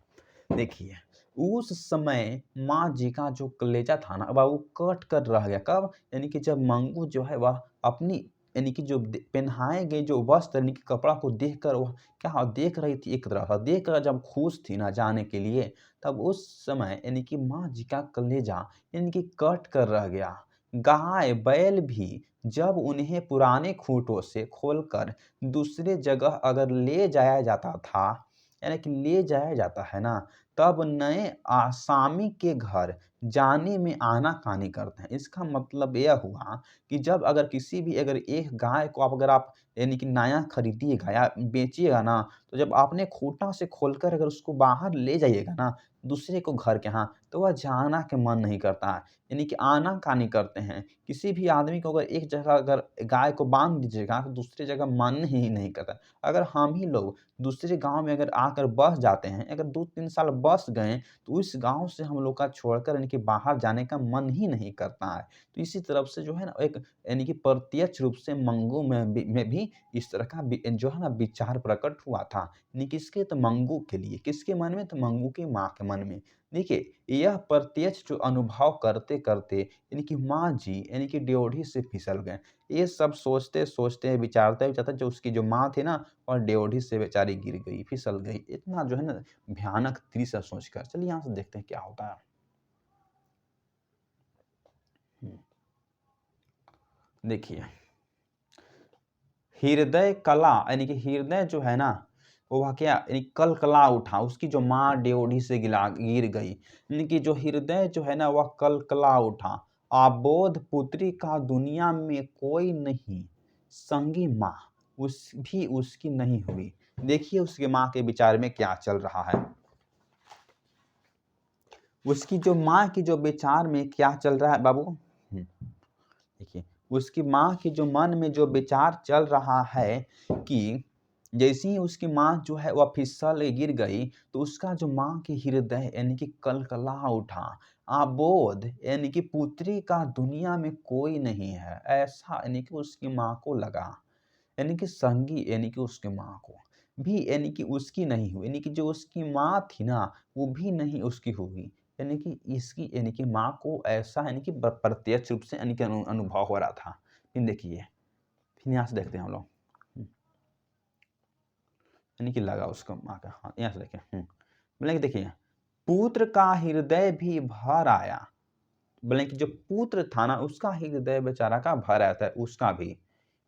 देखिए उस समय माँ जी का जो कलेजा था ना, वो कट कर रह गया। कब? यानी कि जब मंगू जो है वह अपनी यानी कि जो पहनाए गए जो वस्त्र यानी कि कपड़ा को देखकर वह क्या देख रही थी, एक तरह देख कर जब खुश थी ना जाने के लिए, तब उस समय यानी कि माँ जी का कलेजा यानी कि कट कर रह गया। गाय बैल भी जब उन्हें पुराने खूंटों से खोलकर दूसरे जगह अगर ले जाया जाता था, यानी कि ले जाया जाता है ना, तब नए आसामी के घर जाने में आनाकानी करते हैं। इसका मतलब यह हुआ कि जब अगर किसी भी अगर एक गाय को अगर आप यानी कि नया खरीदिएगा या बेचिएगा ना, तो जब आपने खूंटा से खोलकर अगर उसको बाहर ले जाइएगा ना, दूसरे को घर के यहाँ, तो वह जाना के मन नहीं करता है, यानी कि आनाकानी करते हैं। किसी भी आदमी को अगर एक जगह अगर गाय को बांध दीजिएगा, तो दूसरी जगह मन ही नहीं करता। अगर हम ही लोग दूसरे गाँव में अगर आकर बस जाते हैं, अगर 2-3 साल बस गए, तो उस गाँव से हम लोग का छोड़कर यानी कि बाहर जाने का मन ही नहीं करता है। तो इसी तरफ से जो है ना एक यानी कि प्रत्यक्ष रूप से मंगू में भी इस तरह का जो है ना विचार प्रकट हुआ था। यानी किसके? तो मंगू के लिए। किसके मन में? तो मंगू की माँ के मन में। देखिए यह प्रत्यक्ष जो अनुभव करते-करते यानी कि माँ जी यानी कि ड्योढ़ी से फिसल गए। ये सब सोचते-सोचते, विचारते-विचारते जो उसकी जो माँ थी ना, और ड्योढ़ी से बेचारी गिर गई, फिसल गई। इतना जो है ना भयानक दृश्य सोचकर। चलिए यहाँ से देखते हैं क्या होता है। हुँ, देखिए हृदय कला यानी कि हृदय जो है ना, वो वह क्या यानी कलकला उठा। उसकी जो माँ ड्योढ़ी से गिर गई, यानी कि जो हृदय जो है ना वह कलकला उठा। अबोध पुत्री का दुनिया में कोई नहीं, संगी माँ भी उसकी नहीं हुई। देखिए उसकी माँ के विचार में क्या चल रहा है। उसकी जो माँ की जो विचार में क्या चल रहा है बाबू? देखिए उसकी माँ के जो मन में जो विचार चल रहा है कि जैसे ही उसकी माँ जो है वह फिसल गिर गई, तो उसका जो माँ के हृदय यानी कि कलकला उठा। आबोध यानी कि पुत्री का दुनिया में कोई नहीं है, ऐसा यानी कि उसकी माँ को लगा। यानी कि संगी यानी कि उसकी माँ को भी यानी कि उसकी नहीं हुई, यानी कि जो उसकी माँ थी ना, वो भी नहीं उसकी हुई। यानी कि इसकी यानी कि माँ को ऐसा यानी कि प्रत्यक्ष रूप से यानी कि अनुभव हो रहा था। फिर देखिए, फिर यहाँ से देखते हैं हम लोग। यानी कि लगा उसको माँ का। हाँ यहाँ से देखें। बोले कि देखिए, पुत्र का हृदय भी भर आया। बोले कि जो पुत्र था ना, उसका हृदय बेचारा का भर आया था, उसका भी।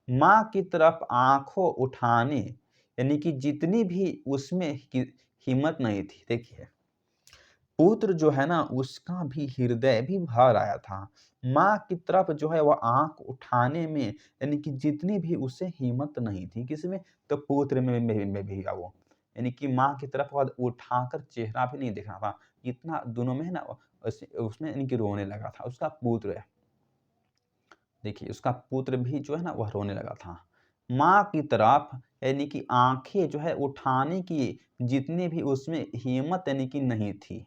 माँ की तरफ आंखों उठाने, यानी कि जितनी भी उसमें हिम्मत नहीं थी। देखिए, पुत्र जो है ना, उसका भी हृदय भी भर आया था। माँ की तरफ जो है वह आंख उठाने में, यानी कि जितनी भी उसे हिम्मत नहीं थी, किसमें? तो पुत्र में भी वो, यानी कि माँ की तरफ वह उठाकर चेहरा भी नहीं देखना था। इतना दोनों में है ना, उसमें यानी कि रोने लगा था। उसका पुत्र है, देखिए, उसका पुत्र भी जो है ना, वह रोने लगा था। माँ की तरफ यानी कि आंखें जो है उठाने की जितनी भी उसमें हिम्मत यानी कि नहीं थी।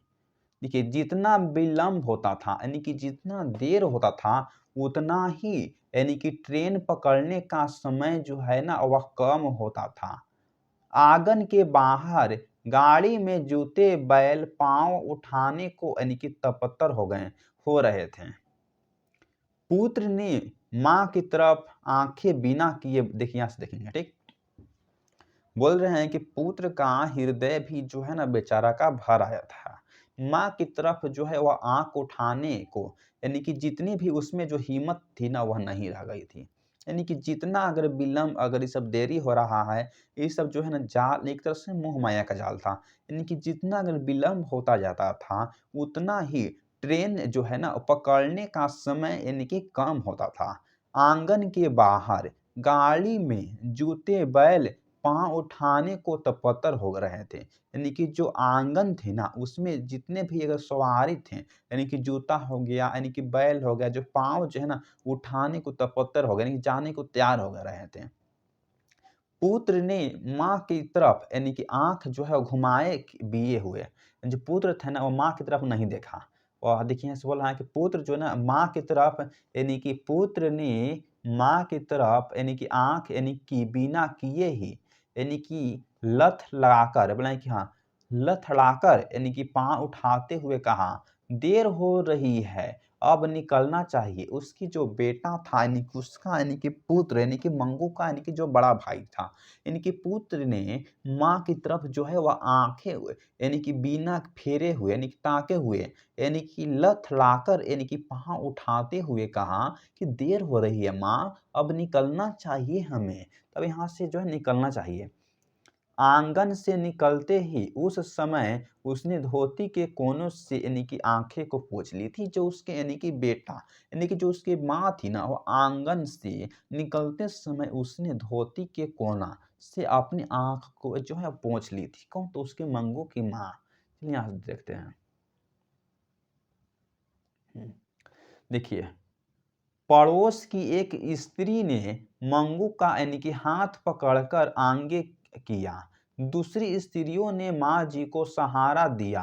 देखिए, जितना विलंब होता था, यानी कि जितना देर होता था, उतना ही यानी कि ट्रेन पकड़ने का समय जो है ना, वह कम होता था। आंगन के बाहर गाड़ी में जूते बैल पांव उठाने को यानी कि तपत्तर हो रहे थे। पुत्र ने माँ की तरफ आंखें बिना किए, देखिए यहाँ से देखेंगे, ठीक, बोल रहे हैं कि पुत्र का हृदय भी जो है ना, बेचारा का भर आया था। माँ की तरफ जो है वह आंख उठाने को, यानी कि जितनी भी उसमें जो हिम्मत थी ना, वह नहीं रह गई थी। यानी कि जितना अगर विलंब, अगर ये सब देरी हो रहा है, ये सब जो है ना, जाल, एक तरह से मोह माया का जाल था। यानी कि जितना अगर विलंब होता जाता था, उतना ही ट्रेन जो है ना, पकड़ने का समय यानी कि कम होता था। आंगन के बाहर गाड़ी में जूते बैल पाँव उठाने को तत्पर हो रहे थे। यानी कि जो आंगन थे ना, उसमें जितने भी अगर सवारी थे, यानी कि जूता हो गया, यानी कि बैल हो गया, जो पाँव जो है ना, उठाने को तत्पर हो गए, यानी कि जाने को तैयार हो गए रहे थे। पुत्र ने माँ की तरफ यानी कि आँख जो है घुमाए बिए हुए। जो पुत्र थे ना, वो माँ की तरफ नहीं देखा। और देखिए, यहाँ से बोल रहा है कि पुत्र जो है ना, माँ की तरफ, यानी कि पुत्र ने माँ की तरफ यानी कि आँख यानी कि बिना किए ही, यानी कि लथ लगाकर, बोला है कि हाँ, लथड़ाकर यानी कि पाँव उठाते हुए कहा, देर हो रही है, अब निकलना चाहिए। उसकी जो बेटा था, यानी कि उसका, यानी कि पुत्र, यानी कि मंगू का, यानी कि जो बड़ा भाई था, इनके पुत्र ने माँ की तरफ जो है वह आंखें यानी कि बिना फेरे हुए, यानी कि ताके हुए, यानी कि लथड़ाकर यानी कि पाँव उठाते हुए कहा कि देर हो रही है माँ, अब निकलना चाहिए हमें। तब यहाँ से जो है निकलना चाहिए। आंगन से निकलते ही उस समय उसने धोती के कोनों से यानी कि आंखें को पोंछ ली थी। जो उसके यानी कि बेटा, यानी कि जो उसकी माँ थी ना, वो आंगन से निकलते समय उसने धोती के कोना से अपनी आंख को जो है पोंछ ली थी। कौन? तो उसके मंगू की माँ। चलिए यहाँ से देखते हैं। देखिए, पड़ोस की एक स्त्री ने मंगू का यानी कि हाथ पकड़कर आगे किया। दूसरी स्त्रियों ने माँ जी को सहारा दिया।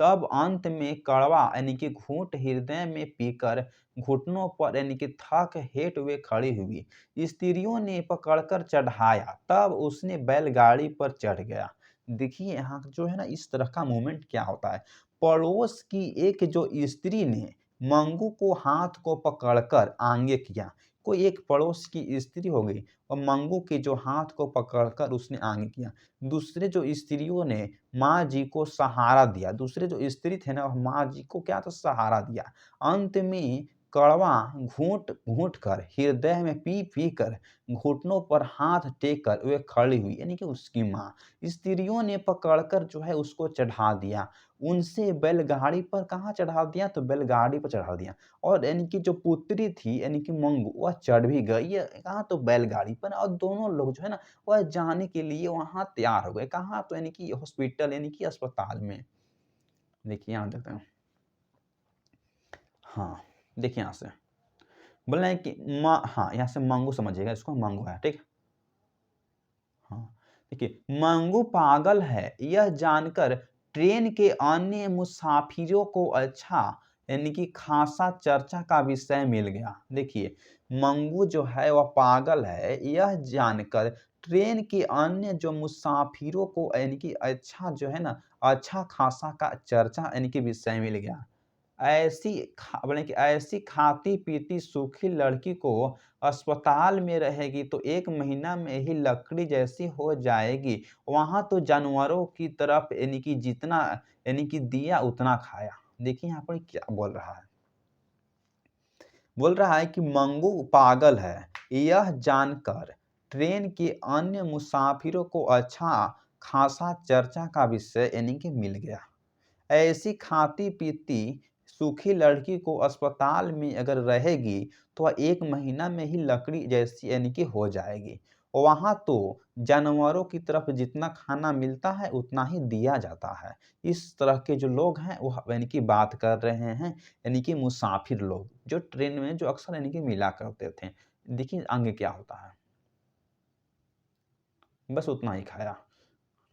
तब अंत में कड़वा यानी कि घूंट हृदय में पीकर घुटनों पर यानी कि थक हेट हुए खड़ी हुई। स्त्रियों ने पकड़कर चढ़ाया, तब उसने बैलगाड़ी पर चढ़ गया। देखिए, यहाँ जो है ना, इस तरह का मूवमेंट क्या होता है। पड़ोस की एक जो स्त्री ने मंगू को हाथ को पकड़कर आगे किया। कोई एक पड़ोस की स्त्री हो गई और मंगू के जो हाथ को पकड़कर उसने आगे किया। दूसरे जो स्त्रियों ने माँ जी को सहारा दिया। दूसरे जो स्त्री थे ना, माँ जी को क्या तो सहारा दिया। अंत में कड़वा घूंट घूंट कर हृदय में पी पी कर घुटनों पर हाथ टेक कर वे खड़ी हुई, यानी कि उसकी माँ। स्त्रियों ने पकड़कर जो है उसको चढ़ा दिया। उनसे बैलगाड़ी पर कहाँ चढ़ा दिया? तो बैलगाड़ी पर चढ़ा दिया। और यानी कि जो पुत्री थी, यानी कि मंगू, वह चढ़ भी गई है कहाँ? तो बैलगाड़ी पर। और दोनों लोग जो है ना, वह जाने के लिए वहाँ तैयार हो गए। कहाँ? तो यानी कि हॉस्पिटल, यानी कि अस्पताल में। देखिए यहाँ देखते हैं। हाँ, देखिए यहाँ से बोल रहे हैं कि हाँ, यहाँ से मंगू समझिएगा, इसको मंगू है, ठीक। हाँ, देखिए, मंगू पागल है यह जानकर ट्रेन के अन्य मुसाफिरों को अच्छा यानी कि खासा चर्चा का विषय मिल गया। देखिए, मंगू जो है वह पागल है यह जानकर ट्रेन के अन्य जो मुसाफिरों को यानी कि अच्छा जो है ना, अच्छा खासा का चर्चा यानी कि विषय मिल गया। बोले कि ऐसी खाती पीती सूखी लड़की को अस्पताल में रहेगी तो 1 महीना में ही लकड़ी जैसी हो जाएगी। वहाँ तो जानवरों की तरफ यानी कि जितना यानी कि दिया उतना खाया। देखिए यहाँ पर क्या बोल रहा है। बोल रहा है कि मंगू पागल है। यह जानकर ट्रेन के अन्य मुसाफिरों को अच्छा खासा चर्चा का विषय यानी कि मिल गया। ऐसी खाती पीती सूखी लड़की को अस्पताल में अगर रहेगी तो वह 1 महीना में ही लकड़ी जैसी यानी कि हो जाएगी। वहाँ तो जानवरों की तरफ जितना खाना मिलता है उतना ही दिया जाता है। इस तरह के जो लोग हैं वो यानी कि बात कर रहे हैं, यानी कि मुसाफिर लोग जो ट्रेन में जो अक्सर यानी कि मिला करते थे। देखिए आगे क्या होता है। बस उतना ही खाया।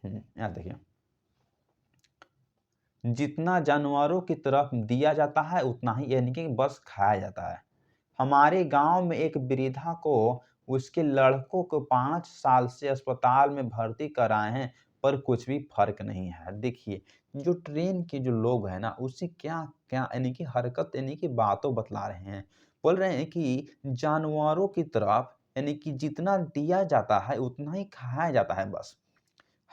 यहाँ देखिए, जितना जानवरों की तरफ दिया जाता है उतना ही यानी कि बस खाया जाता है। हमारे गांव में एक वृद्धा को उसके लड़कों को 5 साल से अस्पताल में भर्ती कराए हैं पर कुछ भी फर्क नहीं है। देखिए जो ट्रेन के जो लोग हैं ना उससे क्या क्या यानी कि हरकत यानी कि बातों बतला रहे हैं। बोल रहे हैं कि जानवरों की तरफ यानी कि जितना दिया जाता है उतना ही खाया जाता है बस।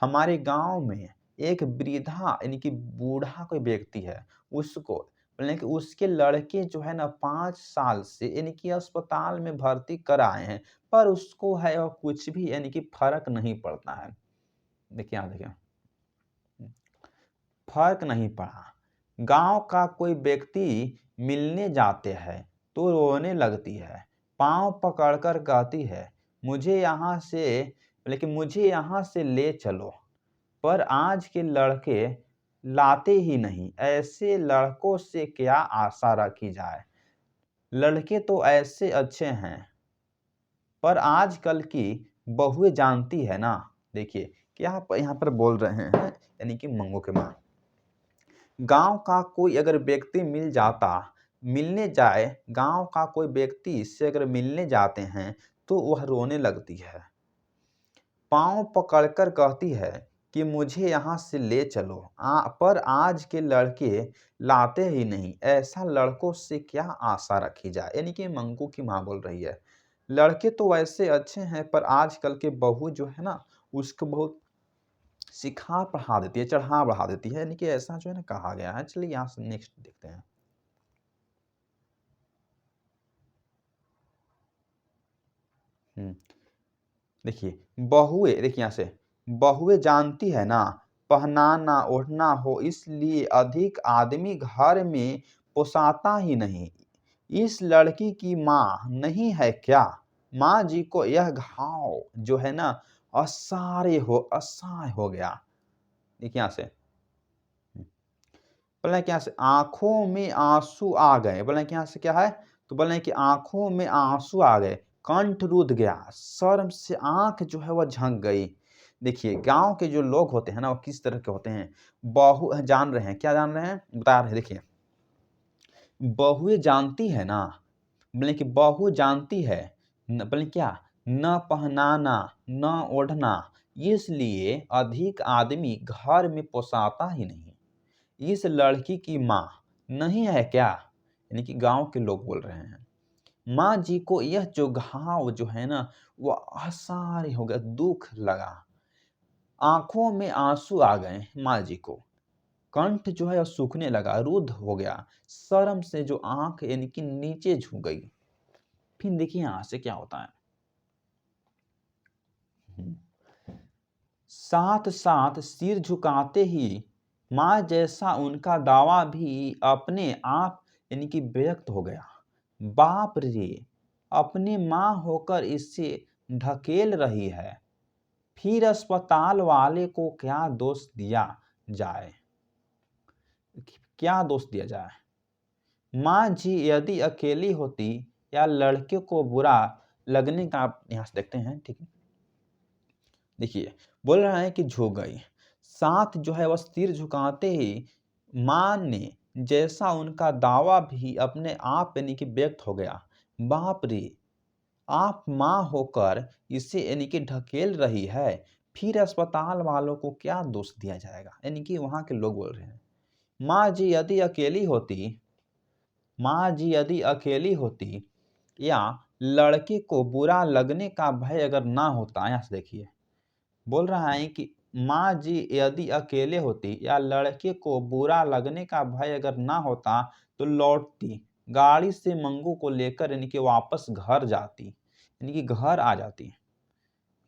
हमारे गांव में एक वृद्धा यानी कि बूढ़ा कोई व्यक्ति है, उसको बोले कि उसके लड़के जो है ना 5 साल से यानी कि अस्पताल में भर्ती कराए हैं पर उसको है और कुछ भी यानी कि फर्क नहीं पड़ता है। देखिए यहाँ देखिए, फर्क नहीं पड़ा। गांव का कोई व्यक्ति मिलने जाते हैं तो रोने लगती है, पांव पकड़कर कहती है मुझे यहाँ से, लेकिन मुझे यहाँ से ले चलो। पर आज के लड़के लाते ही नहीं। ऐसे लड़कों से क्या आशा रखी जाए। लड़के तो ऐसे अच्छे हैं पर आजकल की बहुएं जानती है ना। देखिए क्या यहाँ पर बोल रहे हैं यानी कि मंगू के माँ। गांव का कोई अगर व्यक्ति मिलने जाए, गांव का कोई व्यक्ति इससे अगर मिलने जाते हैं तो वह रोने लगती है, पांव पकड़कर कहती है कि मुझे यहाँ से ले चलो। पर आज के लड़के लाते ही नहीं। ऐसा लड़कों से क्या आशा रखी जाए। यानी कि मंगू की माँ बोल रही है लड़के तो वैसे अच्छे हैं पर आजकल के बहू जो है ना उसको बहुत सिखा पढ़ा देती है, चढ़ा बढ़ा देती है। यानी कि ऐसा जो है ना कहा गया है। चलिए यहाँ से नेक्स्ट देखते हैं। देखिए बहुएं, देखिए यहाँ से बहुएं जानती है ना, पहनाना ओढ़ना हो इसलिए अधिक आदमी घर में पोसाता ही नहीं। इस लड़की की माँ नहीं है क्या। माँ जी को यह घाव जो है ना असह्य हो गया। देखिए यहाँ से बोले कि यहाँ से आंखों में आंसू आ गए। बोले कि यहाँ से क्या है तो बोले कि आंखों में आंसू आ गए, कंठ रुध गया, शर्म से आंख जो है वह झंक गई। देखिए गांव के जो लोग होते हैं ना वो किस तरह के होते हैं। बहु जान रहे हैं, क्या जान रहे हैं बता रहे हैं। देखिए बहुएं जानती है ना, बोले कि बहू जानती है बोले क्या, न पहनाना न ओढ़ना इसलिए अधिक आदमी घर में पोसाता ही नहीं। इस लड़की की माँ नहीं है क्या। यानी कि गांव के लोग बोल रहे हैं माँ जी को यह जो घाव जो है ना वो असह्य हो गया, दुख लगा, आंखों में आंसू आ गए माँ जी को, कंठ जो है सूखने लगा, रुद्ध हो गया, शर्म से जो आंख यानी कि नीचे झुक गई। फिर देखिए यहां से क्या होता है। साथ साथ सिर झुकाते ही माँ जैसा उनका दावा भी अपने आप यानी कि व्यक्त हो गया। बाप रे, अपनी माँ होकर इससे ढकेल रही है, फिर अस्पताल वाले को क्या दोष दिया जाए। क्या दोष दिया जाए। माँ जी यदि अकेली होती या लड़के को बुरा लगने का, आप यहां से देखते हैं ठीक है। देखिए बोल रहा है कि झुक गई, साथ जो है वह सिर झुकाते ही मां ने जैसा उनका दावा भी अपने आप यानी कि व्यक्त हो गया। बाप रे, आप मां होकर इसे यानी कि ढकेल रही है, फिर अस्पताल वालों को क्या दोष दिया जाएगा। यानी कि वहां के लोग बोल रहे हैं माँ जी यदि अकेली होती माँ जी यदि अकेली होती या लड़के को बुरा लगने का भय अगर ना होता, यहाँ से देखिए बोल रहा है कि माँ जी यदि अकेले होती या लड़के को बुरा लगने का भय अगर ना होता तो लौटती, गाड़ी से मंगू को लेकर यानी कि वापस घर जाती, यानी कि घर आ जाती,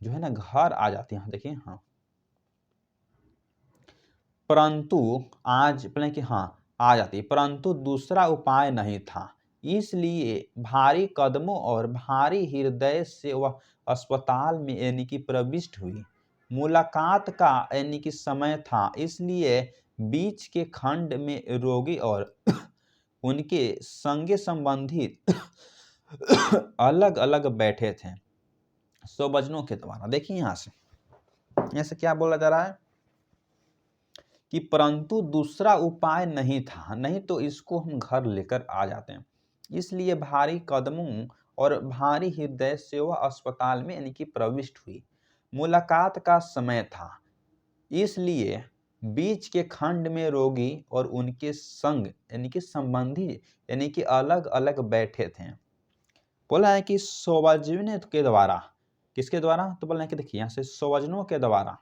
जो है ना घर आ जाती। यहाँ देखिए, हाँ परंतु आज बोले कि हाँ आ जाती, परंतु दूसरा उपाय नहीं था, इसलिए भारी कदमों और भारी हृदय से वह अस्पताल में यानी कि प्रविष्ट हुई। मुलाकात का यानी कि समय था, इसलिए बीच के खंड में रोगी और उनके संगे संबंधी अलग अलग बैठे थे स्वभजनों के द्वारा। देखिए यहाँ से क्या बोला जा रहा है कि परंतु दूसरा उपाय नहीं था, नहीं तो इसको हम घर लेकर आ जाते हैं। इसलिए भारी कदमों और भारी हृदय से वह अस्पताल में यानी कि प्रविष्ट हुई। मुलाकात का समय था, इसलिए बीच के खंड में रोगी और उनके संग यानी कि संबंधी यानी कि अलग अलग बैठे थे। बोला है कि स्वजनों के द्वारा, किसके द्वारा, तो बोला है कि देखिए यहाँ से स्वजनों के द्वारा,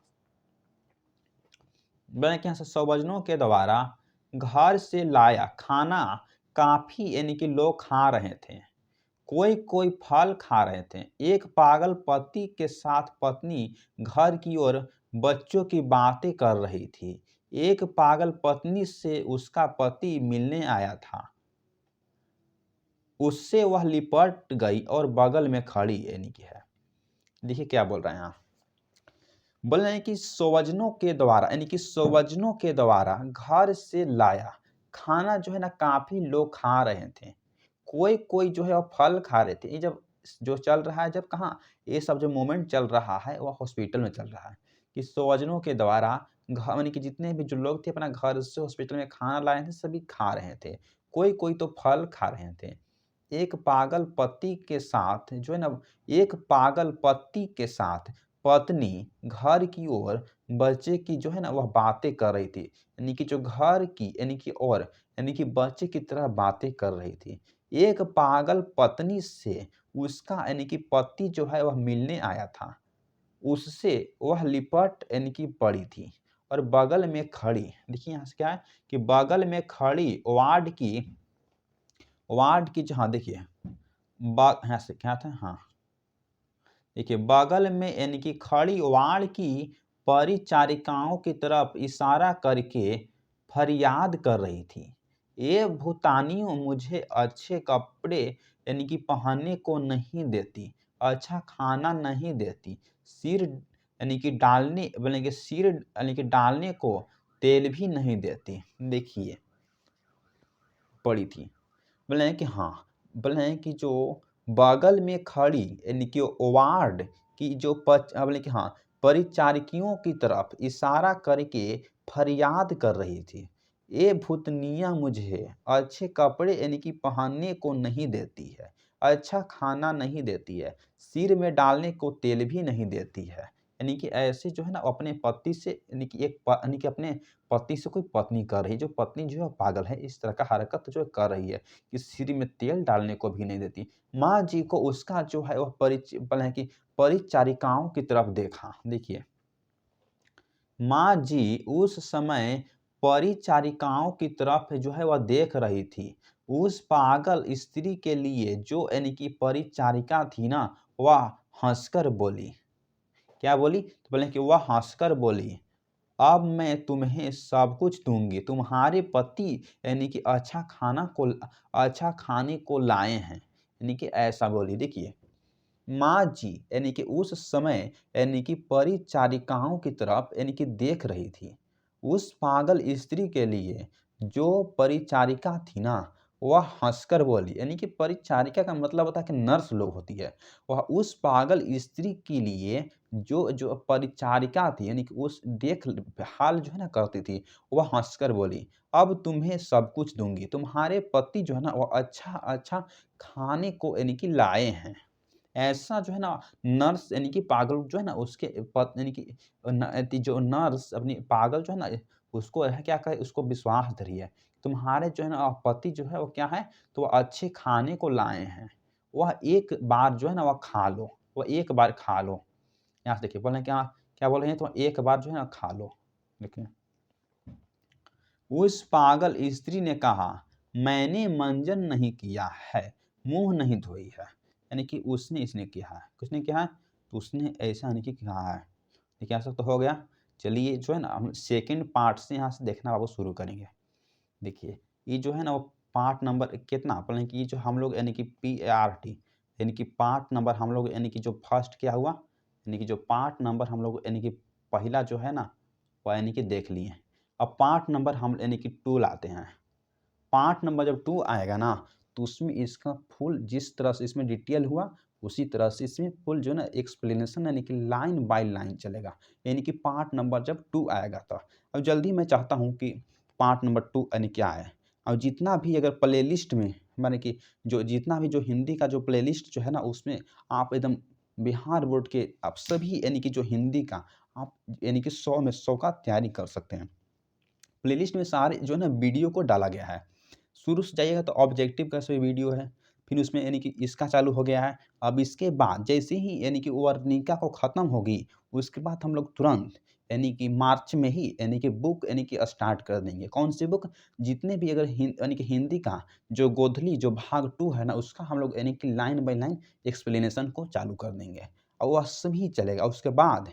स्वजनों के द्वारा घर से लाया खाना काफी यानी कि लोग खा रहे थे, कोई कोई फल खा रहे थे। एक पागल पति के साथ पत्नी घर की ओर बच्चों की बातें कर रही थी। एक पागल पत्नी से उसका पति मिलने आया था, उससे वह लिपट गई और बगल में खड़ी यानी कि है। देखिए क्या बोल रहे हैं यहाँ, बोल रहे हैं कि स्वजनों के द्वारा यानी कि स्वजनों के द्वारा घर से लाया खाना जो है ना काफी लोग खा रहे थे, कोई कोई जो है वो फल खा रहे थे। ये जब जो चल रहा है, जब कहाँ ये सब जो मोमेंट चल रहा है वह हॉस्पिटल में चल रहा है कि स्वजनों के द्वारा घर यानी कि जितने भी जो लोग थे अपना घर से हॉस्पिटल में खाना लाए थे, सभी खा रहे थे, कोई कोई तो फल खा रहे थे। एक पागल पति के साथ जो है ना, एक पागल पति के साथ पत्नी घर की ओर बच्चे की जो है ना वह बातें कर रही थी, यानी कि जो घर की यानी कि और यानी कि बच्चे की तरह बातें कर रही थी। एक पागल पत्नी से उसका यानी कि पति जो है वह मिलने आया था, उससे वह लिपट यानी कि पड़ी थी और बगल में खड़ी, देखिए यहाँ से क्या है कि बगल में खड़ी वार्ड की जहाँ देखिए यहाँ से क्या था, हाँ देखिए बगल में यानी कि खड़ी वार्ड की परिचारिकाओं की तरफ इशारा करके फरियाद कर रही थी। ये भूतानियों मुझे अच्छे कपड़े यानी कि पहनने को नहीं देती, अच्छा खाना नहीं देती, सिर यानी कि डालने बोले कि सिर यानी कि डालने को तेल भी नहीं देती। देखिए पड़ी थी, बोले हैं कि हाँ, बोले हैं कि जो बगल में खड़ी यानी कि वार्ड की जो बोले कि हाँ परिचारिकियों की तरफ इशारा करके फरियाद कर रही थी। ये भूतनिया मुझे अच्छे कपड़े यानी कि पहनने को नहीं देती है, अच्छा खाना नहीं देती है, सिर में डालने को तेल भी नहीं देती है। यानी कि ऐसे जो है ना अपने पति से यानी कि यानी कि अपने पति से कोई पत्नी कर रही है, जो पत्नी जो है पागल है, इस तरह का हरकत जो कर रही है कि सिर में तेल डालने को भी नहीं देती। माँ जी को उसका जो है वह बोले हैं कि परिचारिकाओं की तरफ देखा। देखिए माँ जी उस समय परिचारिकाओं की तरफ जो है वह देख रही थी। उस पागल स्त्री के लिए जो यानी कि परिचारिका थी ना, वह हंसकर बोली। क्या बोली, तो बोले कि वह हंसकर बोली, अब मैं तुम्हें सब कुछ दूंगी, तुम्हारे पति यानी कि अच्छा खाने को लाए हैं, यानी कि ऐसा बोली। देखिए माँ जी यानी कि उस समय यानी कि परिचारिकाओं की तरफ यानी कि देख रही थी। उस पागल स्त्री के लिए जो परिचारिका थी ना, वह हंसकर बोली, यानी कि परिचारिका का मतलब होता है कि नर्स लोग होती है। वह उस पागल स्त्री के लिए जो जो परिचारिका थी यानी कि उस देखभाल जो है ना करती थी, वह हंसकर बोली, अब तुम्हें सब कुछ दूंगी, तुम्हारे पति जो है ना वह अच्छा अच्छा खाने को यानी कि लाए हैं। ऐसा जो है ना नर्स यानी कि पागल जो है ना उसके यानी कि जो नर्स अपनी पागल जो है ना उसको है क्या कहे, उसको विश्वास धरिए। तुम्हारे जो है ना पति जो है वो क्या है, तो वो अच्छे खाने को लाए हैं। वह एक बार जो है ना वह खा लो, वह एक बार खा लो। यहाँ से देखिए बोल रहे हैं क्या, क्या बोल रहे हैं, तो एक बार जो है ना खा लो। देखिए, उस पागल स्त्री ने कहा, मैंने मंजन नहीं किया है, मुंह नहीं धोई है। यानी कि उसने इसने किया है, किसने किया है, तो उसने ऐसा नहीं कि कहा है। देखिए ऐसा तो हो गया। चलिए जो है ना हम सेकंड पार्ट से यहाँ से देखना बाबू शुरू करेंगे। देखिए ये जो है ना वो पार्ट नंबर कितना बोले कि ये जो हम लोग यानी कि PART यानी कि पार्ट नंबर हम लोग यानी कि जो फर्स्ट क्या हुआ, यानी कि जो पार्ट नंबर हम लोग यानी कि पहला जो है ना वो यानी कि देख लिए। अब पार्ट नंबर हम यानी कि 2 लाते हैं। पार्ट नंबर जब 2 आएगा ना, तो उसमें इसका फुल जिस तरह से इसमें डिटेल हुआ, उसी तरह से इसमें फुल जो है ना एक्सप्लेनेशन यानी कि लाइन बाय लाइन चलेगा। यानी कि पार्ट नंबर जब 2 आएगा तो अब जल्दी मैं चाहता हूँ कि पार्ट नंबर 2 यानी क्या है। और जितना भी अगर प्लेलिस्ट में माने कि जो जितना भी जो हिंदी का जो प्लेलिस्ट जो है ना, उसमें आप एकदम बिहार बोर्ड के आप सभी यानी कि जो हिंदी का आप यानी कि 100 में 100 का तैयारी कर सकते हैं। प्लेलिस्ट में सारे जो है ना वीडियो को डाला गया है। शुरू से जाइएगा तो ऑब्जेक्टिव का सभी वीडियो है, फिर उसमें यानी कि इसका चालू हो गया है। अब इसके बाद जैसे ही यानी कि वर्णिका को ख़त्म होगी, उसके बाद हम लोग तुरंत यानी कि मार्च में ही यानी कि बुक यानी कि स्टार्ट कर देंगे। कौन सी बुक? जितने भी अगर यानी कि हिंदी का जो गोधली जो भाग 2 है ना, उसका हम लोग यानी कि लाइन बाय लाइन एक्सप्लेनेशन को चालू कर देंगे और वह सभी चलेगा। उसके बाद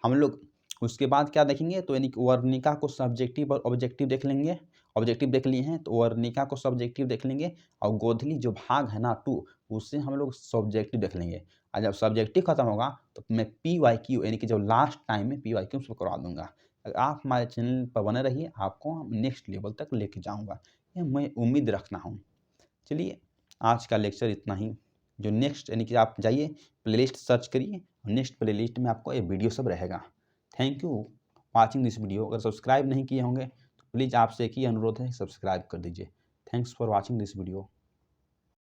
हम लोग उसके बाद क्या देखेंगे, तो यानी कि वर्णिका को सब्जेक्टिव और ऑब्जेक्टिव देख लेंगे। ऑब्जेक्टिव देख लिए हैं तो वर्णिका को सब्जेक्टिव देख लेंगे और गोधली जो भाग है ना 2, उससे हम लोग सब्जेक्टिव देख लेंगे। और जब सब्जेक्टिव खत्म होगा तो मैं PYQ यानी कि जो लास्ट टाइम में PYQ उसको करवा दूंगा। अगर आप हमारे चैनल पर बने रहिए, आपको हम नेक्स्ट लेवल तक लेके जाऊंगा, ये मैं उम्मीद रखना हूँ। चलिए आज का लेक्चर इतना ही। जो नेक्स्ट यानी कि आप जाइए प्लेलिस्ट सर्च करिए, नेक्स्ट प्लेलिस्ट में आपको ये वीडियो सब रहेगा। Thank you watching this video. अगर सब्सक्राइब नहीं किए होंगे तो प्लीज़ आपसे एक ही अनुरोध है, सब्सक्राइब कर दीजिए। Thanks for watching this video.